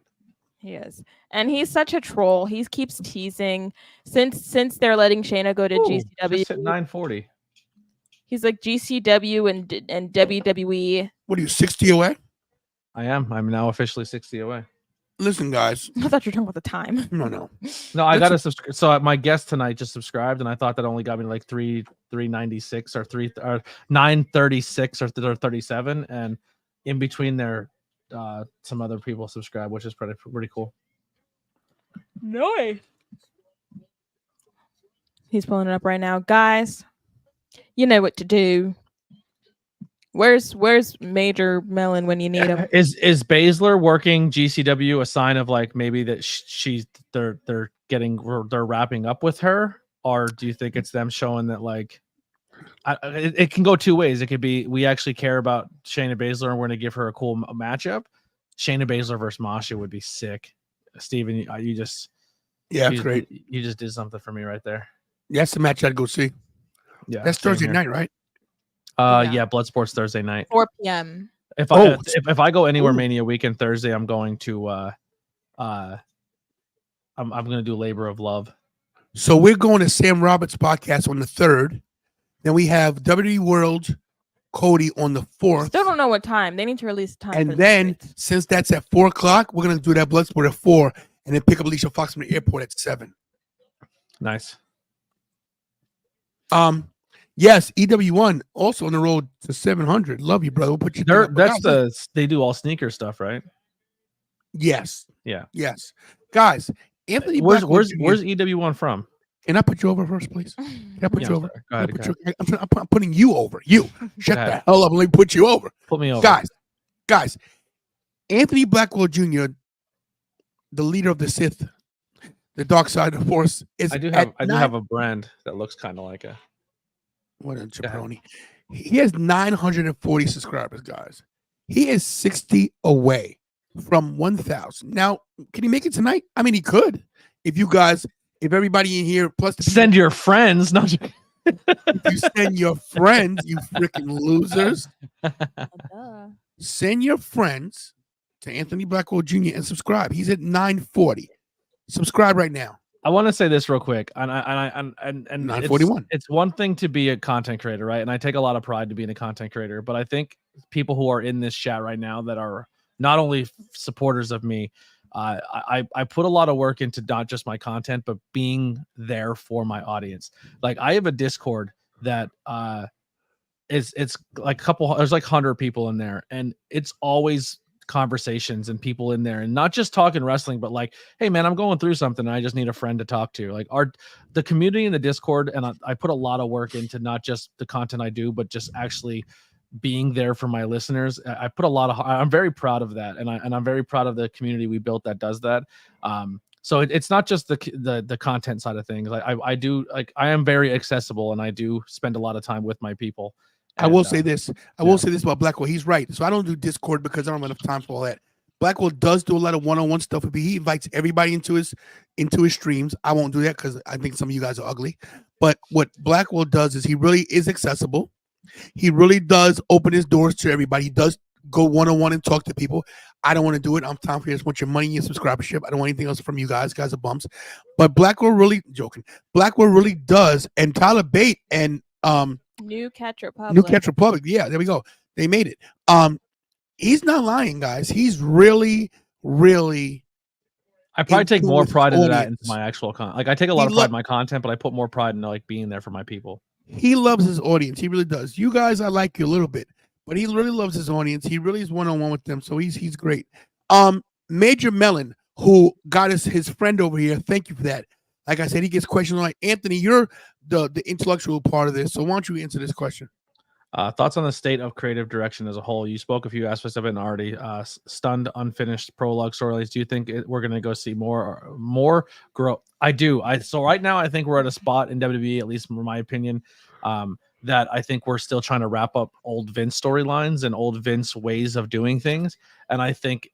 Speaker 4: He is. And he's such a troll. He keeps teasing since they're letting Shayna go to GCW.
Speaker 7: Just hit 940.
Speaker 4: He's like GCW and WWE.
Speaker 2: What are you, 60 away?
Speaker 7: I am. I'm now officially 60 away.
Speaker 2: Listen, guys.
Speaker 4: I thought you were talking about the time.
Speaker 2: No.
Speaker 7: No, I got to subscribe. So my guest tonight just subscribed, and I thought that only got me like 396 or 936 or 37, and in between there, some other people subscribe, which is pretty cool.
Speaker 4: Nice. He's pulling it up right now, guys. You know what to do. Where's Major Melon when you need him?
Speaker 7: Is Baszler working GCW a sign of like maybe that they're wrapping up with her, or do you think it's them showing that like it can go two ways? It could be we actually care about Shayna Baszler and we're gonna give her a cool matchup. Shayna Baszler versus Masha would be sick. Steven, you just
Speaker 2: great.
Speaker 7: You just did something for me right there.
Speaker 2: Yeah, that's the match I'd go see.
Speaker 7: Yeah,
Speaker 2: that's Thursday night, right?
Speaker 7: Yeah, Bloodsport's Thursday night,
Speaker 4: 4 p.m.
Speaker 7: If I go anywhere Mania weekend Thursday, I'm going to I'm going to do Labor of Love.
Speaker 2: So we're going to Sam Roberts' podcast on the 3rd. Then we have WWE World Cody on the 4th.
Speaker 4: Still don't know what time. They need to release time.
Speaker 2: And then since that's at 4 o'clock, we're going to do that Bloodsport at 4, and then pick up Alicia Fox from the airport at 7.
Speaker 7: Nice.
Speaker 2: Yes, EW1 also on the road to 700. Love you, brother. We'll put you there.
Speaker 7: They do all sneaker stuff, right?
Speaker 2: Yes.
Speaker 7: Yeah.
Speaker 2: Yes. Guys, Anthony
Speaker 7: where's EW1 from?
Speaker 2: Can I put you over first, please? Can I put you over?
Speaker 7: Go ahead.
Speaker 2: I'm putting you over. You. Shut the hell up and let me put you over.
Speaker 7: Put me over.
Speaker 2: Guys. Anthony Blackwell Jr., the leader of the Sith, the dark side of the Force, is
Speaker 7: I do have a brand that looks kind of like a.
Speaker 2: What a jabroni. He has 940 subscribers, guys. He is 60 away from 1,000. Now, can he make it tonight? I mean, he could. If everybody in here, plus the people,
Speaker 7: Send your friends. No,
Speaker 2: if you send your friends, you freaking losers. Send your friends to Anthony Blackwell Jr. and subscribe. He's at 940. Subscribe right now.
Speaker 7: I want to say this real quick, and
Speaker 2: 941.
Speaker 7: It's one thing to be a content creator, right? And I take a lot of pride to being a content creator, but I think people who are in this chat right now that are not only supporters of me, I put a lot of work into not just my content, but being there for my audience. Like I have a Discord that it's like there's like 100 people in there, and it's always conversations and people in there, and not just talking wrestling, but like, hey man, I'm going through something and I just need a friend to talk to. Like the community in the Discord, and I put a lot of work into not just the content I do, but just actually being there for my listeners. I put a lot of, I'm very proud of that, and I'm very proud of the community we built that does that. So it's not just the content side of things. I do, like, I am very accessible, and I do spend a lot of time with my people.
Speaker 2: I will say this. I will say this about Blackwell. He's right. So I don't do Discord because I don't have enough time for all that. Blackwell does do a lot of one-on-one stuff. He invites everybody into his streams. I won't do that because I think some of you guys are ugly. But what Blackwell does is he really is accessible. He really does open his doors to everybody. He does go one-on-one and talk to people. I don't want to do it. I'm time for you. I just want your money and your subscribership. I don't want anything else from you guys. Guys are bums. But Blackwell really does. And Tyler Bate and
Speaker 4: New Catch Republic.
Speaker 2: Yeah, there we go. They made it. He's not lying, guys. He's really, really.
Speaker 7: I probably take more pride in that into my actual content. Like I take a lot of pride in my content, but I put more pride in like being there for my people.
Speaker 2: He loves his audience. He really does. You guys, I like you a little bit, but he really loves his audience. He really is one-on-one with them, so he's great. Major Mellon, who got us his friend over here. Thank you for that. Like I said, he gets questions like, Anthony, you're the intellectual part of this, so why don't you answer this question?
Speaker 7: Thoughts on the state of creative direction as a whole? You spoke a few aspects of it already. Stunned, unfinished prologue storylines. Do you think we're going to go see more growth? I do. So right now, I think we're at a spot in WWE, at least in my opinion, that I think we're still trying to wrap up old Vince storylines and old Vince ways of doing things. And I think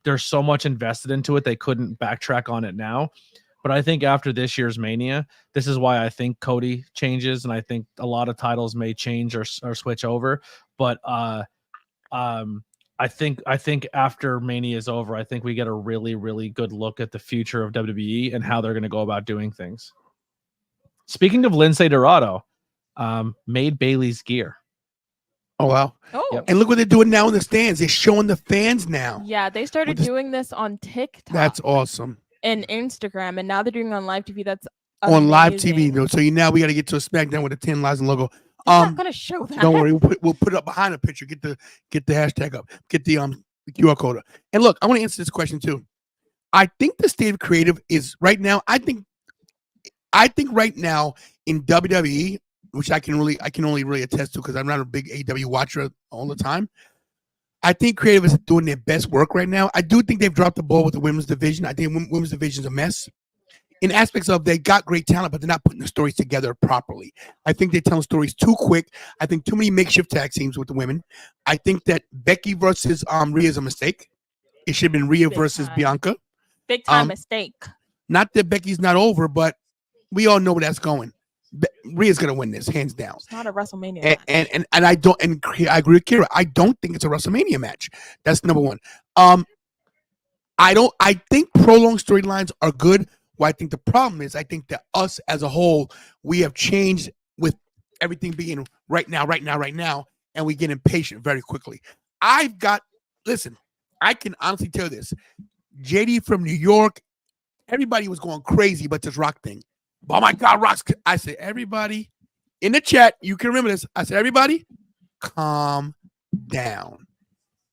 Speaker 7: there's so much invested into it, they couldn't backtrack on it now. But I think after this year's Mania, this is why I think Cody changes, and I think a lot of titles may change or switch over. But I think after Mania is over, I think we get a really, really good look at the future of WWE and how they're going to go about doing things. Speaking of Lindsay Dorado, made Bayley's gear.
Speaker 2: Oh, wow.
Speaker 4: Oh.
Speaker 2: Yep. And look what they're doing now in the stands. They're showing the fans now.
Speaker 4: Yeah, they started doing this on TikTok.
Speaker 2: That's awesome.
Speaker 4: And Instagram, and now they're doing it on live TV. That's
Speaker 2: amazing. On live TV, though. So
Speaker 4: now
Speaker 2: we got to get to a SmackDown with a Tantalization logo.
Speaker 4: I'm not gonna show that.
Speaker 2: Don't worry, we'll put it up behind the picture. Get the hashtag up. Get the QR code up. And look, I want to answer this question too. I think the state of creative is right now. I think right now in WWE, which I can only really attest to because I'm not a big AEW watcher all the time. I think creative is doing their best work right now. I do think they've dropped the ball with the women's division. I think women's division is a mess in aspects of they got great talent, but they're not putting the stories together properly. I think they're telling stories too quick. I think too many makeshift tag teams with the women. I think that Becky versus Rhea is a mistake. It should have been Rhea versus Bianca.
Speaker 4: Big time mistake.
Speaker 2: Not that Becky's not over, but we all know where that's going. Rhea's gonna win this hands down.
Speaker 4: It's not a WrestleMania match.
Speaker 2: And I don't, and I agree with Kira. I don't think it's a WrestleMania match. That's number one. I think prolonged storylines are good. Well, I think the problem is, I think that us as a whole, we have changed with everything being right now, and we get impatient very quickly. Listen, I can honestly tell this. JD from New York, everybody was going crazy about this Rock thing. Oh my God, Rock's. I said, everybody in the chat, you can remember this. I said, everybody, calm down.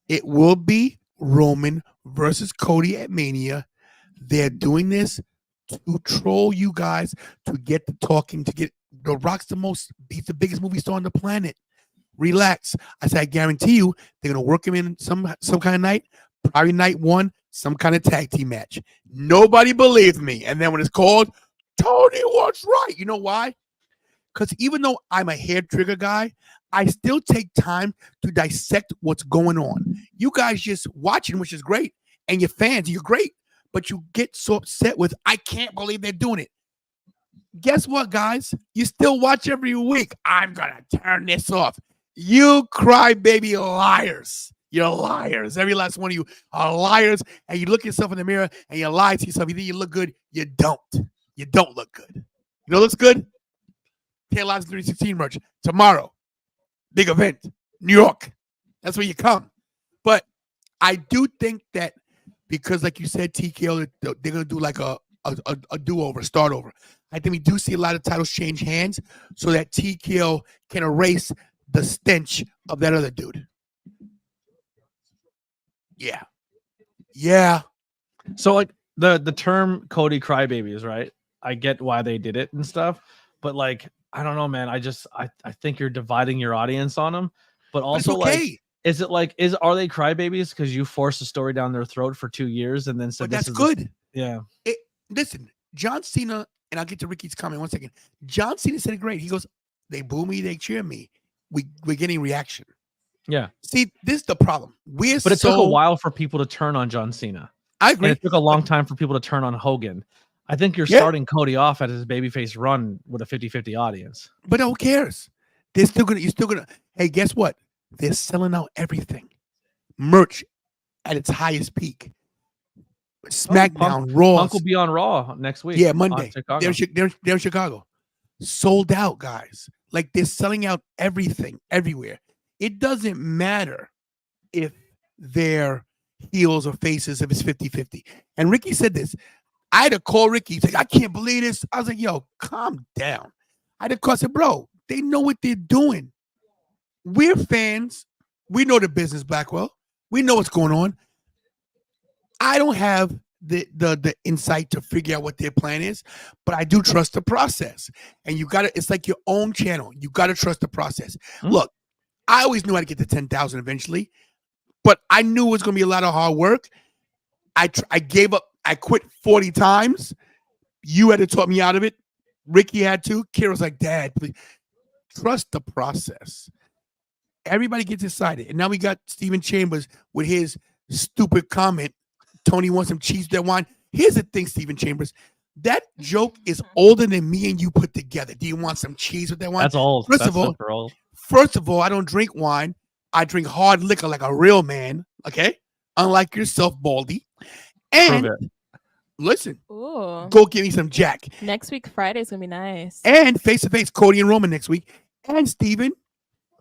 Speaker 2: It will be Roman versus Cody at Mania. They're doing this to troll you guys, to get the talking, to get the Rock's he's the biggest movie star on the planet. Relax. I said, I guarantee you, they're gonna work him in some kind of night, probably night one, some kind of tag team match. Nobody believes me. And then when it's called, Tony was right. You know why? Because even though I'm a hair trigger guy, I still take time to dissect what's going on. You guys just watching, which is great, and you're fans, you're great, but you get so upset with, I can't believe they're doing it. Guess what, guys? You still watch every week. I'm going to turn this off. You crybaby liars. You're liars. Every last one of you are liars, and you look yourself in the mirror, and you lie to yourself. You think you look good. You don't. You don't look good. You know what looks good? Tantalization 316 merch. Tomorrow. Big event. New York. That's where you come. But I do think that because, like you said, TKO, they're going to do like a do-over, start over. I think we do see a lot of titles change hands so that TKO can erase the stench of that other dude. Yeah. Yeah.
Speaker 7: So like the term Cody Crybabies, right? I get why they did it and stuff, but like I don't know, man. I think you're dividing your audience on them, but also
Speaker 2: okay.
Speaker 7: like are they crybabies because you forced a story down their throat for 2 years and then said
Speaker 2: but that's good.
Speaker 7: Yeah.
Speaker 2: Listen, John Cena, and I'll get to Ricky's comment 1 second. John Cena said it great. He goes, "They boo me, they cheer me. We're getting reaction."
Speaker 7: Yeah.
Speaker 2: See, this is the problem.
Speaker 7: But it took a while for people to turn on John Cena.
Speaker 2: I agree.
Speaker 7: And it took a long time for people to turn on Hogan. I think you're starting Cody off at his babyface run with a 50-50 audience.
Speaker 2: But who cares? You're still gonna. Hey, guess what? They're selling out everything. Merch at its highest peak. Smackdown, Raw.
Speaker 7: Punk will be on Raw next week.
Speaker 2: Yeah, Monday. They're in Chicago. Sold out, guys. Like they're selling out everything, everywhere. It doesn't matter if they're heels or faces, if it's 50-50. And Ricky said this. I had to call Ricky. He's like, I can't believe this. I was like, yo, calm down. I had to call, I said, bro, they know what they're doing. We're fans. We know the business, Blackwell. We know what's going on. I don't have the insight to figure out what their plan is, but I do trust the process. And you got to, it's like your own channel. You got to trust the process. Look, I always knew I'd get to 10,000 eventually, but I knew it was going to be a lot of hard work. I gave up. I quit 40 times. You had to talk me out of it. Ricky had to. Kira's like, Dad, please trust the process. Everybody gets excited. And now we got Steven Chambers with his stupid comment. Tony wants some cheese with that wine. Here's the thing, Steven Chambers. That joke is older than me and you put together. Do you want some cheese with that wine?
Speaker 7: That's old.
Speaker 2: First of all, I don't drink wine. I drink hard liquor like a real man. Okay? Unlike yourself, Baldy. And listen, go get me some Jack.
Speaker 4: Next week, Friday's going to be nice.
Speaker 2: And face-to-face, Cody and Roman next week. And Steven,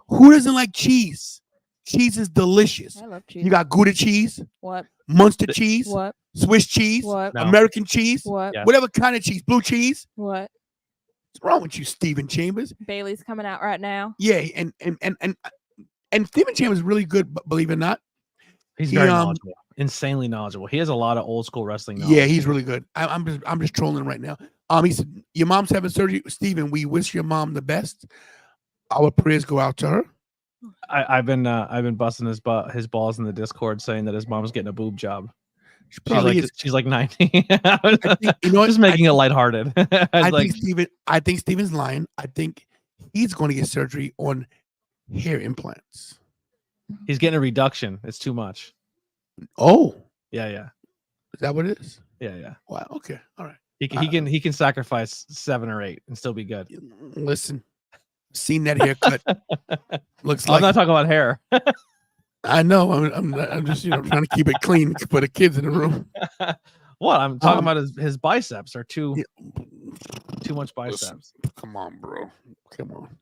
Speaker 2: who doesn't like cheese? Cheese is delicious.
Speaker 4: I love cheese.
Speaker 2: You got Gouda cheese.
Speaker 4: What?
Speaker 2: Munster cheese.
Speaker 4: What?
Speaker 2: Swiss cheese.
Speaker 4: What?
Speaker 7: No.
Speaker 2: American cheese.
Speaker 4: What?
Speaker 7: Yeah.
Speaker 2: Whatever kind of cheese. Blue cheese.
Speaker 4: What?
Speaker 2: What's wrong with you, Steven Chambers?
Speaker 4: Bailey's coming out right now.
Speaker 2: Yeah, and Steven Chambers is really good, believe it or not.
Speaker 7: He's very knowledgeable. Insanely knowledgeable. He has a lot of old school wrestling knowledge.
Speaker 2: Yeah, he's really good. I'm just trolling right now. He said, your mom's having surgery. Steven, we wish your mom the best. Our prayers go out to her.
Speaker 7: I've been busting his balls in the Discord saying that his mom's getting a boob job. She's like 90. Just making it lighthearted.
Speaker 2: I think Steven's lying. I think he's going to get surgery on hair implants.
Speaker 7: He's getting a reduction. It's too much.
Speaker 2: Oh,
Speaker 7: yeah.
Speaker 2: Is that what it is?
Speaker 7: Yeah.
Speaker 2: Wow. Okay. All right.
Speaker 7: He can sacrifice 7 or 8 and still be good.
Speaker 2: Listen, seen that haircut. Looks like
Speaker 7: I'm not talking about hair.
Speaker 2: I know. I'm just trying to keep it clean for the kids in the room.
Speaker 7: What I'm talking about is his biceps are too much biceps.
Speaker 2: Listen, come on, bro. Come on.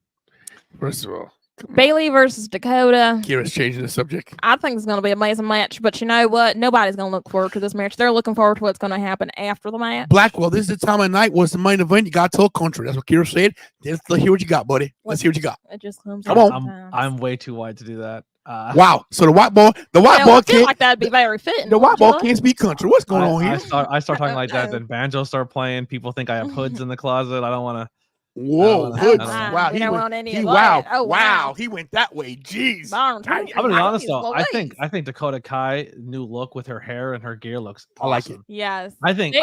Speaker 2: First of all,
Speaker 4: Bayley versus Dakota.
Speaker 2: Kira's changing the subject.
Speaker 4: I think it's going to be an amazing match, but you know what? Nobody's going to look forward to this match. They're looking forward to what's going to happen after the match.
Speaker 2: Blackwell, this is the time of night. What's the main event? You got to tell country. That's what Kira said. Let's hear what you got, buddy. Let's hear what you got.
Speaker 4: It just comes.
Speaker 2: Come on.
Speaker 7: I'm way too wide to do that.
Speaker 2: Wow. So the white ball
Speaker 4: can't like that'd be very fitting.
Speaker 2: The white ball can't speak country. What's going on here?
Speaker 7: I start talking like that, then banjos start playing. People think I have hoods in the closet. I don't want to.
Speaker 2: Whoa, hoods.
Speaker 4: Wow.
Speaker 2: Wow. He went that way. Jeez.
Speaker 7: I'm gonna be honest though. I think Dakota Kai new look with her hair and her gear looks awesome.
Speaker 2: I like it.
Speaker 4: Yes.
Speaker 7: I think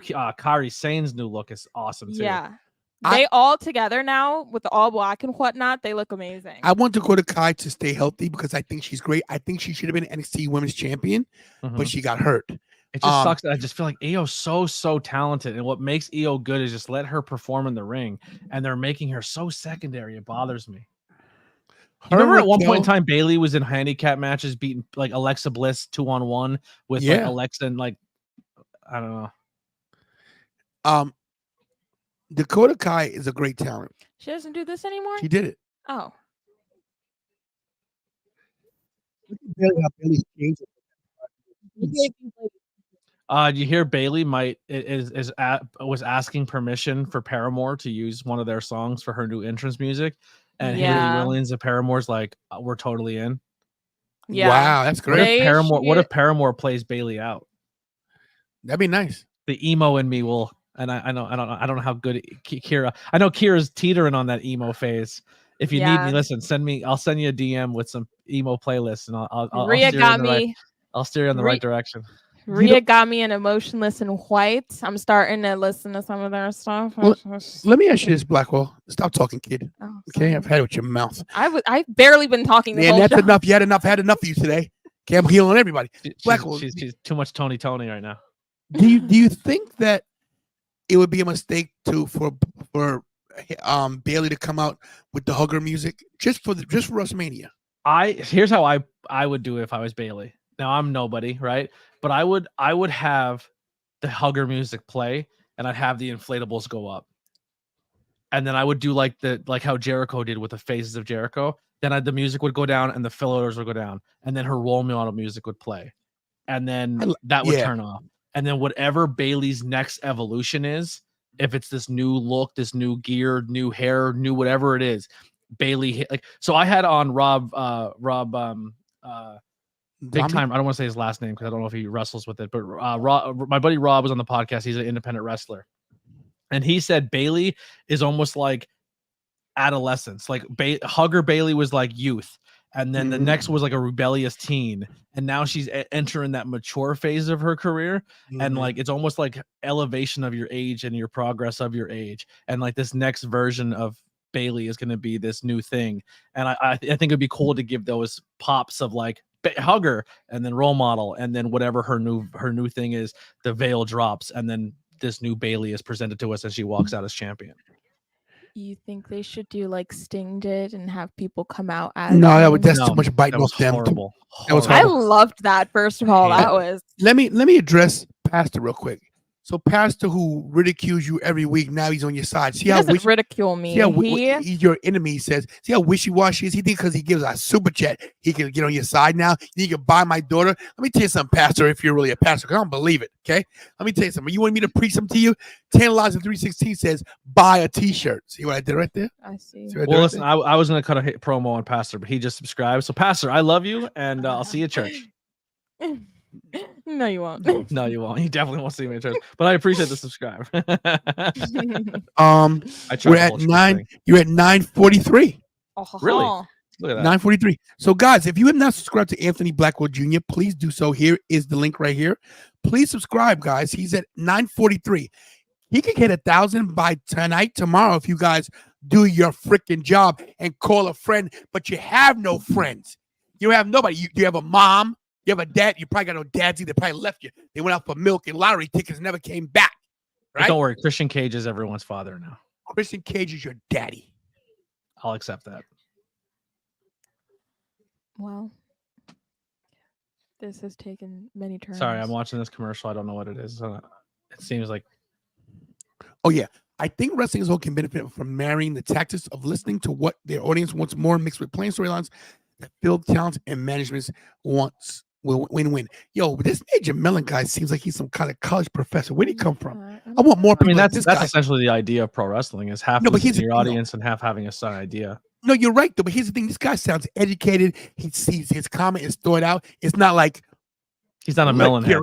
Speaker 7: Kairi Sane's new look is awesome too.
Speaker 4: Yeah. They all together now with the all black and whatnot. They look amazing.
Speaker 2: I want Dakota Kai to stay healthy because I think she's great. I think she should have been NXT Women's Champion, but she got hurt.
Speaker 7: It just sucks that I just feel like Io's so talented, and what makes Io good is just let her perform in the ring, and they're making her so secondary. It bothers me. Remember at one point in time, Bayley was in handicap matches, beating like Alexa Bliss 2-on-1 with like Alexa and like I don't know.
Speaker 2: Dakota Kai is a great talent.
Speaker 4: She doesn't do this anymore?
Speaker 2: She did it.
Speaker 4: Oh.
Speaker 7: You hear Bayley was asking permission for Paramore to use one of their songs for her new entrance music, and Haley Williams of Paramore's like, we're totally in.
Speaker 4: Yeah.
Speaker 2: Wow, that's great.
Speaker 7: What if Paramore plays Bayley out?
Speaker 2: That'd be nice.
Speaker 7: The emo in me will. And I don't know how good Kira. I know Kira's teetering on that emo phase. If you need me, listen, I'll send you a DM with some emo playlists, and I'll steer you in the right direction.
Speaker 4: Rhea got me in Emotionless in White. I'm starting to listen to some of their stuff.
Speaker 2: Well, let me ask you this, Blackwell. Stop talking, kid.
Speaker 4: Oh,
Speaker 2: okay, I've had it with your mouth.
Speaker 4: I've barely been talking.
Speaker 2: And that's enough. You had enough. Had enough of you today. Okay, I'm healing everybody. Blackwell,
Speaker 7: she's too much Tony right now.
Speaker 2: Do you think that it would be a mistake for Bayley to come out with the hugger music just for WrestleMania?
Speaker 7: Here's how I would do it if I was Bayley. Now I'm nobody, right? But I would have the hugger music play, and I'd have the inflatables go up, and then I would do like how Jericho did with the Phases of Jericho. Then the music would go down, and the fillers would go down, and then her role model music would play, and then that would turn off. And then whatever Bayley's next evolution is, if it's this new look, this new gear, new hair, new whatever it is, Bayley so I had on Rob big time. I don't want to say his last name because I don't know if he wrestles with it, but my buddy Rob was on the podcast. He's an independent wrestler, and he said Bayley is almost like adolescence. Like Hugger Bayley was like youth. And then the next was like a rebellious teen. And now she's entering that mature phase of her career. And like, it's almost like elevation of your age and your progress of your age. And like this next version of Bayley is going to be this new thing. And I think it'd be cool to give those pops of like hugger and then role model. And then whatever her new thing is, the veil drops. And then this new Bayley is presented to us as she walks out as champion.
Speaker 4: You think they should do like Sting did and have people come out as
Speaker 2: that's too much biting off them.
Speaker 7: Horrible.
Speaker 2: That was horrible.
Speaker 4: I loved that. First of all, that was.
Speaker 2: Let me address Pastor real quick. So Pastor, who ridicules you every week, now he's on your side. See
Speaker 4: he doesn't ridicule me.
Speaker 2: See how he's your enemy. He says, see how wishy-washy is. He thinks because he gives a super chat, he can get on your side now. You can buy my daughter. Let me tell you something, Pastor, if you're really a pastor, because I don't believe it, okay? Let me tell you something. You want me to preach something to you? Tantalization 316 says, buy a T-shirt. See what I did right there?
Speaker 4: I see.
Speaker 7: Well, listen, I was going to cut a promo on Pastor, but he just subscribed. So, Pastor, I love you, and I'll see you at church.
Speaker 4: No, you won't.
Speaker 7: No, you won't. You definitely won't see me in church. But I appreciate the subscribe.
Speaker 2: We're at 9. You're at 943.
Speaker 7: Really? Look at that.
Speaker 2: 943. So, guys, if you have not subscribed to Anthony Blackwell Jr., please do so. Here is the link right here. Please subscribe, guys. He's at 943. He could hit 1,000 by tomorrow, if you guys do your freaking job and call a friend, but you have no friends. You have nobody. You have a mom. You have a dad. You probably got no dads either. They probably left you. They went out for milk and lottery tickets, never came back. Right?
Speaker 7: But don't worry. Christian Cage is everyone's father now.
Speaker 2: Christian Cage is your daddy.
Speaker 7: I'll accept that.
Speaker 4: Well, this has taken many turns.
Speaker 7: Sorry, I'm watching this commercial. I don't know what it is. It seems like.
Speaker 2: Oh, yeah. I think wrestling as a whole can benefit from marrying the tactics of listening to what their audience wants more mixed with playing storylines that build talent and management wants. Will win-win. Yo, this Major Mellon guy seems like he's some kind of college professor. Where'd he come from? I want more people.
Speaker 7: I mean,
Speaker 2: like
Speaker 7: that's essentially the idea of pro wrestling is half listening to your audience and half having a certain idea.
Speaker 2: No, you're right, though. But here's the thing. This guy sounds educated. He sees his comment is thought out. It's not like
Speaker 7: he's not a Mellon head.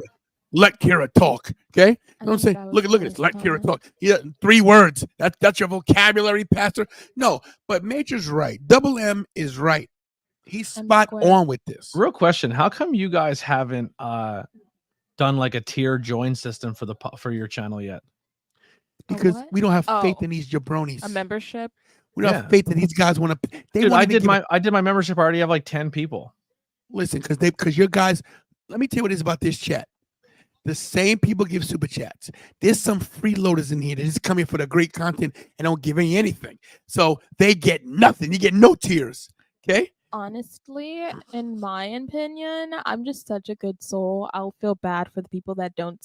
Speaker 2: Let Kira talk. Okay? You know what I'm saying? Look at this. Let Kira talk. Yeah, 3 words. That's your vocabulary, Pastor. No, but Major's right. Double M is right. He's spot on with this.
Speaker 7: Real question: how come you guys haven't done like a tier join system for your channel yet?
Speaker 2: because
Speaker 4: what?
Speaker 2: we don't have faith
Speaker 4: Oh.
Speaker 2: in these jabronis.
Speaker 4: A membership.
Speaker 2: We don't
Speaker 7: Yeah.
Speaker 2: have faith that these guys want to.
Speaker 7: Dude, I did my membership. I already have like 10 people.
Speaker 2: Listen, because your guys. Let me tell you what it is about this chat. The same people give super chats. There's some freeloaders in here that just come here for the great content and don't give anything. So they get nothing. You get no tears. Okay.
Speaker 4: Honestly, in my opinion, I'm just such a good soul. I'll feel bad for the people that don't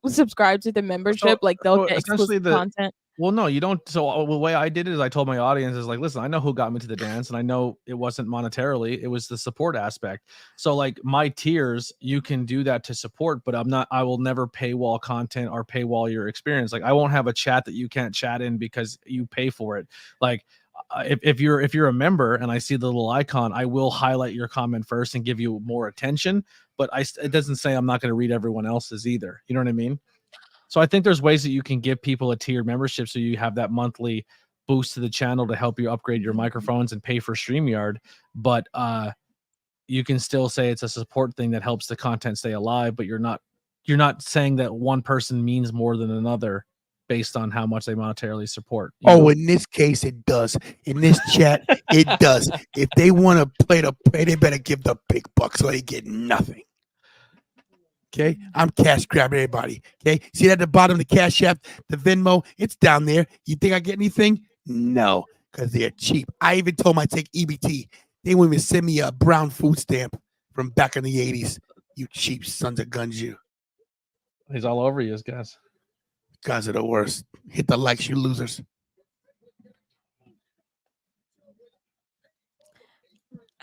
Speaker 4: subscribe to the membership. Like they'll get
Speaker 7: essentially
Speaker 4: exclusive content.
Speaker 7: Well, no, you don't. So the way I did it is I told my audience is like, listen, I know who got me to the dance, and I know it wasn't monetarily; it was the support aspect. So, like my tiers, you can do that to support, but I will never paywall content or paywall your experience. Like I won't have a chat that you can't chat in because you pay for it. Like if you're a member and I see the little icon, I will highlight your comment first and give you more attention. But it doesn't say I'm not going to read everyone else's either. You know what I mean? So I think there's ways that you can give people a tiered membership so you have that monthly boost to the channel to help you upgrade your microphones and pay for StreamYard. But you can still say it's a support thing that helps the content stay alive, but you're not saying that one person means more than another based on how much they monetarily support.
Speaker 2: In this case, it does. In this chat, it does. If they want to play the play, they better give the big bucks or they get nothing. Okay, I'm cash grabbing everybody. Okay, see that at the bottom, the Cash App, the Venmo, it's down there. You think I get anything? No, because they're cheap. I even told them I take EBT. They won't even send me a brown food stamp from back in the 80s. You cheap sons of guns, you.
Speaker 7: He's all over you, guys.
Speaker 2: Guys are the worst. Hit the likes, you losers.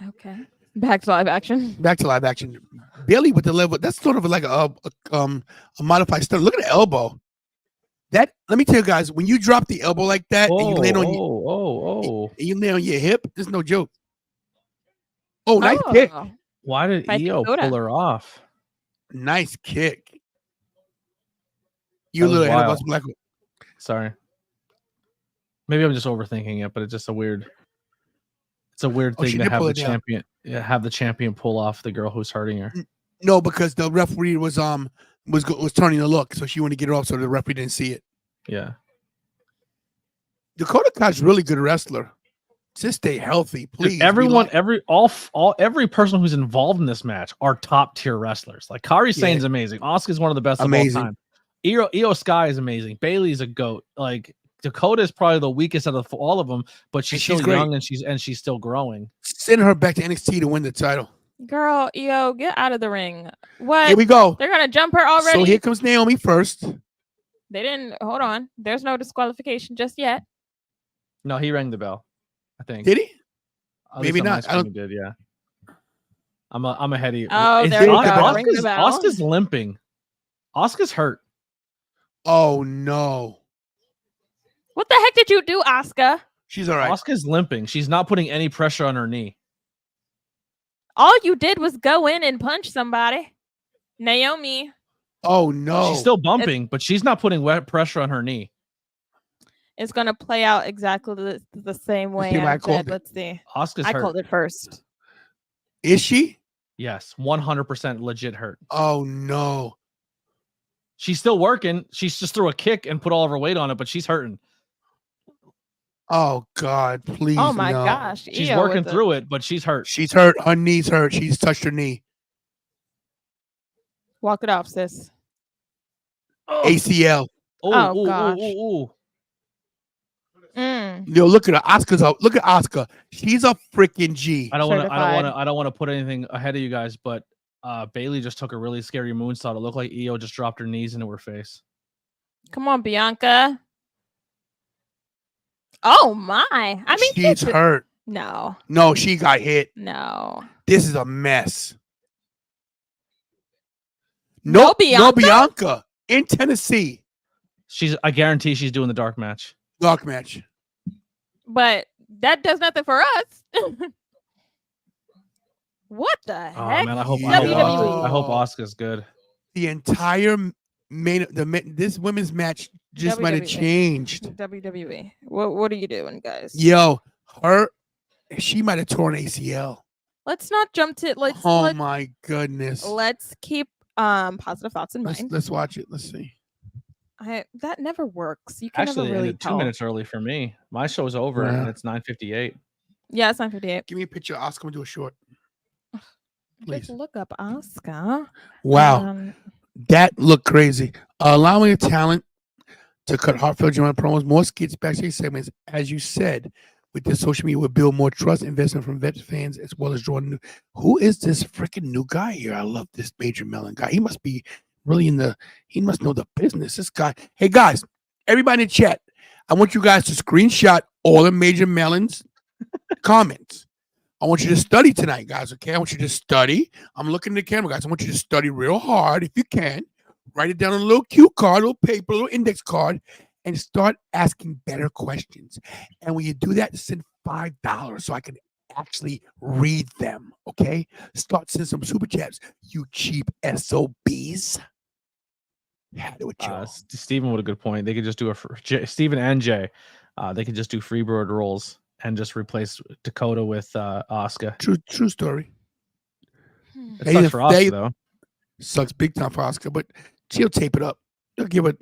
Speaker 4: Okay. Back to live action.
Speaker 2: Back to live action. Bayley with the level. That's sort of like a modified stuff. Look at the elbow. That, let me tell you guys, when you drop the elbow like that and you land on you land on your hip, there's no joke. Oh, nice kick.
Speaker 7: Why did EO pull her off?
Speaker 2: Nice kick. You little Annabelle Black.
Speaker 7: Sorry. Maybe I'm just overthinking it, but it's just a weird. It's a weird thing to have the champion have the champion pull off the girl who's hurting her.
Speaker 2: No, because the referee was turning to look, so she wanted to get her off, so the referee didn't see it.
Speaker 7: Yeah.
Speaker 2: Dakota Kai's really good wrestler. Just stay healthy, please.
Speaker 7: Dude, everyone, every person who's involved in this match are top tier wrestlers. Like Kairi Sane's amazing. Asuka's one of the best of all time. Io Sky is amazing. Bayley's a goat. Like Dakota is probably the weakest out of all of them, but she's still young and she's still growing. Send
Speaker 2: her back to NXT to win the title.
Speaker 4: Girl, Io, get out of the ring. What?
Speaker 2: Here we go.
Speaker 4: They're gonna jump her already.
Speaker 2: So here comes Naomi first.
Speaker 4: They didn't. Hold on. There's no disqualification just yet.
Speaker 7: No, he rang the bell. I think.
Speaker 2: Did he? Maybe not.
Speaker 7: I did. Yeah. I'm ahead of you.
Speaker 4: Oh, there we go. Ring the bell.
Speaker 7: Asuka's limping. Asuka's hurt.
Speaker 2: Oh no.
Speaker 4: What the heck did you do, Asuka?
Speaker 2: She's all right.
Speaker 7: Asuka's limping. She's not putting any pressure on her knee.
Speaker 4: All you did was go in and punch somebody. Naomi.
Speaker 2: Oh no.
Speaker 7: She's still bumping, but she's not putting pressure on her knee.
Speaker 4: It's gonna play out exactly the same way I said. Let's see.
Speaker 7: Asuka's hurt.
Speaker 4: I called it first.
Speaker 2: Is she?
Speaker 7: Yes, 100% legit hurt.
Speaker 2: Oh no.
Speaker 7: She's still working. She's just threw a kick and put all of her weight on it, but she's hurting.
Speaker 2: Oh God, please.
Speaker 4: Oh my gosh.
Speaker 7: She's working through it, but she's hurt.
Speaker 2: She's hurt. Her knee's hurt. She's touched her knee.
Speaker 4: Walk it off, sis.
Speaker 2: ACL.
Speaker 4: Oh gosh.
Speaker 2: Yo, look at her. Asuka's up. Look at Asuka. She's a freaking G.
Speaker 7: I don't want to put anything ahead of you guys, but Bayley just took a really scary moonsault. It looked like Io just dropped her knees into her face.
Speaker 4: Come on, Bianca. Oh my. I mean,
Speaker 2: she's hurt.
Speaker 4: No.
Speaker 2: No, she got hit.
Speaker 4: No.
Speaker 2: This is a mess.
Speaker 4: No Bianca.
Speaker 2: No Bianca in Tennessee.
Speaker 7: I guarantee she's doing the dark match.
Speaker 2: Dark match.
Speaker 4: But that does nothing for us. What the heck?
Speaker 7: Oh man, I hope Asuka's good.
Speaker 2: The entire this women's match just might have changed.
Speaker 4: WWE. What are you doing, guys?
Speaker 2: Yo, she might have torn ACL.
Speaker 4: Let's not jump to
Speaker 2: my goodness.
Speaker 4: Let's keep positive thoughts in mind.
Speaker 2: Let's watch it. Let's see.
Speaker 4: That never works. You can
Speaker 7: Actually,
Speaker 4: never
Speaker 7: it
Speaker 4: really
Speaker 7: ended 2
Speaker 4: tell.
Speaker 7: minutes early for me. My show's over
Speaker 2: Yeah.
Speaker 7: and it's 9:58.
Speaker 4: Yeah, it's 9:58.
Speaker 2: Give me a picture of Oscar. I'm gonna do a short. Please.
Speaker 4: Just look up Oscar.
Speaker 2: Wow,
Speaker 4: and
Speaker 2: that looked crazy. Allowing a talent to cut heartfelt genuine promos, more skits, backstage segments, as you said, with this social media will build more trust, investment from vet fans, as well as drawing new. Who is this freaking new guy here? I love this Major Melon guy. He must be really he must know the business. This guy. Hey guys, everybody in chat, I want you guys to screenshot all the Major Melon's comments. I want you to study tonight, guys. Okay, I want you to study. I'm looking at the camera, guys. I want you to study real hard if you can. Write it down on a little cue card, a little paper, a little index card, and start asking better questions. And when you do that, send $5 so I can actually read them. Okay, start sending some super chats. You cheap SOBs. Had it with y'all.
Speaker 7: Steven with a good point. They could just do Steven and Jay. They could just do Freebird roles and just replace Dakota with Oscar.
Speaker 2: True story.
Speaker 7: It sucks for Oscar though.
Speaker 2: Sucks big time for Oscar, but she'll tape it up. They'll give it.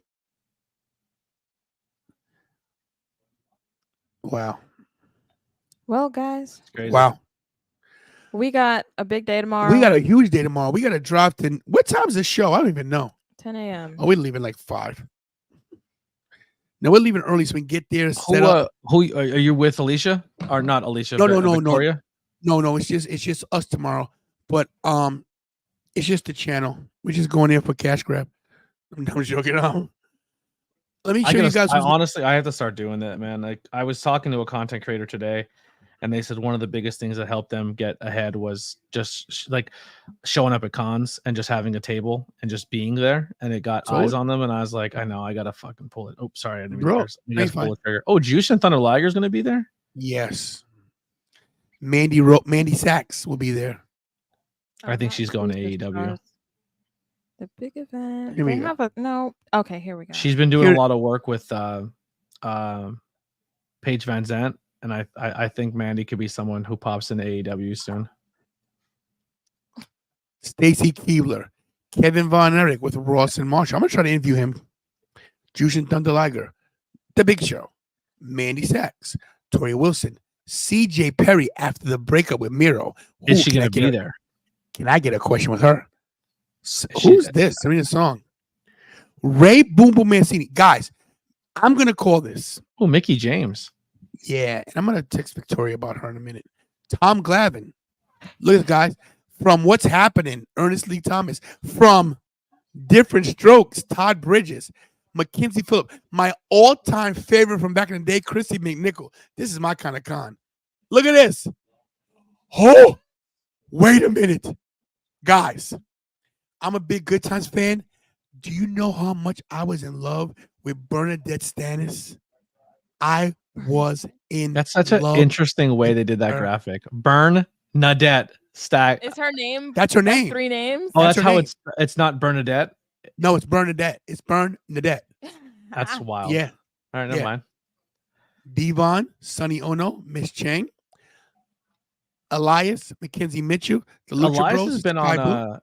Speaker 2: Wow.
Speaker 4: well, guys,
Speaker 7: It's crazy.
Speaker 2: Wow.
Speaker 4: we got a big day tomorrow.
Speaker 2: We got a huge day tomorrow. We got to drive to. What time's the show? I don't even know.
Speaker 4: 10 a.m.
Speaker 2: Oh, we're leaving like 5. No, we're leaving early so we can get there. Set up.
Speaker 7: Who are you with, Alicia or not Alicia?
Speaker 2: No, no,
Speaker 7: Victoria?
Speaker 2: No. It's just us tomorrow. But it's just the channel. We're just going there for cash grab. I'm joking. Let me show you guys.
Speaker 7: Honestly, I have to start doing that, man. Like I was talking to a content creator today, and they said one of the biggest things that helped them get ahead was just like showing up at cons and just having a table and just being there, and it got eyes on them. And I was like, I know, I gotta fucking pull it. Oh, sorry, I didn't mean to pull the trigger. Oh, Juice and Thunder Liger is gonna be there.
Speaker 2: Yes. Mandy Sachs will be there.
Speaker 7: I think she's going to AEW.
Speaker 4: The big event.
Speaker 2: Here we
Speaker 4: They
Speaker 2: go.
Speaker 4: have a no. Okay, here we go.
Speaker 7: She's been doing a lot of work with Paige Van Zandt, and I think Mandy could be someone who pops into AEW soon.
Speaker 2: Stacy Keebler, Kevin Von Erich with Ross and Marshall. I'm gonna try to interview him. Jushin Thunder Liger, The Big Show, Mandy Sachs, Tori Wilson, CJ Perry after the breakup with Miro.
Speaker 7: Is she gonna be there?
Speaker 2: Can I get a question with her? Who's this? Send me a song. Ray Boom Boom Mancini. Guys, I'm gonna call this.
Speaker 7: Oh, Mickey James.
Speaker 2: Yeah, and I'm gonna text Victoria about her in a minute. Tom Glavine. Look at guys. From What's Happening, Ernest Lee Thomas. From Different Strokes, Todd Bridges. Mackenzie Phillip. My all-time favorite from back in the day, Chrissy McNichol. This is my kind of con. Look at this. Oh, wait a minute. Guys, I'm a big Good Times fan. Do you know how much I was in love with Bernadette Stannis? I was in
Speaker 7: That's such an interesting way they did that graphic. Bernadette Stack.
Speaker 4: Is her name?
Speaker 2: That's her name.
Speaker 4: 3 names.
Speaker 7: Oh, that's
Speaker 2: her
Speaker 7: how
Speaker 2: name.
Speaker 7: it's not Bernadette.
Speaker 2: No, it's Bernadette. It's Bernadette.
Speaker 7: That's wild.
Speaker 2: Yeah.
Speaker 7: All right, never
Speaker 2: Yeah.
Speaker 7: mind.
Speaker 2: Devon, Sonny Ono, Miss Chang, Elias, Mackenzie Mitchell, the Lucha
Speaker 7: Elias
Speaker 2: Bros,
Speaker 7: has been
Speaker 2: Sky Blue.
Speaker 7: on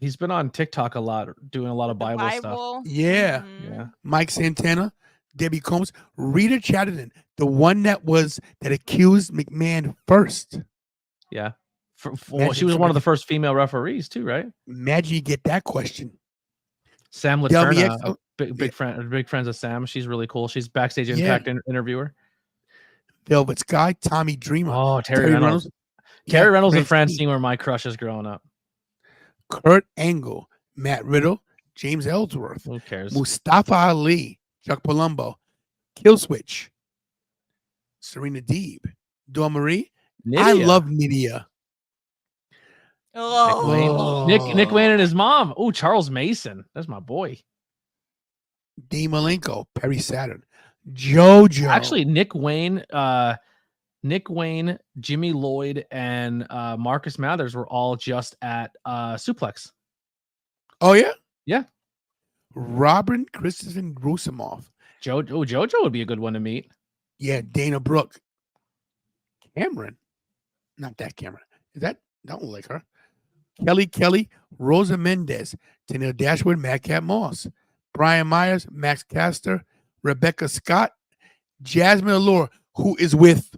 Speaker 7: he's been on TikTok a lot, doing a lot of Bible stuff.
Speaker 2: Yeah.
Speaker 4: Mhm.
Speaker 7: Yeah.
Speaker 2: Mike Santana, Debbie Combs, Rita Chatterton, the one that accused McMahon first.
Speaker 7: Yeah.
Speaker 2: Imagine
Speaker 7: She was one of the
Speaker 2: somebody-
Speaker 7: first female referees too, right?
Speaker 2: Imagine you get that question.
Speaker 7: Sam Laterna,
Speaker 2: WX
Speaker 7: big friends of Sam. She's really cool. She's backstage
Speaker 2: Yeah.
Speaker 7: Impact interviewer.
Speaker 2: Velvet Sky, Tommy Dreamer.
Speaker 7: Oh, Terry Reynolds. Terry
Speaker 2: Yeah,
Speaker 7: Reynolds and
Speaker 2: Francine.
Speaker 7: Francine were my crushes growing up.
Speaker 2: Kurt Angle, Matt Riddle, James Ellsworth,
Speaker 7: Who cares?
Speaker 2: Mustafa Ali, Chuck Palumbo, Killswitch, Serena Deeb, Dawn Marie. I
Speaker 7: Nydia.
Speaker 2: love Nydia.
Speaker 4: Oh.
Speaker 7: Nick Wayne and his mom. Oh, Charles Mason. That's my boy.
Speaker 2: Dean Malenko, Perry Saturn, JoJo.
Speaker 7: Actually, Nick Wayne, Jimmy Lloyd, and Marcus Mathers were all just at Suplex.
Speaker 2: Oh yeah,
Speaker 7: Yeah.
Speaker 2: Robin Christensen Grusimov.
Speaker 7: JoJo would be a good one to meet.
Speaker 2: Yeah, Dana Brooke. Cameron, not that Cameron. Is that don't look like her? Kelly, Rosa Mendez, Tennille Dashwood, Madcap Moss, Brian Myers, Max Caster, Rebecca Scott, Jasmine Allure, who is with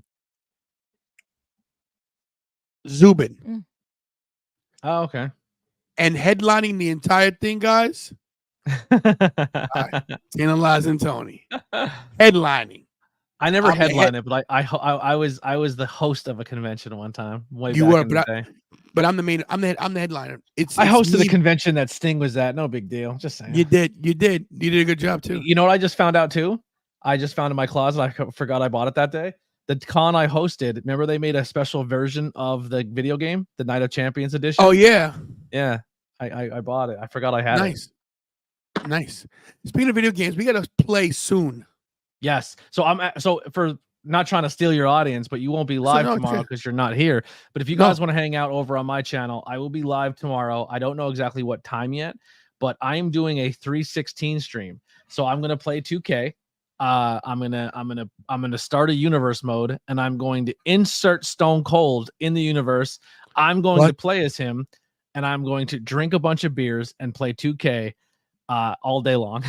Speaker 2: Zubin.
Speaker 7: Oh, okay.
Speaker 2: And headlining the entire thing, guys, Tantalizing Tony. Headlining.
Speaker 7: I never
Speaker 2: I'm the
Speaker 7: headlined it, but I was the host of a convention one time. Way
Speaker 2: You
Speaker 7: back
Speaker 2: were,
Speaker 7: in the day.
Speaker 2: but I'm the main. I'm the headliner.
Speaker 7: I
Speaker 2: it's
Speaker 7: hosted
Speaker 2: me.
Speaker 7: a convention that Sting was at. No big deal. Just saying.
Speaker 2: You did a good job too.
Speaker 7: You know what I just found out too? I just found in my closet. I forgot I bought it that day. The con I hosted. Remember they made a special version of the video game, the Night of Champions edition.
Speaker 2: Oh yeah,
Speaker 7: yeah. I bought it. I forgot I had it.
Speaker 2: Nice. Speaking of video games, we got to play soon.
Speaker 7: Yes. So for not trying to steal your audience, but you won't be live tomorrow because you're not here. But if you guys want to hang out over on my channel, I will be live tomorrow. I don't know exactly what time yet, but I am doing a 316 stream. So I'm gonna play 2K. I'm gonna start a universe mode, and I'm going to insert Stone Cold in the universe. I'm going to play as him, and I'm going to drink a bunch of beers and play 2K all day long.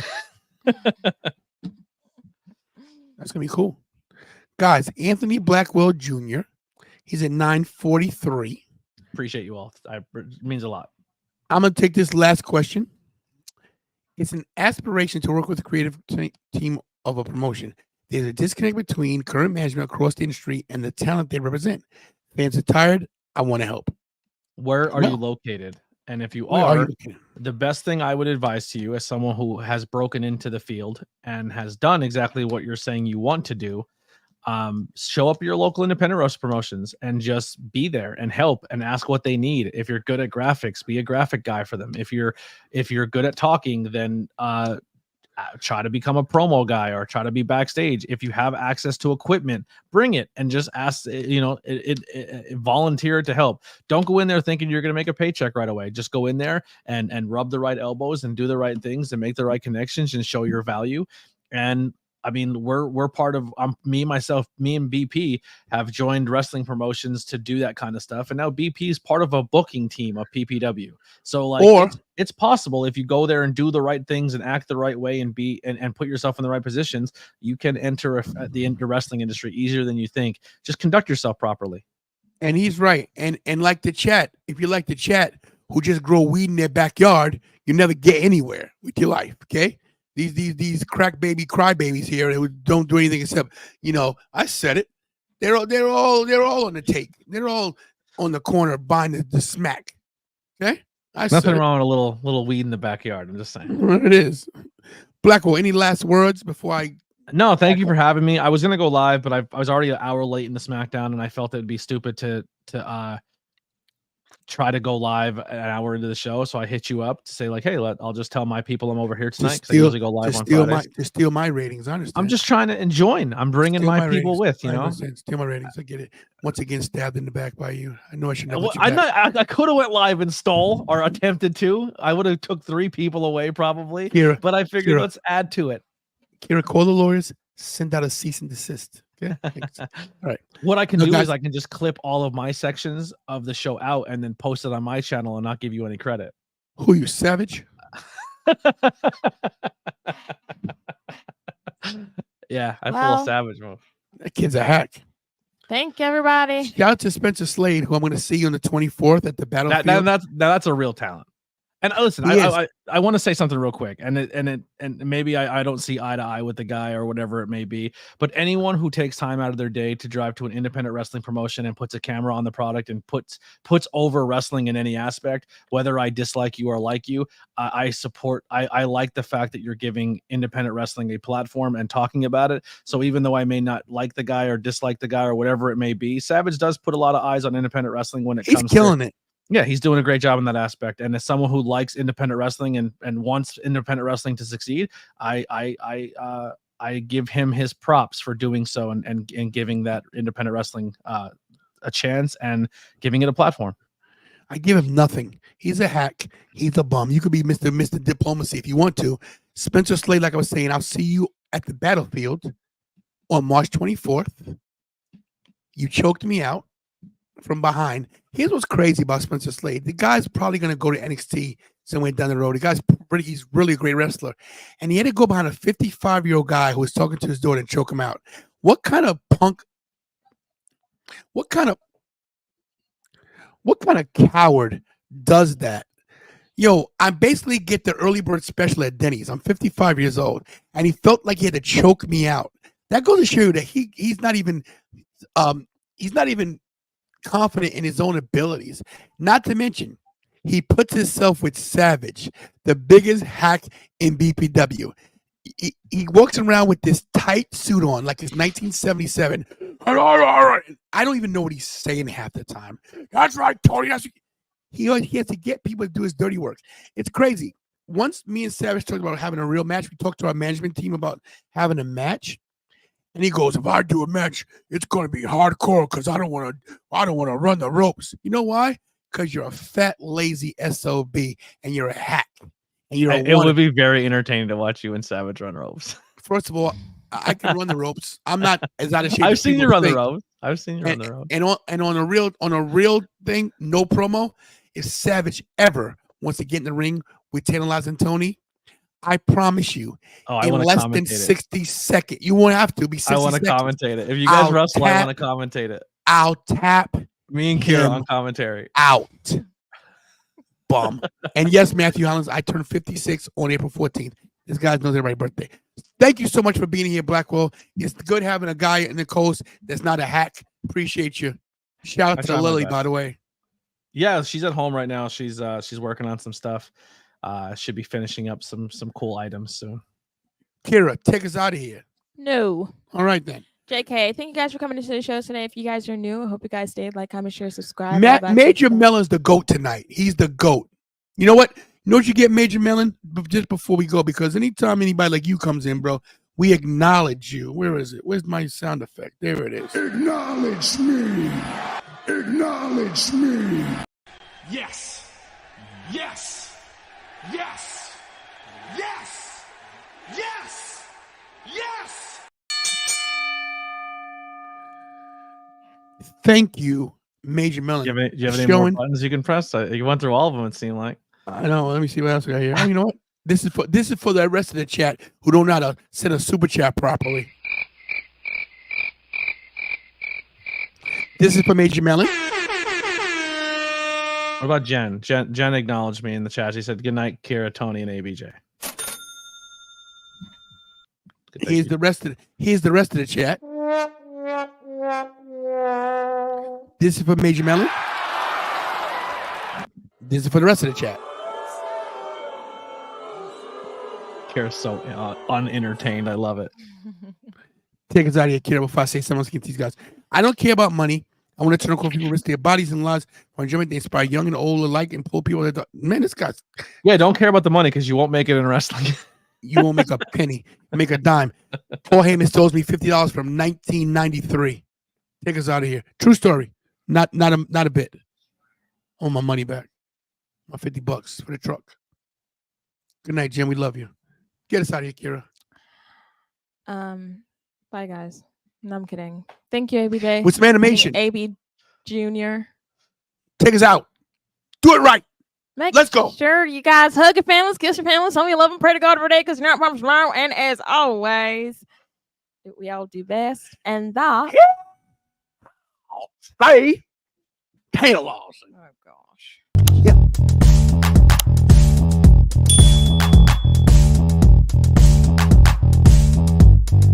Speaker 2: That's gonna be cool. Guys, Anthony Blackwell Jr. He's at 943.
Speaker 7: Appreciate you all. It means a lot.
Speaker 2: I'm gonna take this last question. It's an aspiration to work with the creative team of a promotion. There's a disconnect between current management across the industry and the talent they represent. Fans are tired. I want to help.
Speaker 7: Where are you located? And if you are, the best thing I would advise to you as someone who has broken into the field and has done exactly what you're saying you want to do, show up at your local independent roast promotions and just be there and help and ask what they need. If you're good at graphics, be a graphic guy for them. If you're good at talking, then try to become a promo guy or try to be backstage. If you have access to equipment, bring it and just ask, volunteer to help. Don't go in there thinking you're going to make a paycheck right away. Just go in there and rub the right elbows and do the right things and make the right connections and show your value. And I mean, we're part of me and BP have joined wrestling promotions to do that kind of stuff. And now BP is part of a booking team of PPW. So like it's possible if you go there and do the right things and act the right way and and put yourself in the right positions, you can enter the wrestling industry easier than you think. Just conduct yourself properly.
Speaker 2: And he's right. And like the chat, if you like the chat who just grow weed in their backyard, you never get anywhere with your life. Okay. These crack baby crybabies here who don't do anything except, I said it. They're all on the take. They're all on the corner buying the smack. Okay,
Speaker 7: nothing wrong with a little weed in the backyard. I'm just saying.
Speaker 2: It is. Blackwell, any last words before I?
Speaker 7: No, thank you for having me. I was gonna go live, but I was already an hour late in the SmackDown, and I felt it'd be stupid to try to go live an hour into the show, so I hit you up to say like, hey, I'll just tell my people I'm over here tonight because I usually go live on Fridays.
Speaker 2: To steal my ratings. I understand.
Speaker 7: I'm just trying to join. I'm bringing my people
Speaker 2: ratings.
Speaker 7: with, you know.
Speaker 2: Steal my ratings. I get it. Once again, stabbed in the back by you. I know I should never.
Speaker 7: I could have went live and stole or attempted to. I would have took 3 people away probably, but I figured let's add to it.
Speaker 2: Kira, call the lawyers. Send out a cease and desist. Okay. All right.
Speaker 7: What I can do is I can just clip all of my sections of the show out and then post it on my channel and not give you any credit.
Speaker 2: Who you, savage?
Speaker 7: Yeah, I pull a savage move.
Speaker 2: That kid's a hack.
Speaker 4: Thank you, everybody.
Speaker 2: Shout out to Spencer Slade, who I'm going to see on the 24th at the Battlefield.
Speaker 7: That's a real talent. And listen, I want to say something real quick, and maybe I don't see eye to eye with the guy or whatever it may be, but anyone who takes time out of their day to drive to an independent wrestling promotion and puts a camera on the product and puts over wrestling in any aspect, whether I dislike you or like you, I support. I like the fact that you're giving independent wrestling a platform and talking about it. So even though I may not like the guy or dislike the guy or whatever it may be, Savage does put a lot of eyes on independent wrestling when he's
Speaker 2: killing it.
Speaker 7: Yeah, he's doing a great job in that aspect. And as someone who likes independent wrestling and wants independent wrestling to succeed, I give him his props for doing so and giving that independent wrestling a chance and giving it a platform.
Speaker 2: I give him nothing. He's a hack. He's a bum. You could be Mr. Diplomacy if you want to. Spencer Slade, like I was saying, I'll see you at the Battlefield on March 24th. You choked me out from behind. Here's what's crazy about Spencer Slade. The guy's probably going to go to NXT somewhere down the road. He's really a great wrestler. And he had to go behind a 55-year-old guy who was talking to his daughter and choke him out. What kind of coward does that? Yo, I basically get the early bird special at Denny's. I'm 55 years old, and he felt like he had to choke me out. That goes to show you that he's not even confident in his own abilities. Not to mention, he puts himself with Savage, the biggest hack in BPW. He walks around with this tight suit on, like it's 1977. All right. I don't even know what he's saying half the time. That's right, Tony. He has to get people to do his dirty work. It's crazy. Once me and Savage talked about having a real match, we talked to our management team about having a match. And he goes, if I do a match, it's going to be hardcore because I don't want to run the ropes. You know why? Because you're a fat, lazy SOB and you're a hack. And
Speaker 7: it would be very entertaining to watch you and Savage run ropes.
Speaker 2: First of all, I can run the ropes. I'm not as out of shape.
Speaker 7: I've seen you run the ropes. And on a real thing, no promo. If Savage ever wants to get in the ring with Tantalizing Tony, I promise you, in less than 60 seconds, you won't have to be 60 I want to commentate it. If you guys wrestle, I want to commentate it.
Speaker 2: I'll tap
Speaker 7: me and Kira on commentary.
Speaker 2: Out. Bum. And yes, Matthew Hollins, I turned 56 on April 14th. This guy knows everybody's birthday. Thank you so much for being here, Blackwell. It's good having a guy in the coast that's not a hack. Appreciate you. Shout out to Lily, by the way.
Speaker 7: Yeah, she's at home right now. She's working on some stuff. Should be finishing up some cool items soon.
Speaker 2: Kira, take us out of here.
Speaker 4: No.
Speaker 2: All right then.
Speaker 4: JK, thank you guys for coming to the show today. If you guys are new, I hope you guys stayed, like, comment, share, subscribe.
Speaker 2: Major Melon's the GOAT tonight. He's the GOAT. You know what? You know what you get, Major Melon? Just before we go, because anytime anybody like you comes in, bro, we acknowledge you. Where is it? Where's my sound effect? There it is.
Speaker 5: Acknowledge me. Acknowledge me.
Speaker 1: Yes. Yes. Yes. Yes. Yes. Yes.
Speaker 2: Thank you, Major Melon.
Speaker 7: Do you have any more buttons you can press? You went through all of them, it seemed like.
Speaker 2: I know. Let me see what else I got here. Oh, you know what? This is for the rest of the chat who don't know how to send a super chat properly. This is for Major Melon.
Speaker 7: What about Jen? Jen acknowledged me in the chat. She said, "Good night, Kira, Tony, and ABJ."
Speaker 2: Here's the rest of the chat. This is for Major Melon. This is for the rest of the chat.
Speaker 7: Kira's so unentertained. I love it.
Speaker 2: Take us out of here, Kira, before I say something else against these guys. I don't care about money. I want to turn on people risk their bodies and lives for enjoyment. They inspire young and old alike and pull people that man, this guy's
Speaker 7: don't care about the money because you won't make it in wrestling.
Speaker 2: You won't make a penny, make a dime. Paul Heyman owes me $50 from 1993. Take us out of here. True story. Not a bit. I want my money back. My $50 for the truck. Good night, Jim. We love you. Get us out of here,
Speaker 4: Kira. Bye, guys. No, I'm kidding. Thank you, ABJ.
Speaker 2: With some animation.
Speaker 4: AB Jr.
Speaker 2: Take us out. Do it right. Let's go.
Speaker 4: Sure, you guys hug your families, kiss your families, tell me you love them, pray to God every day because you're not promised tomorrow. And as always, we all do best. And that.
Speaker 2: Stay Tantalizing.
Speaker 4: Oh, God.